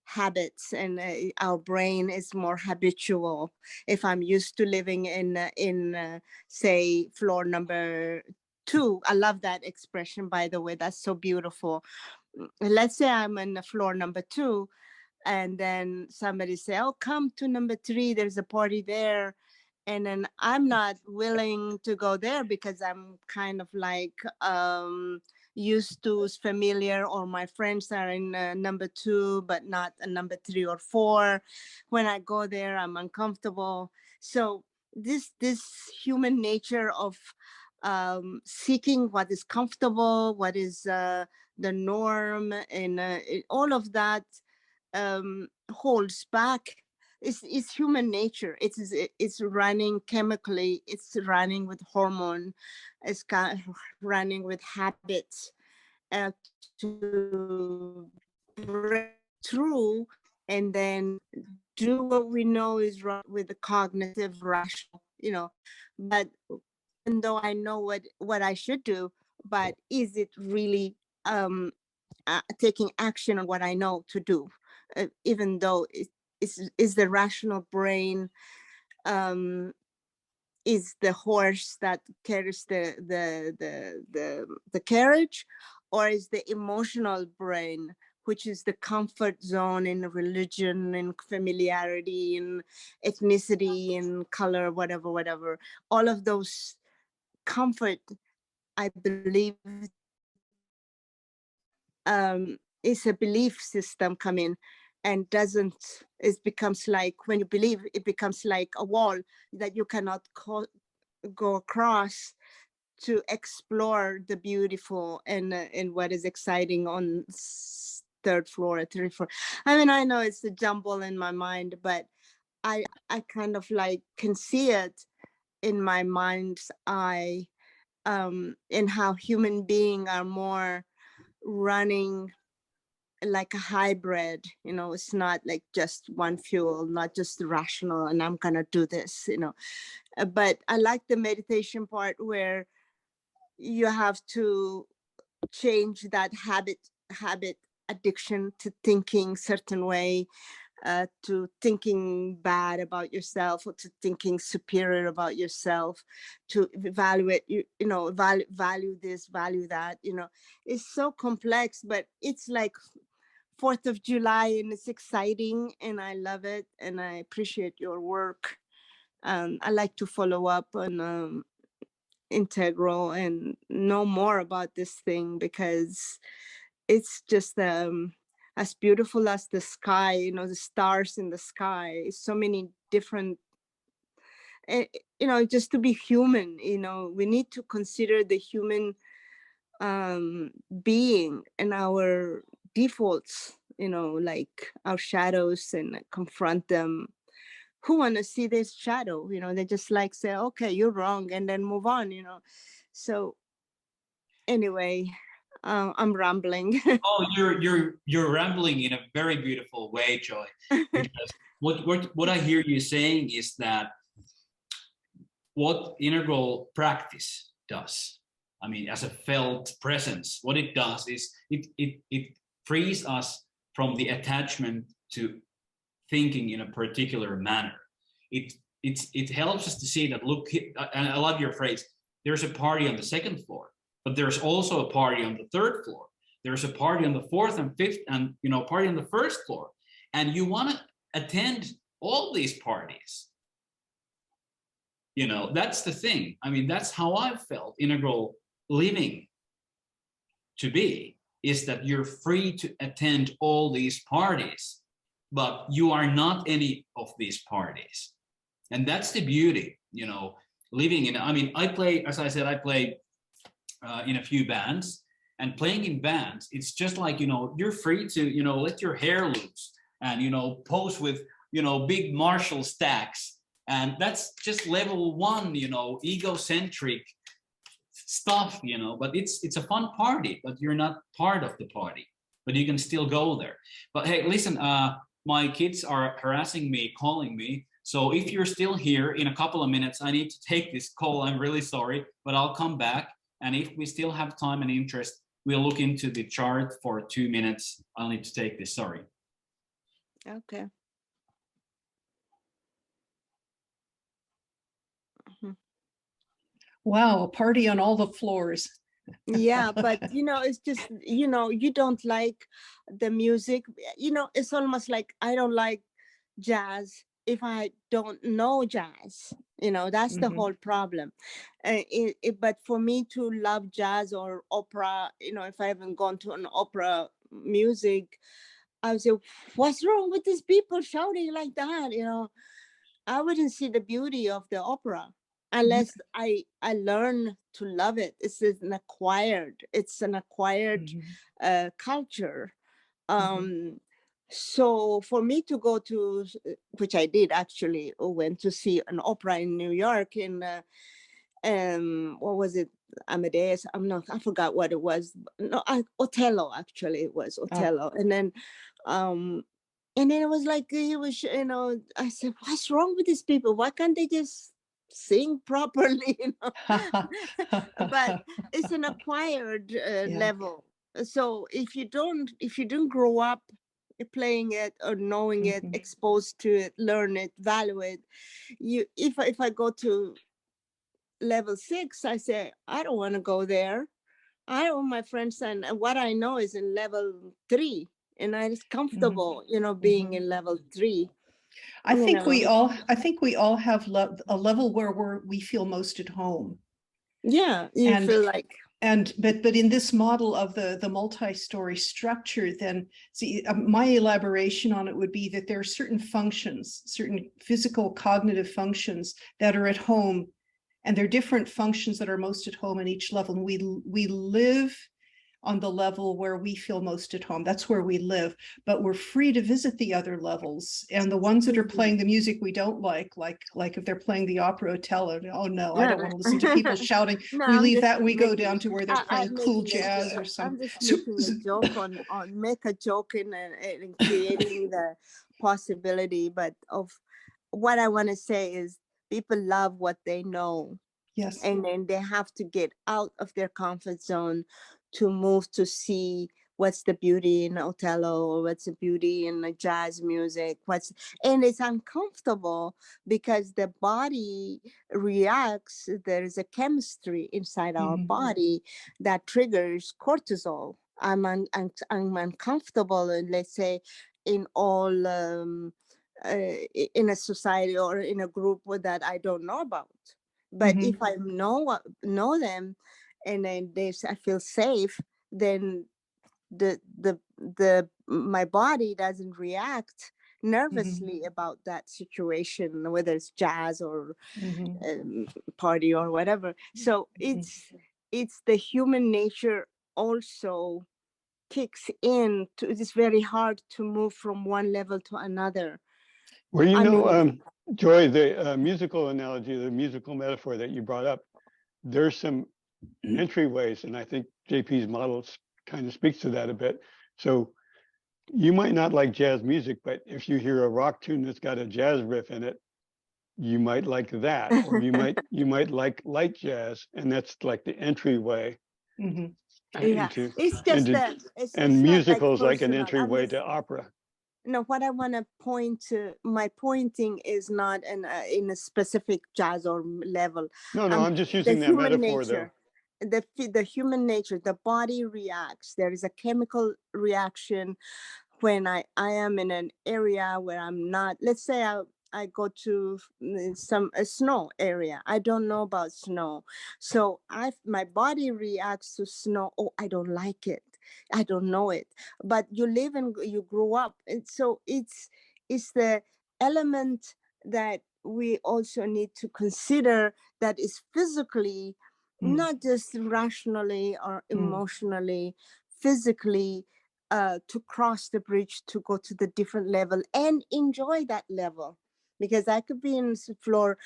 habits, and our brain is more habitual. If I'm used to living in say floor number 2, I love that expression, by the way, that's so beautiful. Let's say I'm in the floor number 2, and then somebody say, oh, come to number 3, there's a party there. And then I'm not willing to go there because I'm kind of like used to, familiar, or my friends are in number 2 but not a number 3 or 4. When I go there, I'm uncomfortable. So this human nature of seeking what is comfortable, what is the norm, and all of that holds back it's human nature. It's running chemically. It's running with hormone. It's running with habits to break through and then do what we know is wrong with the cognitive rational, but even though I know what I should do, but is it really taking action on what I know to do, even though it's the rational brain is the horse that carries the carriage, or is the emotional brain, which is the comfort zone in religion and familiarity and ethnicity and color, whatever. All of those comfort, I believe, is a belief system coming, and it becomes like, when you believe, it becomes like a wall that you cannot go across to explore the beautiful and what is exciting on third floor. I mean, I know it's a jumble in my mind, but I kind of like can see it in my mind's eye, in how human beings are more running like a hybrid. It's not like just one fuel, not just rational and I'm gonna do this, but I like the meditation part where you have to change that habit addiction to thinking certain way, to thinking bad about yourself, or to thinking superior about yourself, to evaluate, value this, value that. It's so complex, but it's like 4th of July and it's exciting and I love it and I appreciate your work. I like to follow up on Integral and know more about this thing, because it's just as beautiful as the sky, the stars in the sky, so many different, just to be human. We need to consider the human being and our defaults, like our shadows, and confront them. Who want to see this shadow? They just like say, okay, you're wrong, and then move on. So anyway, I'm rambling. Oh, you're rambling in a very beautiful way, Joy. Because what I hear you saying is that what integral practice does, I mean, as a felt presence, what it does is it frees us from the attachment to thinking in a particular manner. It helps us to see that, look, and I love your phrase, there's a party on the 2nd floor, but there's also a party on the 3rd floor. There's a party on the 4th and 5th, and party on the 1st floor. And you want to attend all these parties. That's the thing. I mean, that's how I've felt integral living to be, is that you're free to attend all these parties, but you are not any of these parties. And that's the beauty, living in, I mean, I play, as I said, I play in a few bands, and playing in bands, it's just like, you're free to, let your hair loose and, pose with, big Marshall stacks. And that's just level 1, egocentric stuff, but it's a fun party, but you're not part of the party, but you can still go there. But hey, listen, my kids are harassing me, calling me. So if you're still here, in a couple of minutes, I need to take this call. I'm really sorry, but I'll come back. And if we still have time and interest, we'll look into the chart for 2 minutes. I'll need to take this, sorry. Okay. Wow, a party on all the floors. Yeah, but it's just, you don't like the music. It's almost like I don't like jazz if I don't know jazz. That's the whole problem. But for me to love jazz or opera, if I haven't gone to an opera music, I would say, what's wrong with these people shouting like that? I wouldn't see the beauty of the opera unless I learn to love it. It's an acquired culture. So for me to go to, which I did actually, went to see an opera in New York in, what was it? Amadeus, I forgot what it was. No, Othello, actually, it was Othello. And then it was like, he was, I said, what's wrong with these people? Why can't they just sing properly? But it's an acquired level. So if you don't grow up playing it or knowing it, exposed to it, learn it, value it, if I go to level 6, I say, I don't want to go there. I know my friends, and what I know is in level 3, and I'm comfortable, being in level 3. I think we all have a level where we feel most at home. Yeah, you feel like. But in this model of the multi-story structure, then see, my elaboration on it would be that there are certain functions, certain physical cognitive functions that are at home, and there are different functions that are most at home in each level. And we live on the level where we feel most at home. That's where we live, but we're free to visit the other levels. And the ones that are playing the music we don't like if they're playing the opera Othello, oh no, I don't want to listen to people shouting. We leave that and we go down to where they're playing cool jazz or something. I'm just making a joke make a joke and creating the possibility, but of what I want to say is people love what they know. Yes. And then they have to get out of their comfort zone to move to see what's the beauty in Othello, or what's the beauty in the jazz music, and it's uncomfortable because the body reacts. There is a chemistry inside our body that triggers cortisol. I'm uncomfortable, and let's say in all in a society or in a group that I don't know about. But if I know them, and then I feel safe, then my body doesn't react nervously about that situation, whether it's jazz or party or whatever. So it's the human nature also kicks in. It's very hard to move from one level to another. Well, Joy, the musical analogy, the musical metaphor that you brought up, there's some entryways, and I think JP's model kind of speaks to that a bit. So you might not like jazz music, but if you hear a rock tune that's got a jazz riff in it, you might like that, or you might like light jazz, and that's like the entryway. It's just that. And musicals like an entryway to opera. No, what I want to point to, my pointing is not in a specific jazz or level. No, I'm just using that metaphor though. The human nature, the body reacts. There is a chemical reaction when I am in an area where I'm not. Let's say I go to a snow area. I don't know about snow, so my body reacts to snow. Oh, I don't like it. I don't know it. But you live and you grow up, and so it's the element that we also need to consider, that is physically, not just rationally or emotionally, physically, to cross the bridge to go to the different level and enjoy that level. Because I could be in floor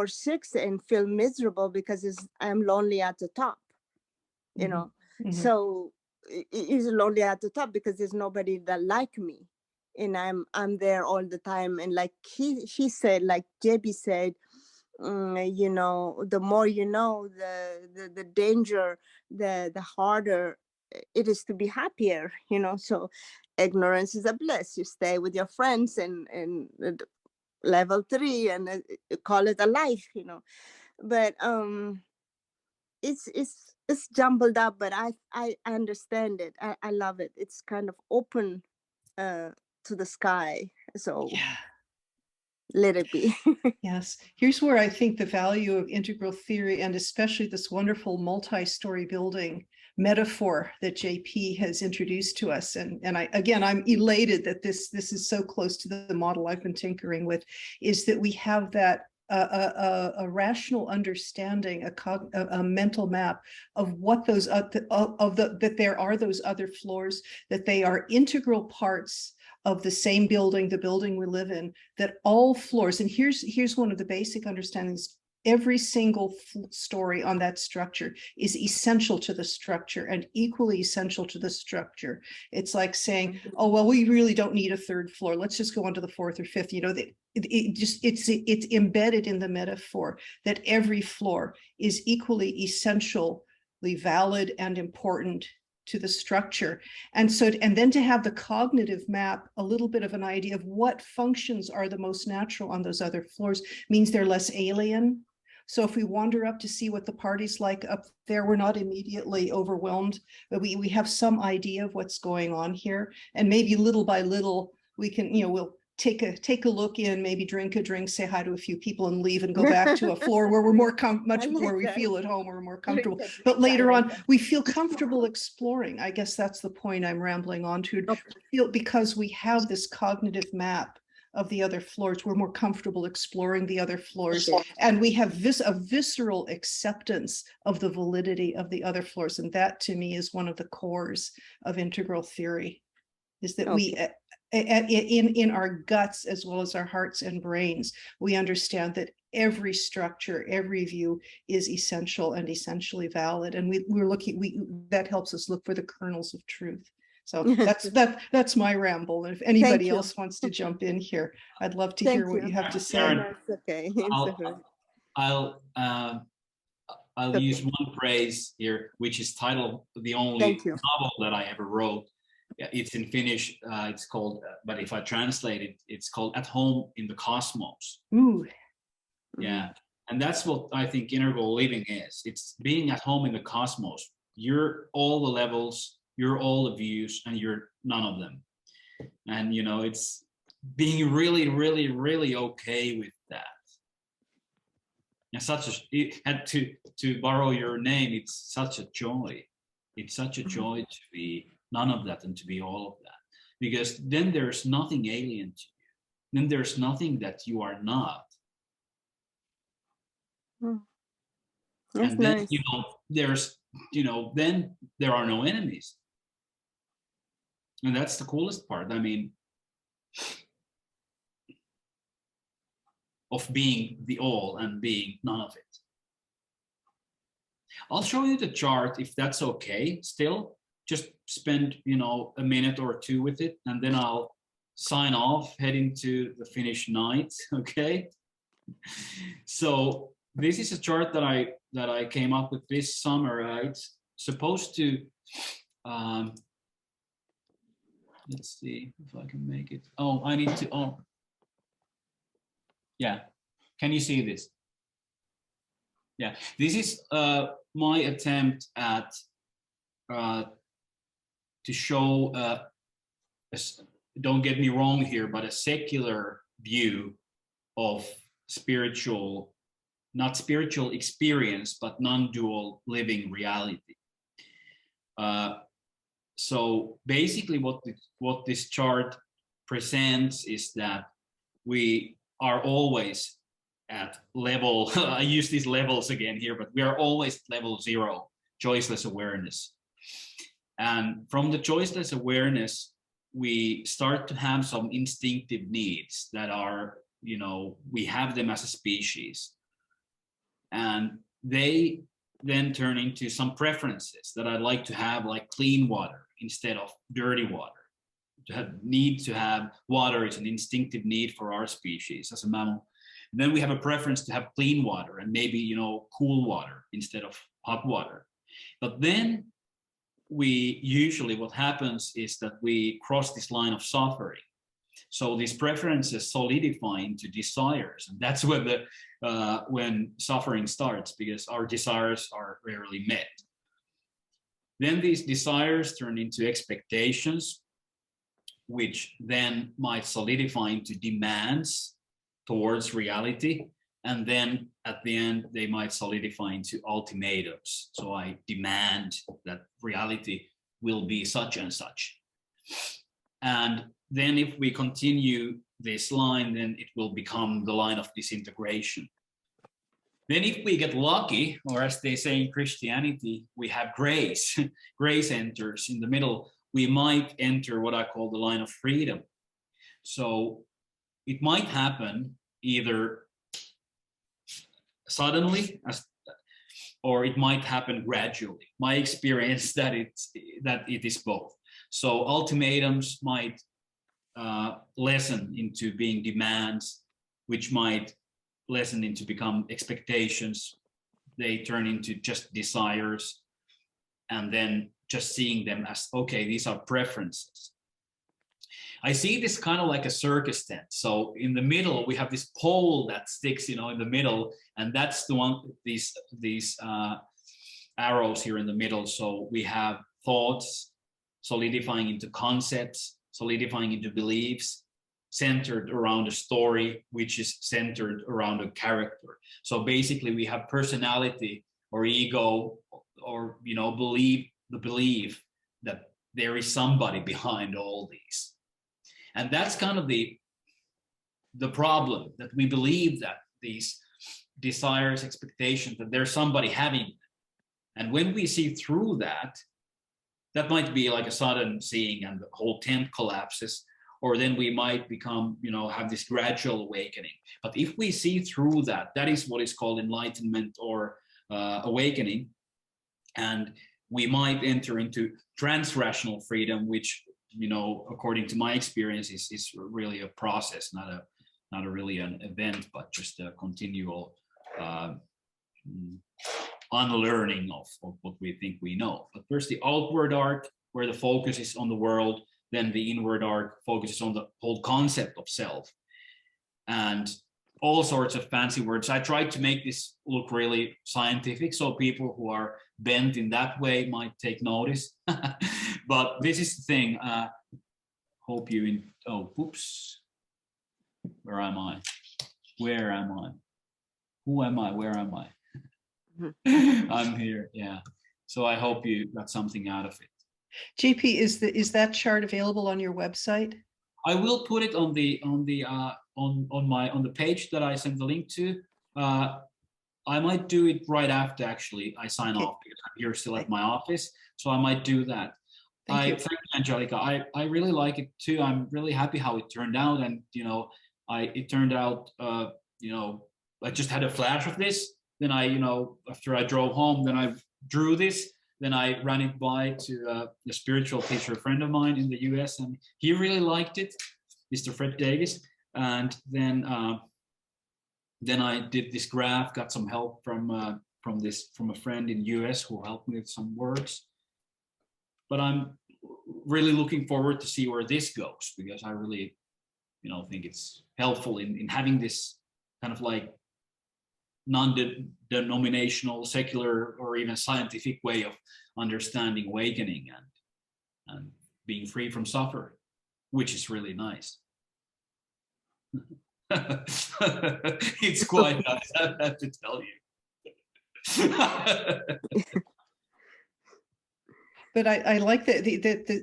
6 and feel miserable because I'm lonely at the top, So it's lonely at the top because there's nobody that like me, and I'm there all the time. And like he said, like JB said, the more you know, the danger, the harder it is to be happier. So ignorance is a bliss. You stay with your friends and level 3 and call it a life. But it's jumbled up, but I understand it. I love it. It's kind of open to the sky. So let it be. Yes. Here's where I think the value of integral theory, and especially this wonderful multi-story building metaphor that JP has introduced to us. And I'm elated that this is so close to the model I've been tinkering with, is that we have that a rational understanding, a mental map of what those that there are those other floors, that they are integral parts of the same building, the building we live in, that all floors, and here's one of the basic understandings, every single story on that structure is essential to the structure and equally essential to the structure. It's like saying, oh, well, we really don't need a third floor. Let's just go on to the fourth or fifth. You know, it's embedded in the metaphor that every floor is equally essentially valid and important to the structure. And then to have the cognitive map, a little bit of an idea of what functions are the most natural on those other floors means they're less alien. So if we wander up to see what the party's like up there, we're not immediately overwhelmed, but we have some idea of what's going on here. And maybe little by little, we can, you know, we'll take a look in, maybe drink a drink, say hi to a few people and leave and go back to a floor where we're much more we feel at home, we're more comfortable. But later on, we feel comfortable exploring. I guess that's the point I'm rambling on to. Because we have this cognitive map of the other floors, we're more comfortable exploring the other floors, and we have a visceral acceptance of the validity of the other floors. And that to me is one of the cores of integral theory, is that we in our guts as well as our hearts and brains, we understand that every structure, every view is essential and essentially valid, and that helps us look for the kernels of truth. So that's my ramble. And if anybody else wants to jump in here, I'd love to hear what you have to say. That's okay. I'll use one phrase here, which is titled the only novel that I ever wrote. It's in Finnish. It's called, but if I translate it, it's called "At Home in the Cosmos." Ooh. Yeah, and that's what I think integral living is. It's being at home in the cosmos. You're all the levels. You're all the views, and you're none of them. And you know, it's being really, really, really okay with that. And to borrow your name, it's such a joy. It's such a joy to be none of that and to be all of that, because then there's nothing alien to you. Then there's nothing that you are not. That's and then nice. then there are no enemies. And that's the coolest part. I mean, of being the all and being none of it. I'll show you the chart if that's okay still. Just spend, a minute or two with it, and then I'll sign off, heading to the Finnish night, okay? So this is a chart that I came up with this summer. It's supposed to, let's see if I can make it. Oh, I need to, yeah. Can you see this? Yeah, this is my attempt at to show, don't get me wrong here, but a secular view of spiritual, not spiritual experience, but non-dual living reality. So basically what this chart presents is that we are always at level, I use these levels again here, but we are always level 0, choiceless awareness. And from the choiceless awareness, we start to have some instinctive needs that are, we have them as a species. And they then turn into some preferences that I'd like to have, like clean water instead of dirty water. Need to have water is an instinctive need for our species as a mammal. And then we have a preference to have clean water and maybe, cool water instead of hot water. But then what happens is that we cross this line of suffering. So these preferences solidify into desires, and that's when suffering starts, because our desires are rarely met. Then these desires turn into expectations, which then might solidify into demands towards reality. And then at the end, they might solidify into ultimatums. So I demand that reality will be such and such. And then if we continue this line, then it will become the line of disintegration. Then if we get lucky, or as they say in Christianity, we have grace, grace enters in the middle, we might enter what I call the line of freedom. So it might happen either suddenly or it might happen gradually. My experience that it is both. So ultimatums might lessen into being demands, which might lessen into become expectations. They turn into just desires, and then just seeing them as, okay, these are preferences. I see this kind of like a circus tent. So in the middle, we have this pole that sticks, in the middle, and that's the one, these arrows here in the middle. So we have thoughts solidifying into concepts, solidifying into beliefs, centered around a story, which is centered around a character. So basically we have personality or ego or, the belief that there is somebody behind all these. And that's kind of the problem, that we believe that these desires, expectations, that there's somebody having them. And when we see through that, that might be like a sudden seeing and the whole tent collapses, or then we might become, have this gradual awakening. But if we see through that, that is what is called enlightenment or awakening. And we might enter into transrational freedom, which, according to my experience, is really a process, not a really an event, but just a continual unlearning of what we think we know. But first the outward arc, where the focus is on the world, then the inward arc focuses on the whole concept of self. And all sorts of fancy words. I tried to make this look really scientific, so people who are bent in that way might take notice. But this is the thing. Hope you, oops. Where am I? Where am I? Who am I? Where am I? I'm here, yeah. So I hope you got something out of it. JP, is that chart available on your website? I will put it on the on the page that I sent the link to. I might do it right after actually I sign off, because I'm here still at my office, so I might do that. Thank you, Angelica. I really like it too. I'm really happy how it turned out, and it turned out I just had a flash of this. Then after I drove home, then I drew this. Then I ran it by to a spiritual teacher, a friend of mine in the US, and he really liked it, Mr. Fred Davis. And then I did this graph, got some help from a friend in US who helped me with some words. But I'm really looking forward to see where this goes, because I really, think it's helpful in having this kind of like non-denominational, secular, or even scientific way of understanding awakening and being free from suffering, which is really nice. It's quite nice, I have to tell you. But I like that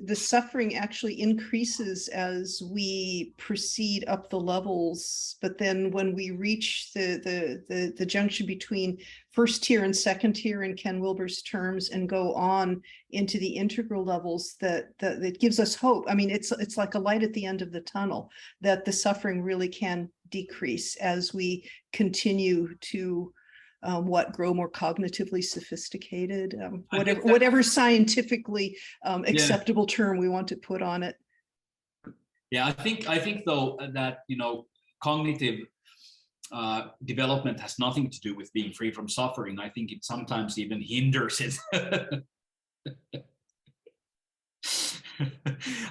the suffering actually increases as we proceed up the levels. But then when we reach the junction between first tier and second tier in Ken Wilber's terms and go on into the integral levels, that gives us hope. I mean, it's like a light at the end of the tunnel, that the suffering really can decrease as we continue to grow more cognitively sophisticated, whatever scientifically acceptable term we want to put on it. Yeah, I think though that cognitive development has nothing to do with being free from suffering. I think it sometimes even hinders it.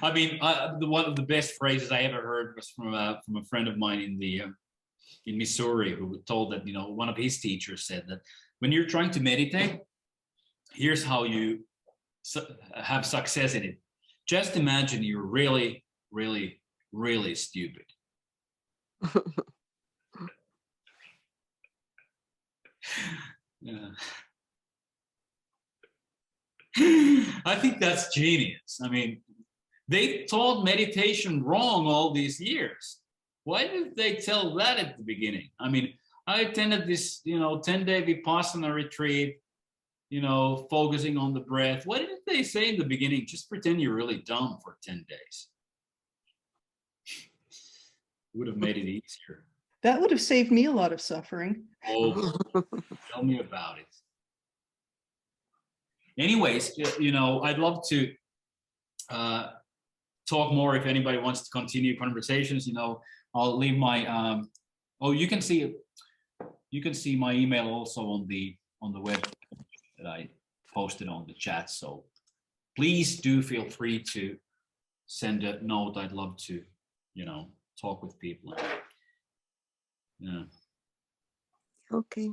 I mean, one of the best phrases I ever heard was from a friend of mine in Missouri, who told that, one of his teachers said that when you're trying to meditate, here's how you have success in it. Just imagine you're really, really, really stupid. Yeah. I think that's genius. I mean, they taught meditation wrong all these years. Why did they tell that at the beginning? I mean, I attended this, 10-day Vipassana retreat, focusing on the breath. What did they say in the beginning? Just pretend you're really dumb for 10 days. would have made it easier. That would have saved me a lot of suffering. Oh, tell me about it. Anyways, you know, I'd love to talk more if anybody wants to continue conversations. You know, I'll leave my oh, you can see my email also on the web that I posted on the chat. So please do feel free to send a note. I'd love to, you know, talk with people. Yeah. Okay.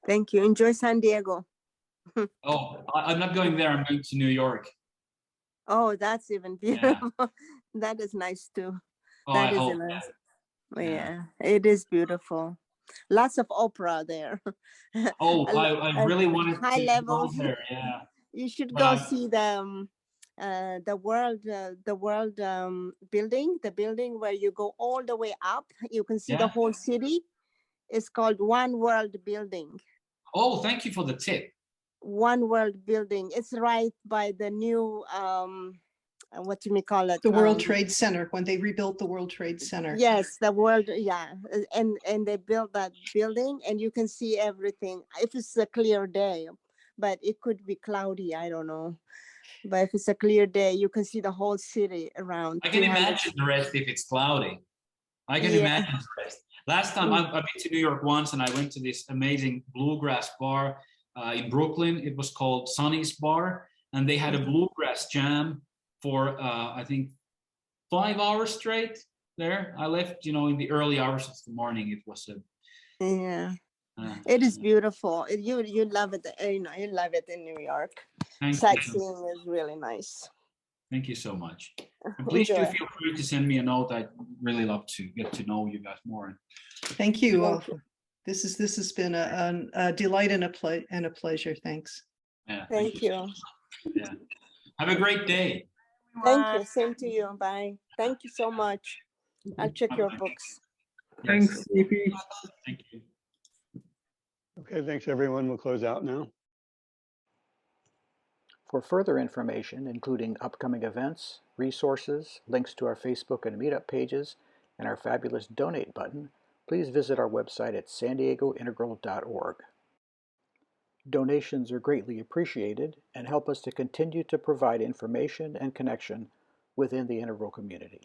Thank you. Enjoy San Diego. Oh, I'm not going there. I'm going to New York. Oh, that's even beautiful. Yeah. That is nice too. Oh, that I is hope. nice. Yeah, it is beautiful. Lots of opera there. Oh, I really wanted high to level. go there. Yeah. You should But go see the world building, the building where you go all the way up. You can see the whole city. It's called One World Building. Oh, thank you for the tip. One World Building. It's right by the new what do we call it? The World Trade Center, when they rebuilt the World Trade Center. Yes, the world, yeah. And they built that building and you can see everything if it's a clear day, but it could be cloudy, I don't know. But if it's a clear day, you can see the whole city around. I can imagine the rest if it's cloudy. I can imagine the rest. Last time I've been to New York once and I went to this amazing bluegrass bar in Brooklyn. It was called Sonny's Bar and they had a bluegrass jam for I think 5 hours straight there. I left, you know, in the early hours of the morning. It was a it is beautiful. You love it, you know, you love it in New York. Sightseeing is really nice. Thank you so much. And please do feel free to send me a note. I'd really love to get to know you guys more. Thank you. This has been a delight and a pleasure. Thanks. Yeah. Thank you. Yeah. Have a great day. Thank you. Same to you. Bye. Thank you so much. I'll check your books. Thanks, EP. Thank you. Okay, thanks everyone. We'll close out now. For further information, including upcoming events, resources, links to our Facebook and Meetup pages, and our fabulous donate button, please visit our website at sandiegointegral.org. Donations are greatly appreciated and help us to continue to provide information and connection within the Integral community.